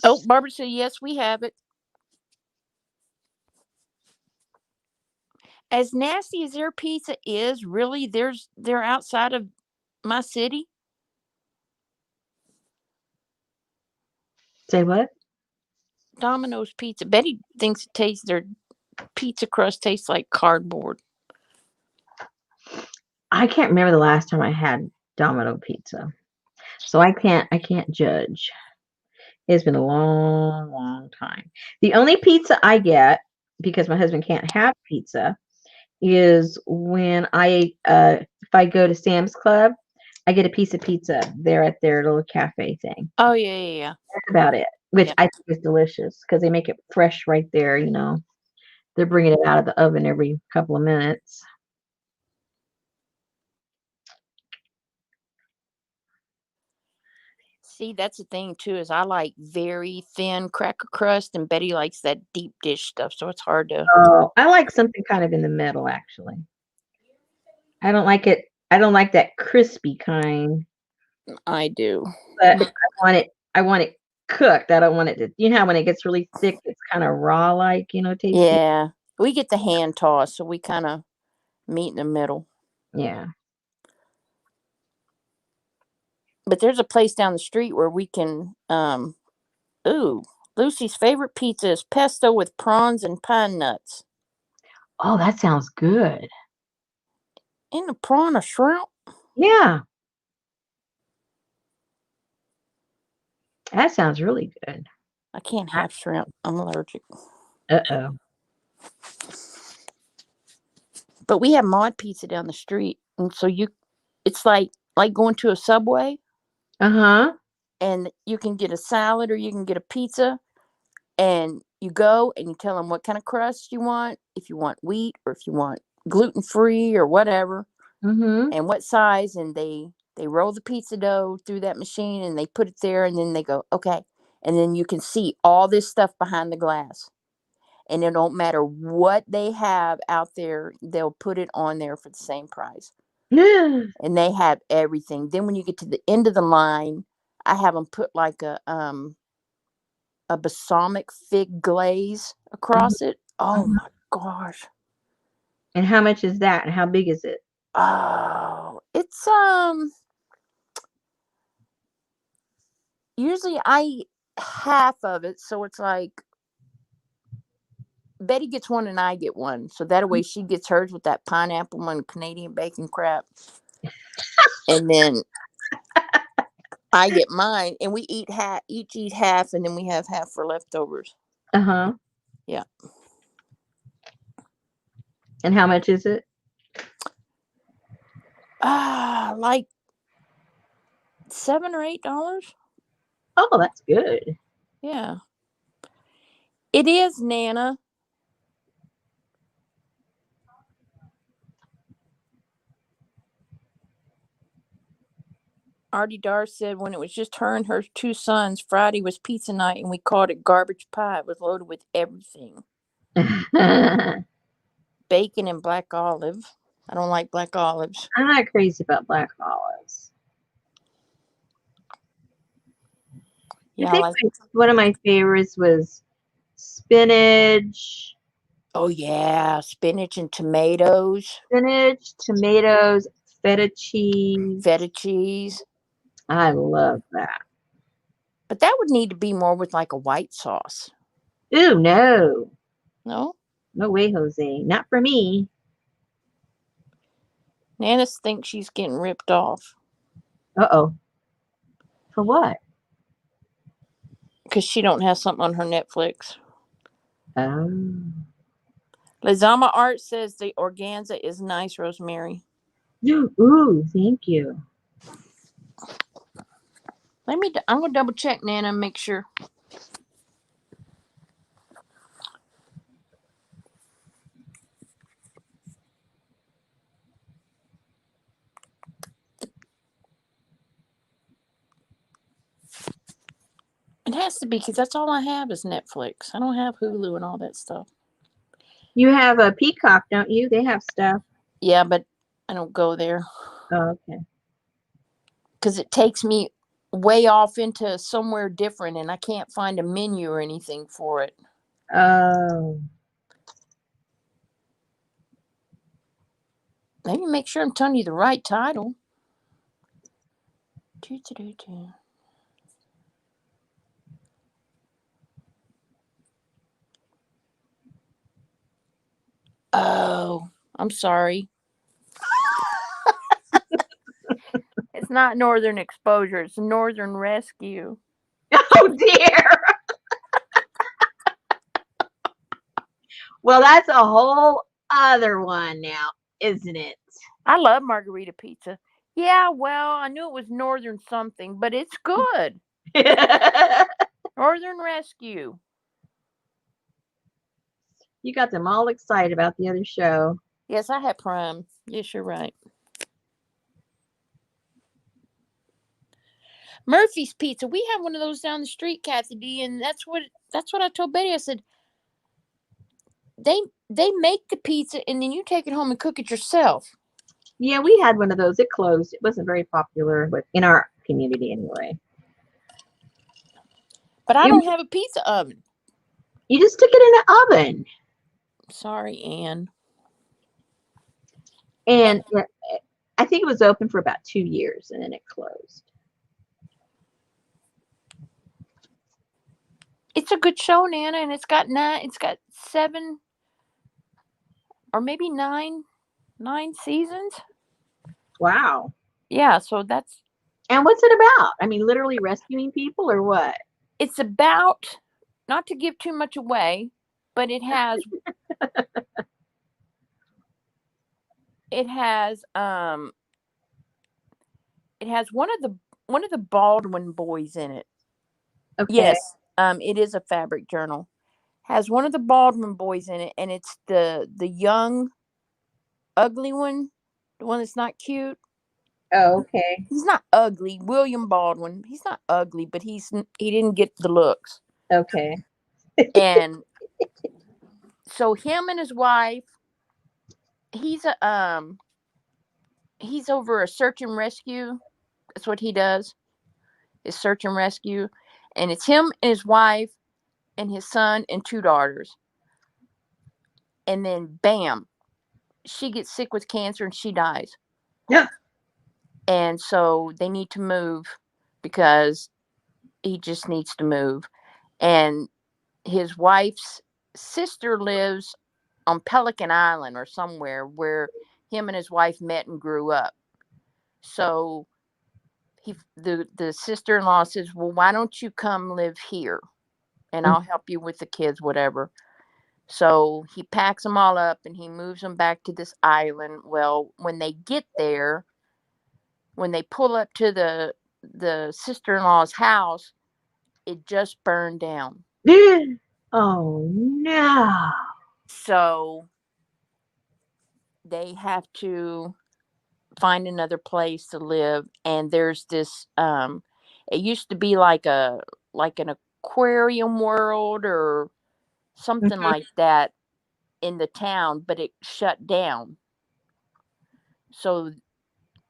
Oh, Barbara said, yes, we have it. As nasty as their pizza is, really, they're outside of my city. Say what? Domino's Pizza. Betty thinks their pizza crust tastes like cardboard. I can't remember the last time I had Domino pizza. So I can't judge. It's been a long, long time. The only pizza I get, because my husband can't have pizza, is when if I go to Sam's Club, I get a piece of pizza there at their little cafe thing. Oh, yeah. That's about it, which Yeah. I think is delicious because they make it fresh right there, you know. They're bringing it out of the oven every couple of minutes. See, that's the thing, too, is I like very thin cracker crust, and Betty likes that deep dish stuff, so it's hard to... Oh, I like something kind of in the middle, actually. I don't like that crispy kind. I do. But I want it cooked. I don't want it to, you know how when it gets really thick, it's kind of raw like, you know, tasty. Yeah. We get the hand toss, so we kind of meet in the middle. Yeah. But there's a place down the street where we can, Lucy's favorite pizza is pesto with prawns and pine nuts. Oh, that sounds good. Isn't a prawn a shrimp? Yeah. That sounds really good. I can't have shrimp. I'm allergic. Uh-oh. But we have Mod Pizza down the street, and so it's like going to a Subway, Uh-huh. and you can get a salad or you can get a pizza, and you go and you tell them what kind of crust you want, if you want wheat or if you want gluten-free or whatever, Mm-hmm. and what size, and they roll the pizza dough through that machine and they put it there, and then they go, okay, and then you can see all this stuff behind the glass, and it don't matter what they have out there, they'll put it on there for the same price. Yeah. And they have everything. Then when you get to the end of the line, I have them put like a balsamic fig glaze across it. Oh my gosh. And how much is that? And how big is it? Oh, it's usually I eat half of it, so it's like Betty gets one and I get one, so that way she gets hers with that pineapple and Canadian bacon crap, and then I get mine, and we each eat half, and then we have half for leftovers. Uh-huh. Yeah. And how much is it? Like $7 or $8. Oh, that's good. Yeah. It is, Nana. Artie Dar said when it was just her and her two sons, Friday was pizza night and we called it garbage pie. It was loaded with everything. Bacon and black olive. I don't like black olives. I'm not crazy about black olives. Yeah, I think one of my favorites was spinach. Oh, yeah. Spinach and tomatoes. Spinach, tomatoes, feta cheese. Feta cheese. I love that. But that would need to be more with like a white sauce. Ooh, no. No? No way, Jose. Not for me. Nana thinks she's getting ripped off. Uh-oh. For what? because she don't have something on her Netflix. Lazama Art says the organza is nice, Rosemary. Ooh, thank you. I'm gonna double check, Nana, and make sure. It has to be because that's all I have is Netflix. I don't have Hulu and all that stuff. You have a Peacock, don't you? They have stuff. Yeah, but I don't go there Oh, okay. because it takes me way off into somewhere different, and I can't find a menu or anything for it. Oh. Let me make sure I'm telling you the right title. Oh, I'm sorry. It's not Northern Exposure. It's Northern Rescue. Oh dear. Well, that's a whole other one now, isn't it? I love margarita pizza. Yeah, well, I knew it was Northern something, but it's good. Northern Rescue. You got them all excited about the other show. Yes, I had Prime. Yes, you're right. Murphy's Pizza. We have one of those down the street, Kathy D, and that's what I told Betty. I said they make the pizza and then you take it home and cook it yourself. Yeah, we had one of those. It closed. It wasn't very popular, but in our community anyway. But I don't have a pizza oven. You just stick it in the oven. Sorry, Ann. And I think it was open for about 2 years and then it closed. It's a good show, Nana, and it's got 7 or maybe 9 seasons. Wow. Yeah, so that's. And what's it about? I mean, literally rescuing people or what? It's about, not to give too much away, but it has one of the Baldwin boys in it. Okay. Yes, it is a fabric journal. Has one of the Baldwin boys in it, and it's the young, ugly one, the one that's not cute. Oh, okay. He's not ugly. William Baldwin. He's not ugly, but he didn't get the looks. Okay. And so him and his wife, he's over a search and rescue. That's what he does. Is search and rescue, and it's him and his wife and his son and 2 daughters. And then bam, she gets sick with cancer and she dies. Yeah. And so they need to move because he just needs to move. And his wife's sister lives on Pelican Island or somewhere where him and his wife met and grew up. So the sister-in-law says, well, why don't you come live here and I'll help you with the kids, whatever. So he packs them all up and he moves them back to this island. Well, when they get there, when they pull up to the sister-in-law's house, it just burned down. Oh no. So they have to find another place to live. And there's this it used to be like an aquarium world or something like that in the town, but it shut down. So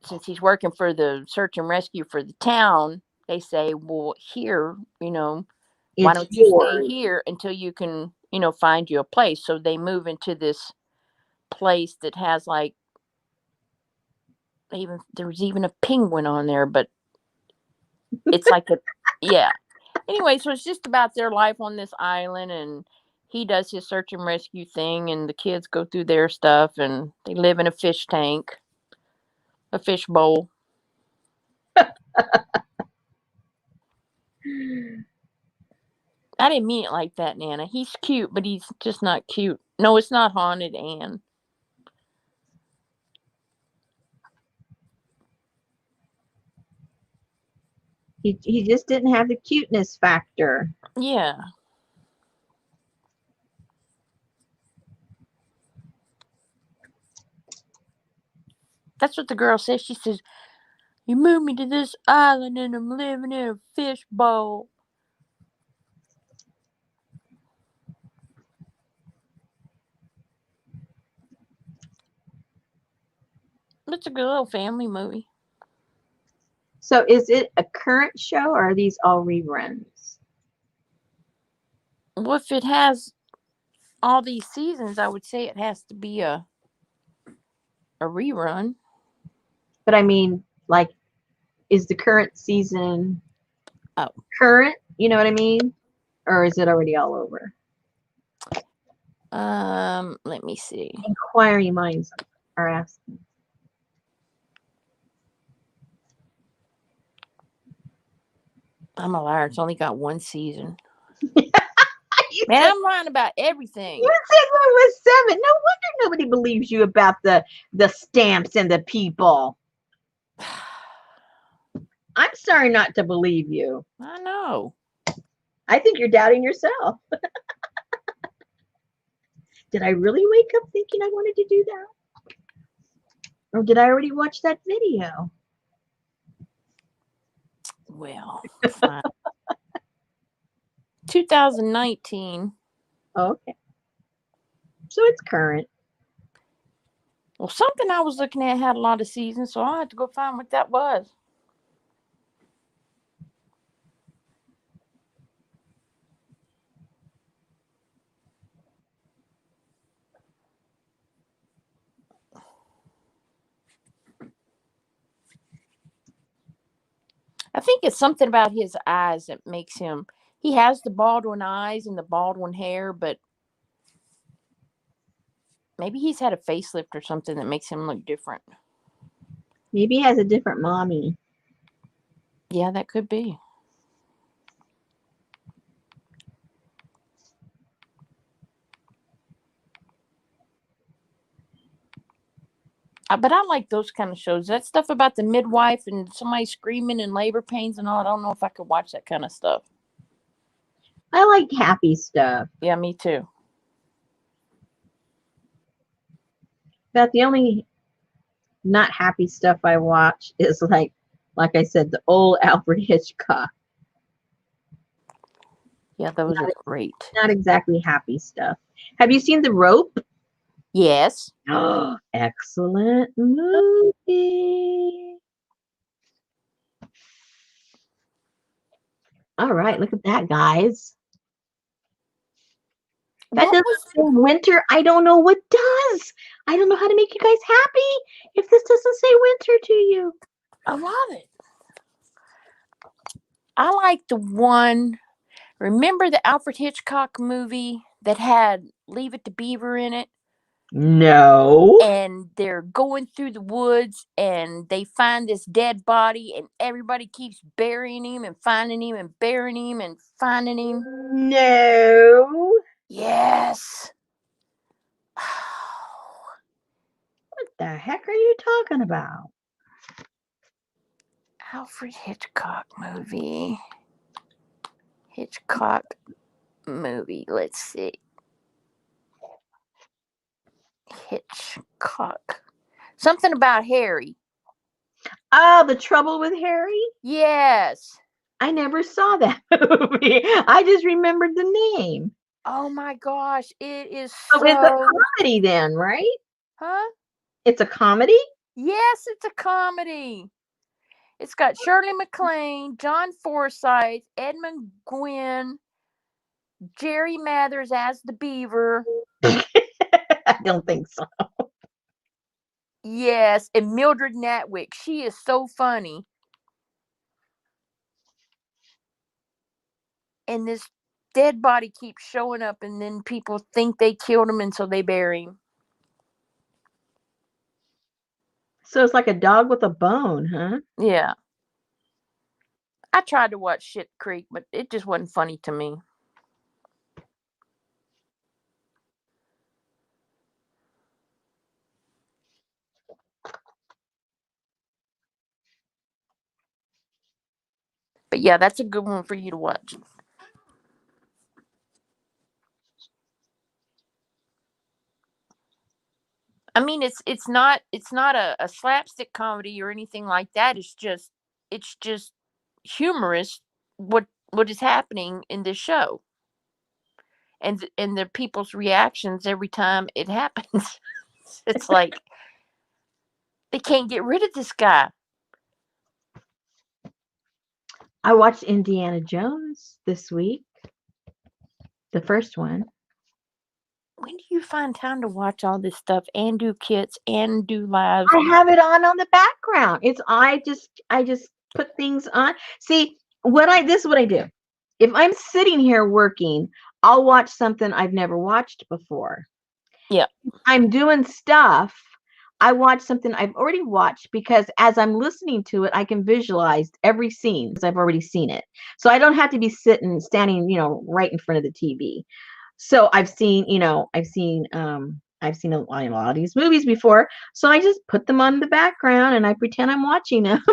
since he's working for the search and rescue for the town, they say, well, here, why don't you stay here until you can, find you a place? So they move into this place that has like, there was even a penguin on there, but it's like yeah. Anyway, so it's just about their life on this island, and he does his search and rescue thing, and the kids go through their stuff, and they live in a fish tank, a fish bowl. I didn't mean it like that, Nana. He's cute, but he's just not cute. No, it's not haunted, Anne. He just didn't have the cuteness factor. Yeah. That's what the girl says. She says, "You moved me to this island and I'm living in a fishbowl." It's a good little family movie. So is it a current show or are these all reruns? Well, if it has all these seasons, I would say it has to be a rerun. But I mean, like, is the current season Oh. current? You know what I mean? Or is it already all over? Let me see. Inquiring minds are asking. I'm a liar. It's only got one season. You Man, said, I'm lying about everything. you said there was 7. No wonder nobody believes you about the stamps and the people. I'm sorry not to believe you. I know. I think you're doubting yourself. Did I really wake up thinking I wanted to do that? Or did I already watch that video? Well, fine. 2019. Okay. So it's current. Well, something I was looking at had a lot of seasons, so I had to go find what that was. I think it's something about his eyes that makes him. He has the Baldwin eyes and the Baldwin hair, but maybe he's had a facelift or something that makes him look different. Maybe he has a different mommy. Yeah, that could be. But I like those kind of shows. That stuff about the midwife and somebody screaming and labor pains and all. I don't know if I could watch that kind of stuff. I like happy stuff. Yeah, me too. But the only not happy stuff I watch is like I said, the old Alfred Hitchcock. Yeah, those are great. Not exactly happy stuff. Have you seen The Rope? Yes. Oh, excellent movie. All right, look at that, guys. That What doesn't was say winter. I don't know what does. I don't know how to make you guys happy if this doesn't say winter to you. I love it. I like the one. Remember the Alfred Hitchcock movie that had Leave It to Beaver in it? No. And they're going through the woods and they find this dead body and everybody keeps burying him and finding him and burying him and finding him. No. Yes. What the heck are you talking about? Alfred Hitchcock movie. Hitchcock movie. Let's see. Hitchcock. Something about Harry. Oh, The Trouble with Harry? Yes. I never saw that movie. I just remembered the name. Oh my gosh. It is So it's a so. comedy then, right? Huh? It's a comedy? Yes, it's a comedy. It's got Shirley MacLaine, John Forsythe, Edmund Gwynn, Jerry Mathers as the Beaver. I don't think so. Yes, and Mildred Natwick. She is so funny. And this dead body keeps showing up, and then people think they killed him, and so they bury him. So it's like a dog with a bone, huh? Yeah. I tried to watch Shit Creek, but it just wasn't funny to me. But yeah, that's a good one for you to watch. I mean, it's not a slapstick comedy or anything like that. It's just humorous what is happening in this show, and the people's reactions every time it happens. It's like they can't get rid of this guy. I watched Indiana Jones this week, the first one. When do you find time to watch all this stuff and do kits and do lives? I have it on the background. I just put things on. See, this is what I do. If I'm sitting here working, I'll watch something I've never watched before. Yeah. If I'm doing stuff, I watch something I've already watched, because as I'm listening to it, I can visualize every scene because I've already seen it. So I don't have to be standing, right in front of the TV. So I've seen a lot of these movies before. So I just put them on the background and I pretend I'm watching them.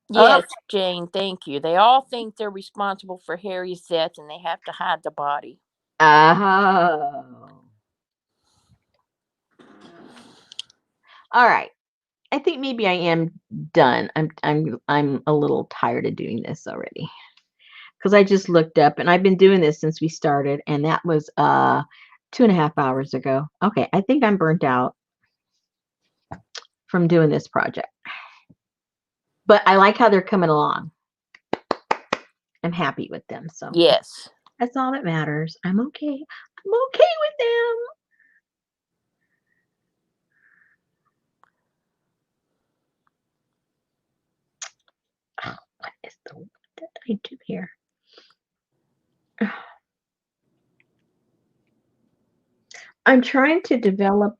Yes, Jane, thank you. They all think they're responsible for Harry's death and they have to hide the body. Oh. All right. I think maybe I am done. I'm a little tired of doing this already, because I just looked up, and I've been doing this since we started, and that was 2.5 hours ago. Okay, I think I'm burnt out from doing this project, but I like how they're coming along. I'm happy with them, so Yes. that's all that matters. I'm okay. I'm okay with them. Oh, what did I do here? I'm trying to develop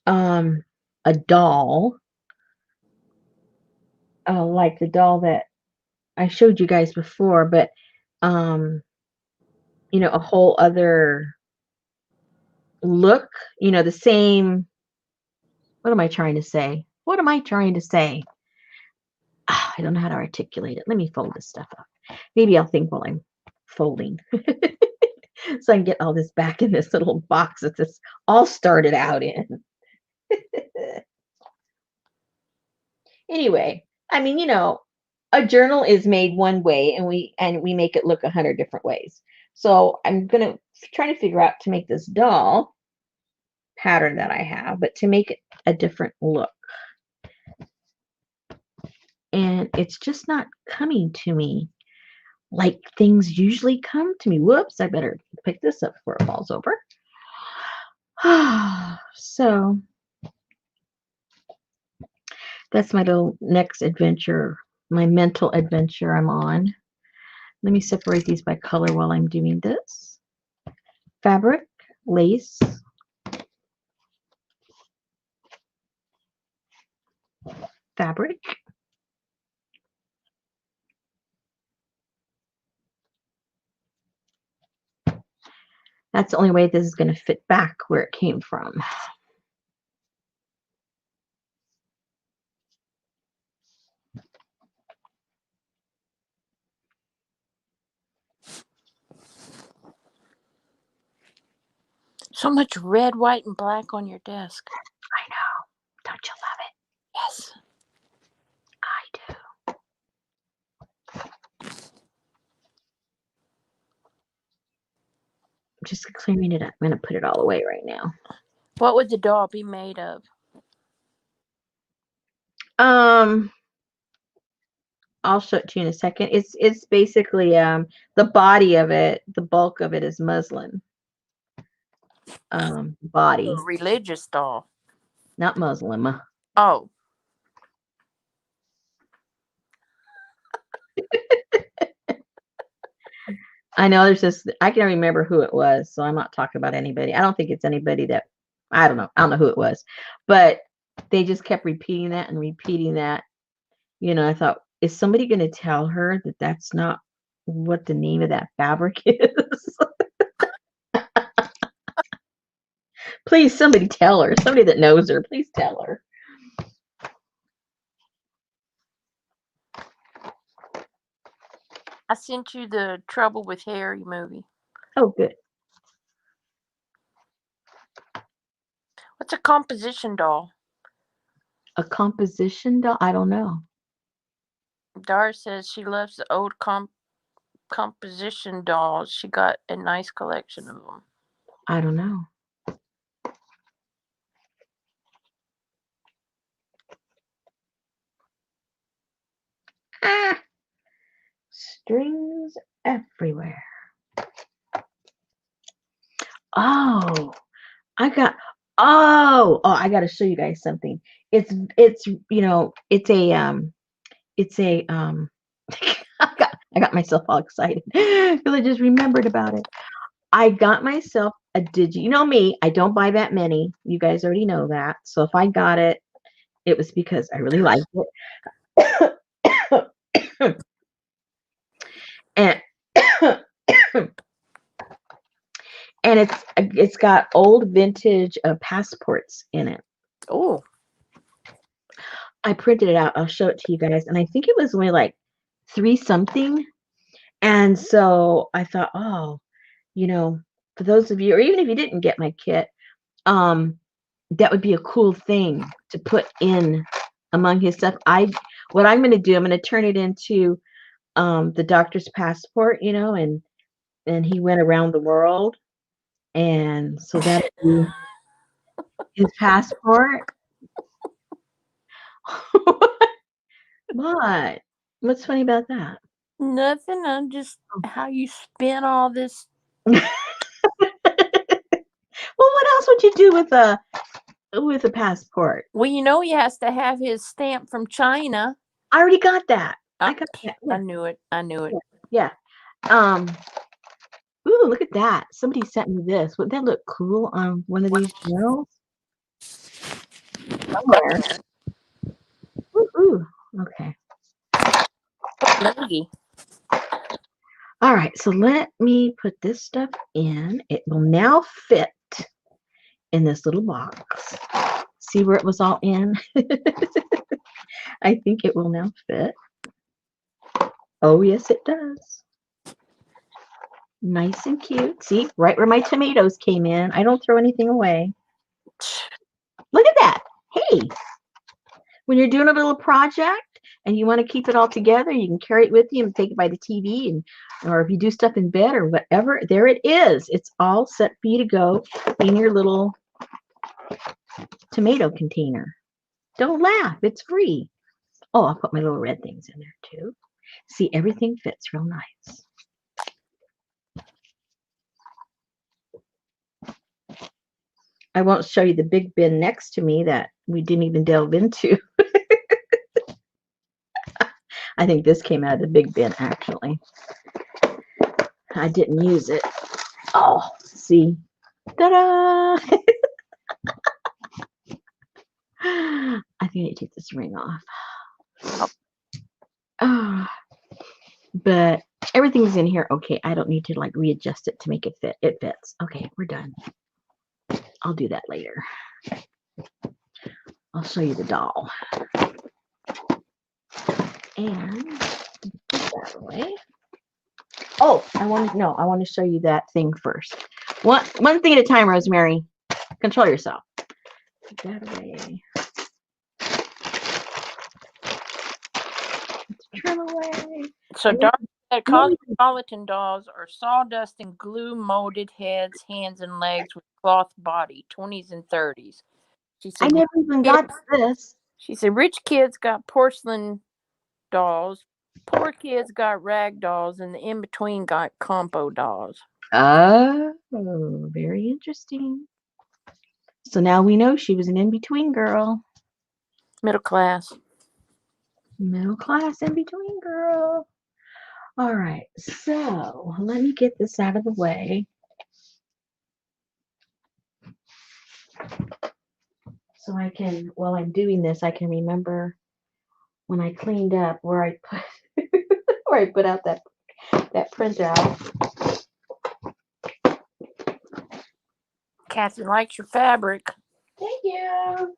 a doll, like the doll that I showed you guys before, but a whole other look, the same. What am I trying to say? What am I trying to say? I don't know how to articulate it. Let me fold this stuff up. Maybe I'll think while I'm folding. So I can get all this back in this little box that this all started out in. Anyway, I mean, a journal is made one way, and we make it look 100 different ways. So I'm gonna try to figure out to make this doll pattern that I have, but to make it a different look. And it's just not coming to me like things usually come to me. Whoops, I better pick this up before it falls over. So that's my little next adventure, my mental adventure I'm on. Let me separate these by color while I'm doing this. Fabric, lace, fabric. That's the only way this is going to fit back where it came from. So much red, white, and black on your desk. I know. Don't you love it? Yes. I do. I'm just clearing it up. I'm going to put it all away right now. What would the doll be made of? I'll show it to you in a second. It's basically the body of it, the bulk of it is muslin. Body. A religious doll. Not Muslim. Oh. I know there's this, I can't remember who it was, so I'm not talking about anybody. I don't think it's anybody that, I don't know who it was, but they just kept repeating that and repeating that. I thought, is somebody going to tell her that that's not what the name of that fabric is? Please, somebody tell her. Somebody that knows her, please tell her. I sent you the Trouble with Harry movie. Oh, good. What's a composition doll? A composition doll? I don't know. Dara says she loves the old composition dolls. She got a nice collection of them. I don't know. Ah, strings everywhere. Oh, I got. I got to show you guys something. It's it's a I got myself all excited because I just remembered about it. I got myself a digi. You know me, I don't buy that many. You guys already know that. So if I got it, it was because I really liked it. And and it's got old vintage passports in it. Oh, I printed it out. I'll show it to you guys. And I think it was only like 3 something. And so I thought, oh, for those of you, or even if you didn't get my kit, that would be a cool thing to put in among his stuff. What I'm going to do, I'm going to turn it into the doctor's passport, and he went around the world, and so that would be his passport. What? What's funny about that? nothing. I'm just how you spin all this. Well, what else would you do with a passport? Well, he has to have his stamp from China. I already got that. I I got that. I knew it. I knew it. Yeah. Ooh, look at that. Somebody sent me this. Would that look cool on one of these journals? Somewhere. Ooh. Okay. Lady. All right. So let me put this stuff in. It will now fit in this little box. See where it was all in? I think it will now fit. Oh, yes, it does. Nice and cute. See, right where my tomatoes came in. I don't throw anything away. Look at that. Hey, when you're doing a little project and you want to keep it all together, you can carry it with you and take it by the TV, or if you do stuff in bed or whatever, there it is. It's all set for you to go in your little tomato container. Don't laugh. It's free. Oh, I'll put my little red things in there too. See, everything fits real nice. I won't show you the big bin next to me that we didn't even delve into. I think this came out of the big bin, actually. I didn't use it. Oh, see. Ta-da! I think I need to take this ring off. Oh, but everything's in here. Okay, I don't need to like readjust it to make it fit. It fits. Okay, we're done. I'll do that later. I'll show you the doll. And put that away. Oh, I want to show you that thing first. One thing at a time, Rosemary. Control yourself. Put that away. Let's trim away. So dark cosmopolitan dolls are sawdust and glue molded heads, hands, and legs with cloth body, 20s and 30s. She I said, never even got this. She said, rich kids got porcelain dolls, poor kids got rag dolls, and the in-between got compo dolls. Oh, very interesting. So now we know she was an in-between girl. Middle class. Middle class in-between girl. All right, so let me get this out of the way. So I can, while I'm doing this, I can remember when I cleaned up where I put where I put out that printout. Kathy likes your fabric. Thank you.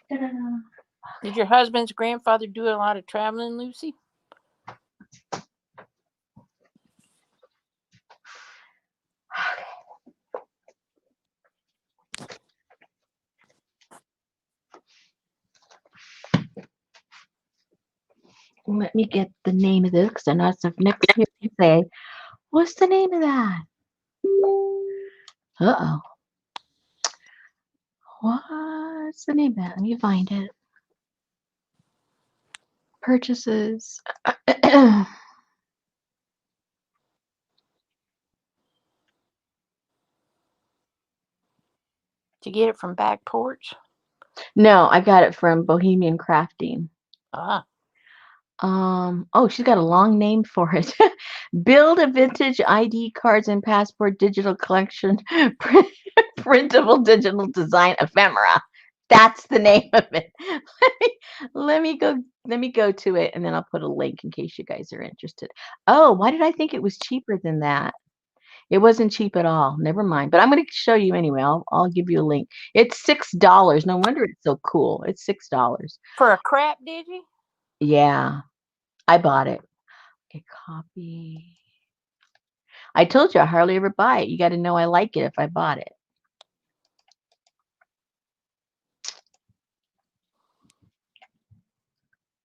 Did your husband's grandfather do a lot of traveling, Lucy? Let me get the name of this because I know it's next year you say, what's the name of that? Uh-oh. What's the name of that? Let me find it. Purchases. Did you get it from Back Porch? No, I got it from Bohemian Crafting. Ah, Oh, she's got a long name for it. Build a vintage ID cards and passport digital collection, printable digital design ephemera. That's the name of it. Let me go to it, and then I'll put a link in case you guys are interested. Oh, why did I think it was cheaper than that? It wasn't cheap at all. Never mind. But I'm going to show you anyway. I'll give you a link. It's $6. No wonder it's so cool. It's $6. for a crap, did you? Yeah, I bought it. Okay, copy. I told you I hardly ever buy it. You got to know I like it if I bought it.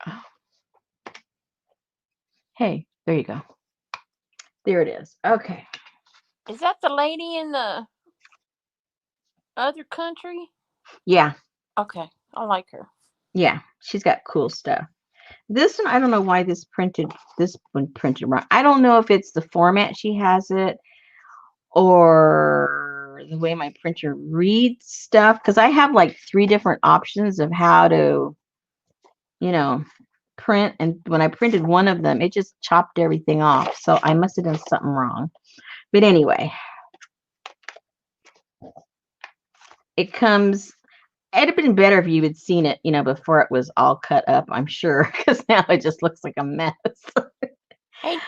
Oh. Hey, there you go. There it is. Okay. Is that the lady in the other country? Yeah, Okay, I like her. yeah. She's got cool stuff. This one, I don't know why this one printed wrong. I don't know if it's the format she has it or the way my printer reads stuff, because I have like 3 different options of how to, print, and when I printed one of them, it just chopped everything off. So I must have done something wrong. But anyway, it'd have been better if you had seen it, before it was all cut up, I'm sure, because now it just looks like a mess. Hey,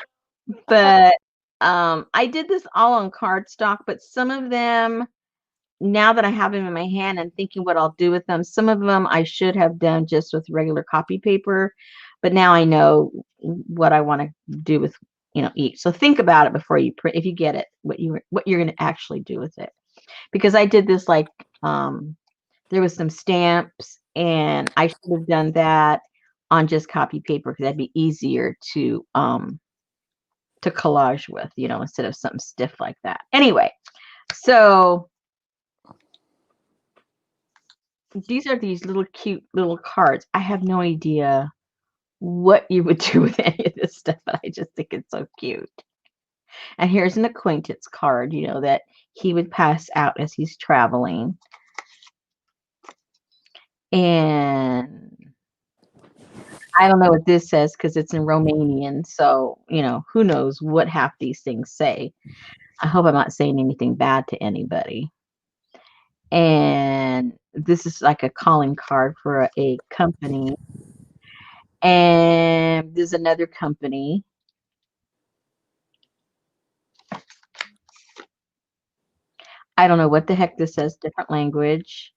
But I did this all on cardstock, but some of them, now that I have them in my hand and thinking what I'll do with them, some of them I should have done just with regular copy paper, but now I know what I want to do with, each. So think about it before you print, if you get it, what you're going to actually do with it. Because I did this like, there was some stamps, and I should have done that on just copy paper because that'd be easier to collage with, instead of something stiff like that. Anyway, so these are these little cute little cards. I have no idea what you would do with any of this stuff, but I just think it's so cute. And here's an acquaintance card, that he would pass out as he's traveling. And I don't know what this says because it's in Romanian. So, who knows what half these things say. I hope I'm not saying anything bad to anybody. And this is like a calling card for a company. And there's another company. I don't know what the heck this says, different language.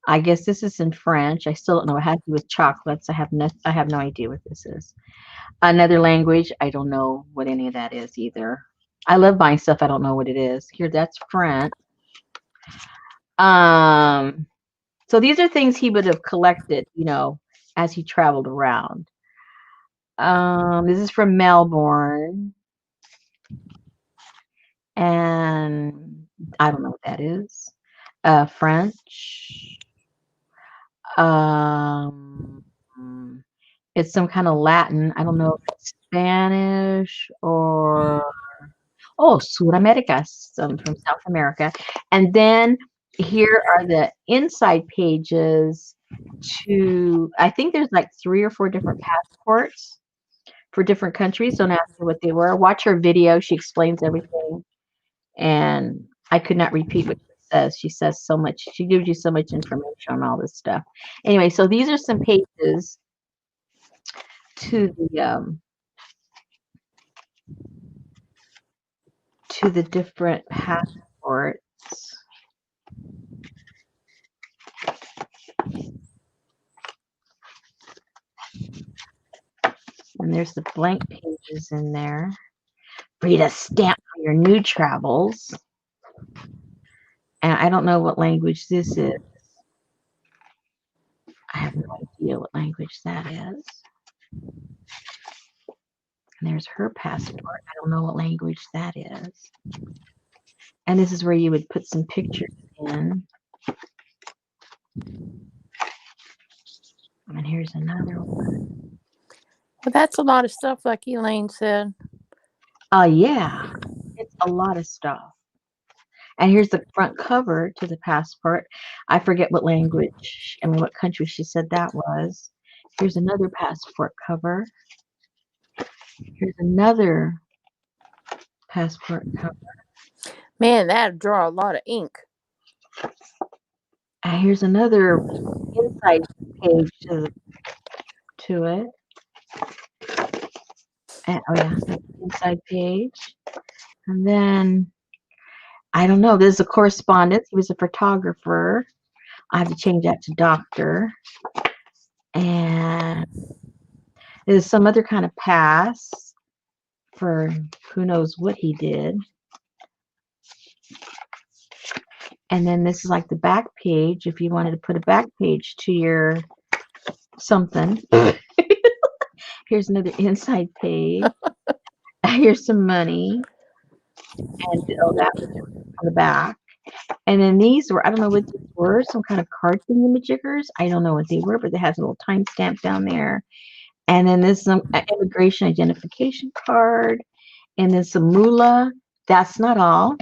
I guess this is in French. I still don't know. It has to do with chocolates. I have no idea what this is. Another language. I don't know what any of that is either. I love buying stuff I don't know what it is. Here, that's French. So these are things he would have collected, as he traveled around. This is from Melbourne. And I don't know what that is. French. It's some kind of Latin. I don't know if it's Spanish or Sudamerica, some from South America. And then here are the inside pages to, I think there's like 3 or 4 different passports for different countries. Don't ask me what they were. Watch her video. She explains everything. And I could not repeat what she says. She says so much. She gives you so much information on all this stuff. Anyway, so these are some pages to the different passports. And there's the blank pages in there for you to stamp for your new travels. And I don't know what language this is. I have no idea what language that is. And there's her passport. I don't know what language that is. And this is where you would put some pictures in. And here's another one. Well, that's a lot of stuff, like Elaine said. Yeah, it's a lot of stuff. And here's the front cover to the passport. I forget what language, what country she said that was. Here's another passport cover. Here's another passport cover. Man, that'd draw a lot of ink. And here's another inside page to it. And, oh yeah, that's the inside page. And then, I don't know, there's a correspondence. He was a photographer. I have to change that to doctor. And there's some other kind of pass for who knows what he did. And then this is like the back page if you wanted to put a back page to your something. Here's another inside page. Here's some money. And that was on the back. And then these were, I don't know what these were, some kind of card thingy-majiggers. I don't know what they were, but it has a little timestamp down there. And then there's some immigration identification card. And then some moolah. That's not all.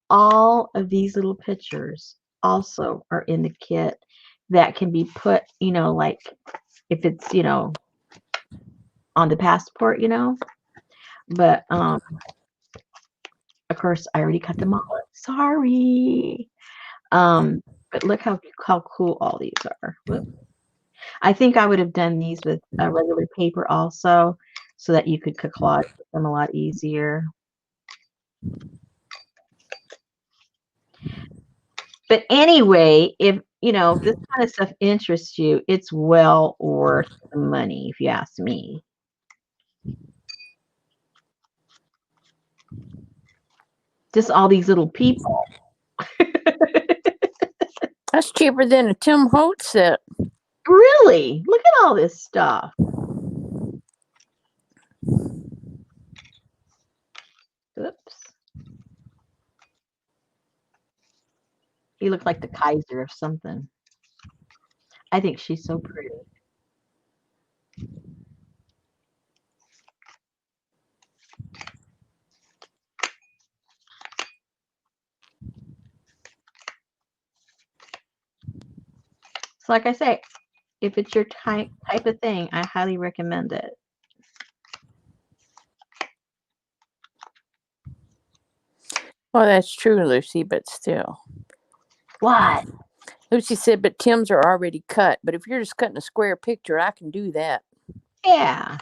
All of these little pictures also are in the kit that can be put, like if it's, on the passport, But of course I already cut them all up. Sorry. But look how cool all these are. I think I would have done these with a regular paper also, so that you could collage them a lot easier. But anyway, if this kind of stuff interests you, it's well worth the money, if you ask me. Just all these little people. That's cheaper than a Tim Holtz set. Really? Look at all this stuff. Oops. He looked like the Kaiser of something. I think she's so pretty. So like I say, if it's your type of thing, I highly recommend it. Well, that's true, Lucy, but still. What? Lucy said, but Tim's are already cut. But if you're just cutting a square picture, I can do that. Yeah.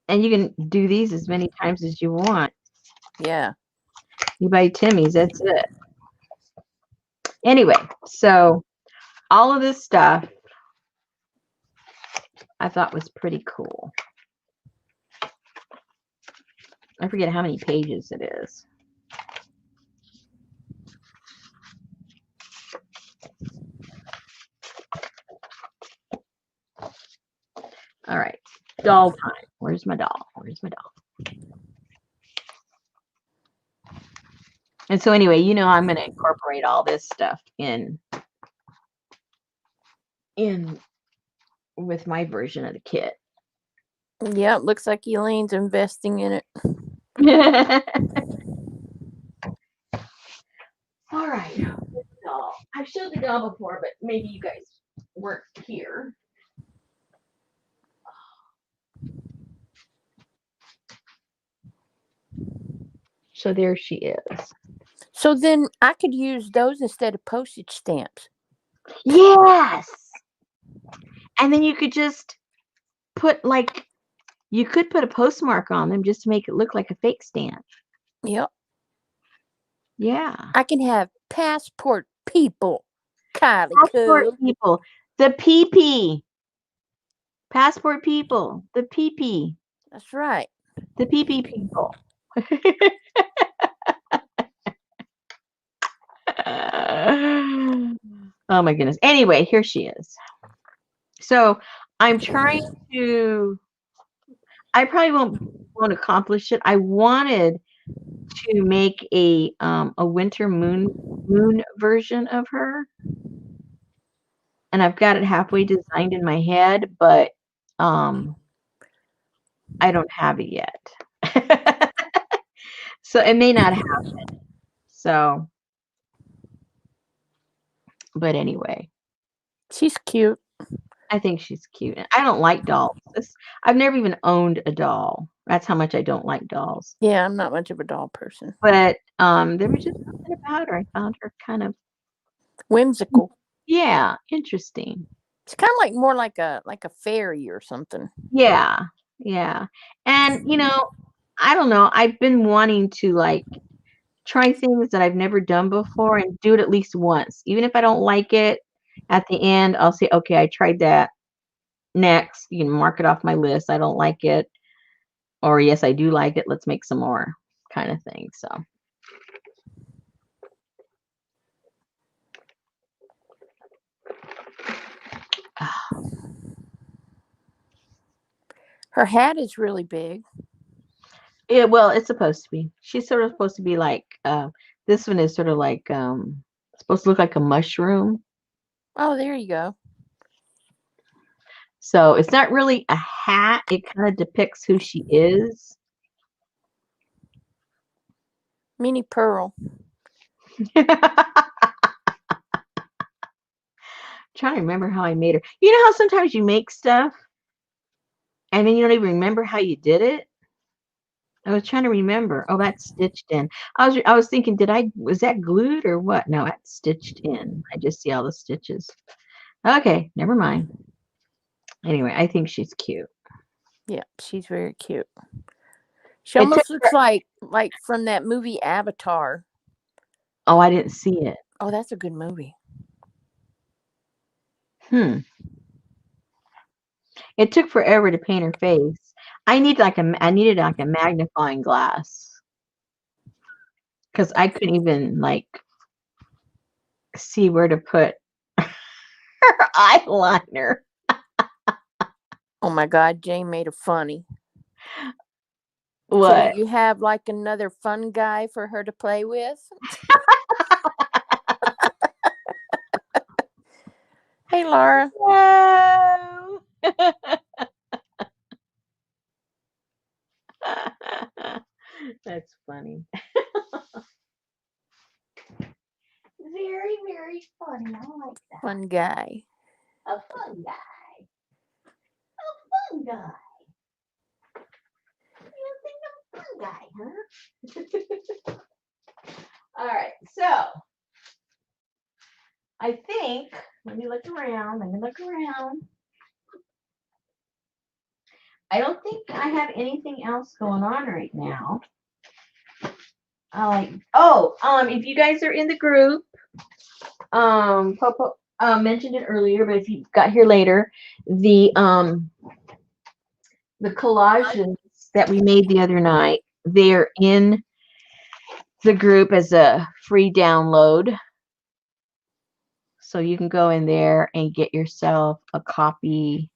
And you can do these as many times as you want. Yeah. You buy Timmy's, that's it. Anyway, so all of this stuff I thought was pretty cool. I forget how many pages it is. All right, doll time. Where's my doll? Where's my doll? And so anyway, I'm going to incorporate all this stuff in with my version of the kit. Yeah, it looks like Elaine's investing in it. All right. Doll. I've showed the doll before, but maybe you guys weren't here. So there she is. So then I could use those instead of postage stamps. Yes. And then you could just put you could put a postmark on them just to make it look like a fake stamp. Yep. Yeah. I can have passport people Kylie Passport Coo. people. The PP. Passport people. The PP. That's right. The PP people. Oh my goodness. Anyway, here she is. So I'm trying to. I probably won't accomplish it. I wanted to make a winter moon version of her, and I've got it halfway designed in my head, but I don't have it yet. So it may not happen. So, but anyway, She's cute. I think she's cute. I don't like dolls. I've never even owned a doll. That's how much I don't like dolls. Yeah, I'm not much of a doll person. But there was just something about her. I found her kind of, Whimsical. yeah, interesting. It's kind of like more like a fairy or something. Yeah, yeah. And I don't know. I've been wanting to like try things that I've never done before and do it at least once. Even if I don't like it, at the end I'll say, okay, I tried that. Next, mark it off my list. I don't like it. Or yes, I do like it. Let's make some more kind of thing. So Her hat is really big. yeah, well, it's supposed to be. She's sort of supposed to be like this one is sort of like supposed to look like a mushroom. Oh, there you go. So it's not really a hat. It kind of depicts who she is. Minnie Pearl. Trying to remember how I made her. You know how sometimes you make stuff and then you don't even remember how you did it? I was trying to remember. Oh, that's stitched in. I was thinking, was that glued or what? No, that's stitched in. I just see all the stitches. Okay, never mind. Anyway, I think she's cute. Yeah, she's very cute. She almost looks like from that movie Avatar. Oh, I didn't see it. Oh, that's a good movie. It took forever to paint her face. I needed like a magnifying glass because I couldn't even like see where to put her eyeliner. Oh my God, Jane made a funny. What? So you have like another fun guy for her to play with? Hey, Laura. Whoa. That's funny. Very, very funny. I like that. Fun guy. A fun guy. A fun guy. You think I'm a fun guy, huh? All right, so I think, let me look around. I don't think I have anything else going on right now. If you guys are in the group, Popo mentioned it earlier, but if you got here later, the collages that we made the other night, they're in the group as a free download. So you can go in there and get yourself a copy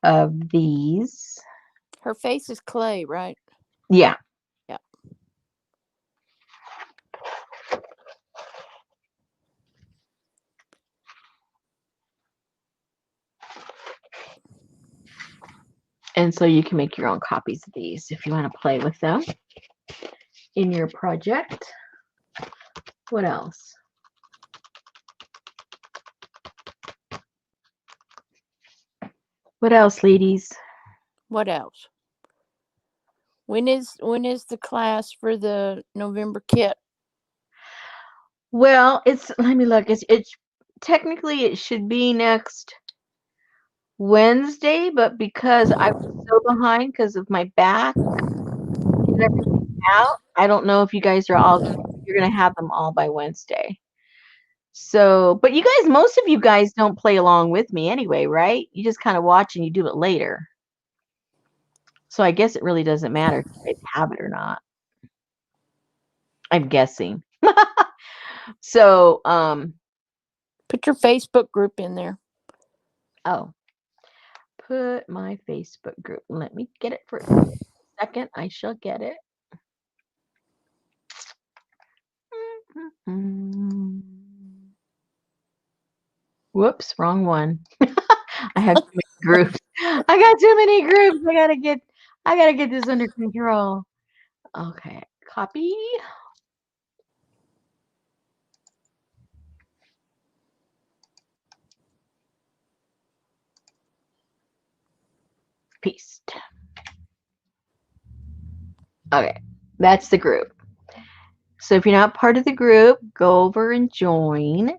of these. Her face is clay, right? Yeah. Yeah. And so you can make your own copies of these if you want to play with them in your project. What else? What else, ladies? What else? When is the class for the November kit? Well, let me look. It's technically it should be next Wednesday, but because I was so behind because of my back and everything out, I don't know if you guys are you're gonna have them all by Wednesday. So, but you guys, most of you guys don't play along with me anyway, right? You just kind of watch and you do it later. So I guess it really doesn't matter if you guys have it or not. I'm guessing. So, Put your Facebook group in there. oh, put my Facebook group. Let me get it for a second. I shall get it. Whoops, wrong one. I have too many groups. I got too many groups. I gotta get this under control. Okay, copy. Paste. Okay, that's the group. So if you're not part of the group, go over and join.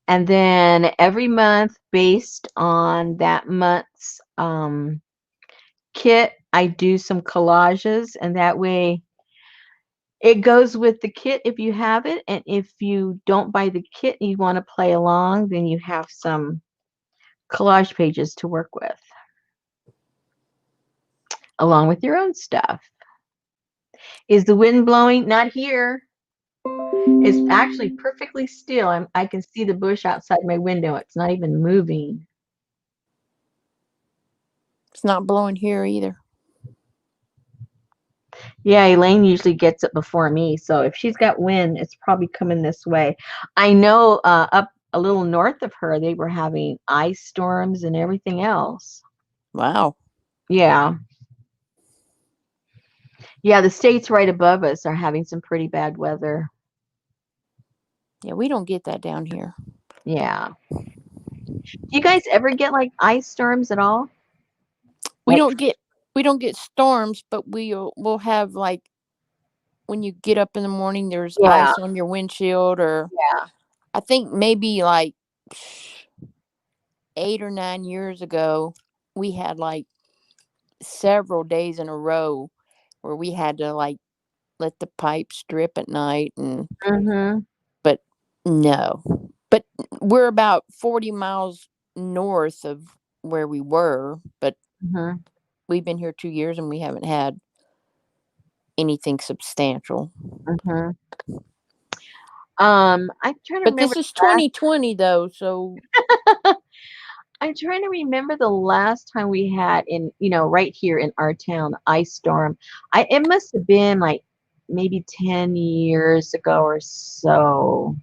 And then every month, based on that month's kit, I do some collages, and that way it goes with the kit if you have it. And if you don't buy the kit and you want to play along, then you have some collage pages to work with, along with your own stuff. Is the wind blowing? Not here. It's actually perfectly still. I can see the bush outside my window. It's not even moving. It's not blowing here either. Yeah, Elaine usually gets it before me. So if she's got wind, it's probably coming this way. I know up a little north of her, they were having ice storms and everything else. Wow. Yeah. Yeah, the states right above us are having some pretty bad weather. Yeah, we don't get that down here. Yeah. Do you guys ever get like ice storms at all? We Like, don't get storms, but we'll have like when you get up in the morning, there's yeah, ice on your windshield, or yeah. I think maybe like 8 or 9 years ago, we had like several days in a row where we had to like let the pipes drip at night, and Mm-hmm. but no. But we're about 40 miles north of where we were, but Mm-hmm. we've been here 2 years and we haven't had anything substantial. Mm-hmm. I'm trying to But remember this is the last 2020 though, so I'm trying to remember the last time we had right here in our town, ice storm. It must have been like maybe 10 years ago or so.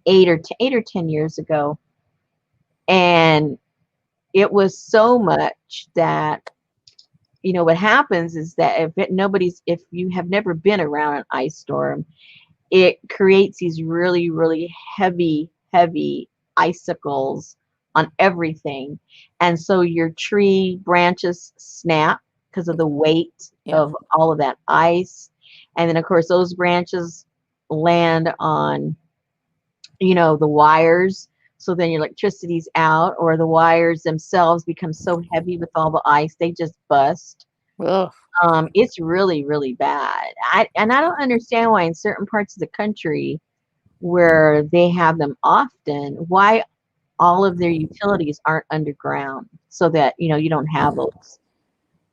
8 or 10 years ago. And it was so much that, what happens is that if you have never been around an ice storm, it creates these really, really heavy, heavy icicles on everything. And so your tree branches snap because of the weight yeah. of all of that ice. And then, of course, those branches land on, the wires. So then your electricity's out, or the wires themselves become so heavy with all the ice, they just bust. Ugh. It's really, really bad. I don't understand why in certain parts of the country where they have them often, why all of their utilities aren't underground so that, you don't have those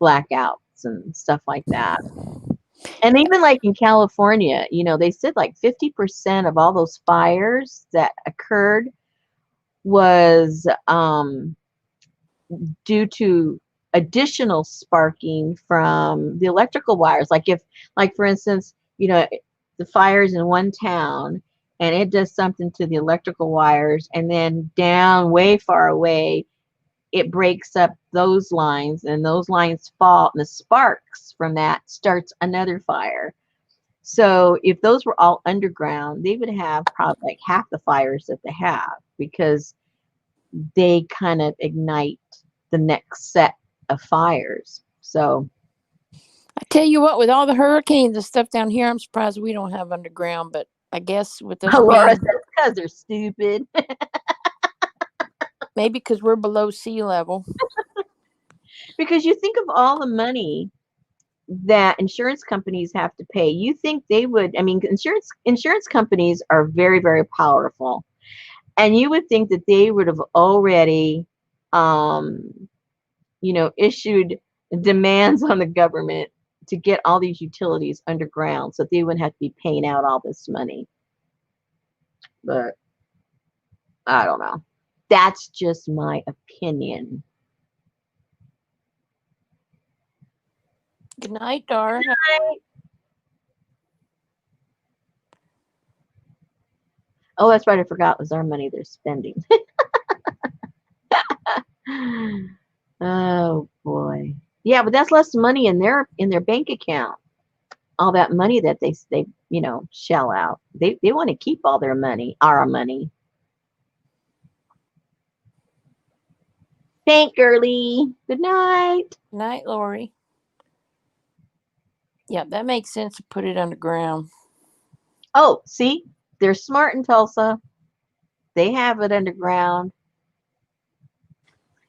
blackouts and stuff like that. And even like in California, they said like 50% of all those fires that occurred was due to additional sparking from the electrical wires. Like for instance, the fires in one town and it does something to the electrical wires, and then down way far away, it breaks up those lines, and those lines fall, and the sparks from that starts another fire. So if those were all underground, they would have probably like half the fires that they have, because they kind of ignite the next set of fires. So I tell you what, with all the hurricanes and stuff down here, I'm surprised we don't have underground, but I guess with us Laura being, says, because they're stupid. maybe because we're below sea level. Because you think of all the money that insurance companies have to pay, you think they would, I mean, insurance companies are very, very powerful. And you would think that they would have already, issued demands on the government to get all these utilities underground so they wouldn't have to be paying out all this money. But I don't know. That's just my opinion. Good night, Dara. Oh, that's right. I forgot it was our money they're spending. Oh boy. Yeah, but that's less money in their bank account. All that money that they shell out. They want to keep all their money, our money. Thank girly. Good night. Good night, Lori. Yeah, that makes sense to put it underground. Oh, see, they're smart in Tulsa. They have it underground.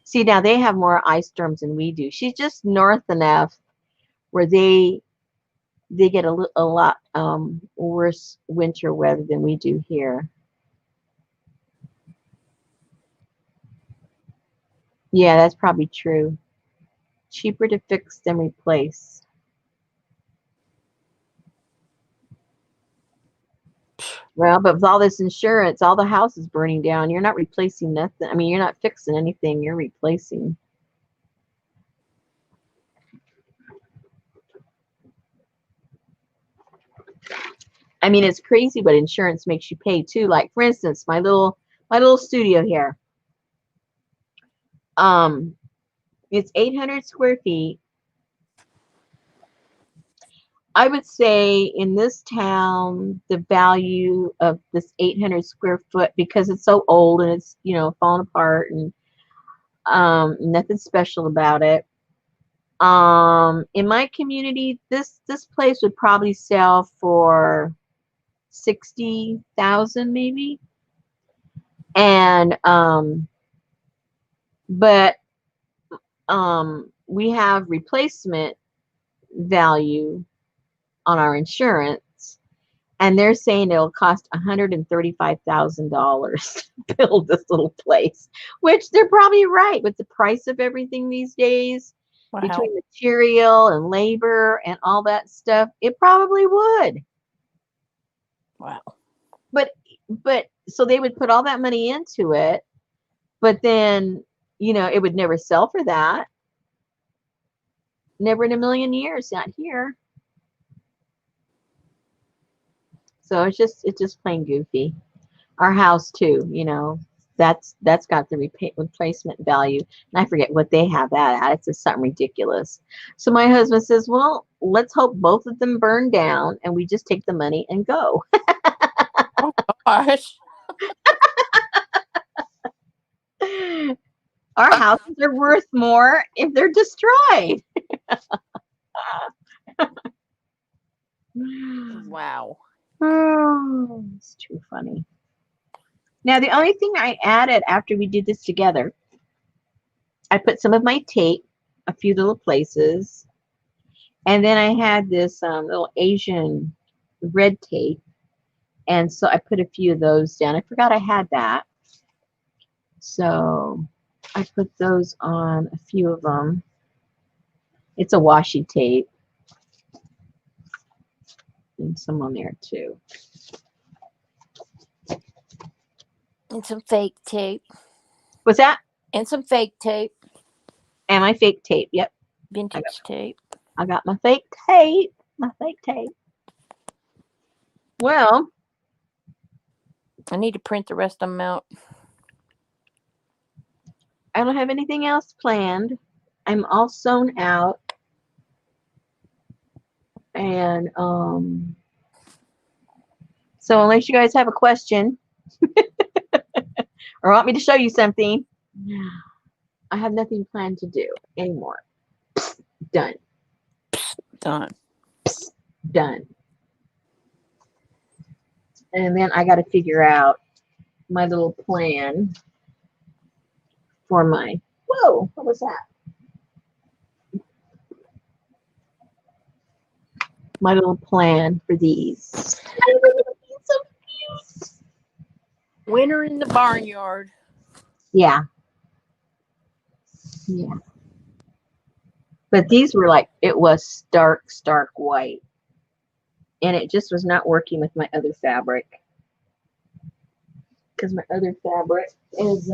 See, now they have more ice storms than we do. She's just north enough where they get a lot worse winter weather than we do here. Yeah, that's probably true. Cheaper to fix than replace. Well, but with all this insurance, all the houses burning down, you're not replacing nothing. I mean, you're not fixing anything, you're replacing. I mean, it's crazy what insurance makes you pay too. Like, for instance, my little studio here. It's 800 square feet. I would say in this town, the value of this 800 square foot, because it's so old and it's, falling apart and nothing special about it. In my community, this place would probably sell for 60,000 maybe. And but we have replacement value on our insurance, and they're saying it'll cost $135,000 to build this little place, which they're probably right with the price of everything these days. Wow. Between material and labor and all that stuff, it probably would. Wow. But so they would put all that money into it, but then it would never sell for that. Never in a million years, not here. So it's just plain goofy. Our house too, that's got the replacement value, and I forget what they have that at. It's just something ridiculous. So my husband says, well, let's hope both of them burn down and we just take the money and go. Oh gosh. Our houses are worth more if they're destroyed. Wow. Oh, it's too funny. Now, the only thing I added after we did this together, I put some of my tape, a few little places, and then I had this little Asian red tape, and so I put a few of those down. I forgot I had that, so I put those on a few of them. It's a washi tape, and some on there too. And some fake tape. What's that? And some fake tape. And my fake tape. Yep. Vintage tape. I got my fake tape. My fake tape. Well, I need to print the rest of them out. I don't have anything else planned. I'm all sewn out. And so unless you guys have a question or want me to show you something, I have nothing planned to do anymore. Done. Done. Done. And then I got to figure out my little plan for my, whoa, what was that? my little plan for these. So cute. Winter in the barnyard. Yeah. Yeah. But these were like, it was stark, stark white. And it just was not working with my other fabric. Because my other fabric is,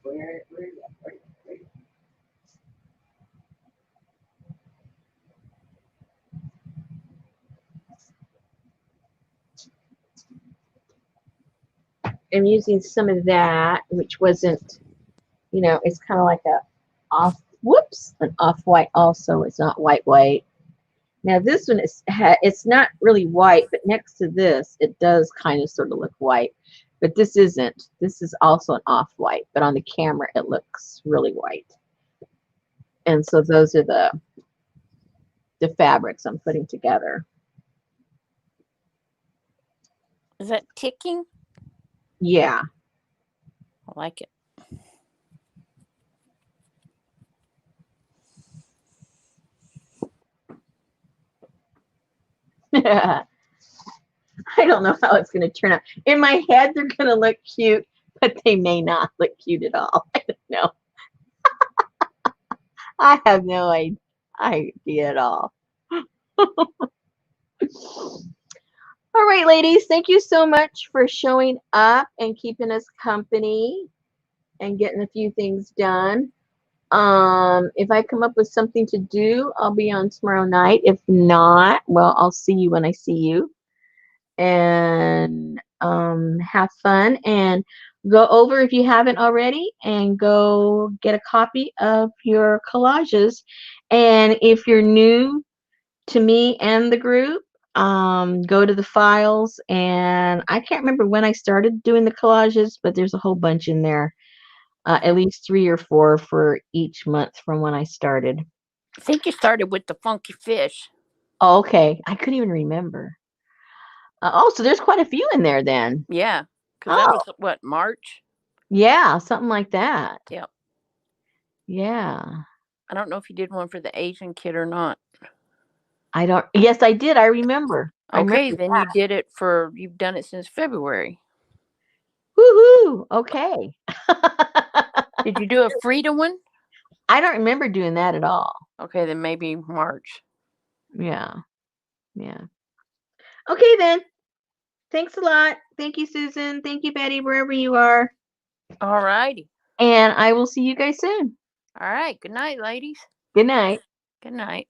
where I'm using some of that, which wasn't, you know, it's kind of like a an off-white also. It's not white. Now this one is, it's not really white, but next to this, it does kind of sort of look white. But this isn't. This is also an off-white, but on the camera, it looks really white. And so those are the fabrics I'm putting together. Is that ticking? Yeah. I like it. I don't know how it's going to turn out. In my head, they're going to look cute, but they may not look cute at all. I don't know. I have no idea at all. All right, ladies, thank you so much for showing up and keeping us company and getting a few things done. If I come up with something to do, I'll be on tomorrow night. If not, well, I'll see you when I see you. And have fun and go over, if you haven't already, and go get a copy of your collages. And if you're new to me and the group, go to the files, and I can't remember when I started doing the collages, but there's a whole bunch in there, at least 3 or 4 for each month from when I started. I think you started with the funky fish. Oh, okay, I couldn't even remember. Oh, so there's quite a few in there then. Yeah, because that was what, March? Yeah, something like that. Yep. Yeah. I don't know if you did one for the Asian kid or not. I don't. Yes, I did. I remember. Okay, then you did it for, you've done it since February. Woohoo! Okay. Did you do a Frida one? I don't remember doing that at all. Okay, then maybe March. Yeah. Yeah. Okay, then. Thanks a lot. Thank you, Susan. Thank you, Betty, wherever you are. All righty. And I will see you guys soon. All right. Good night, ladies. Good night. Good night.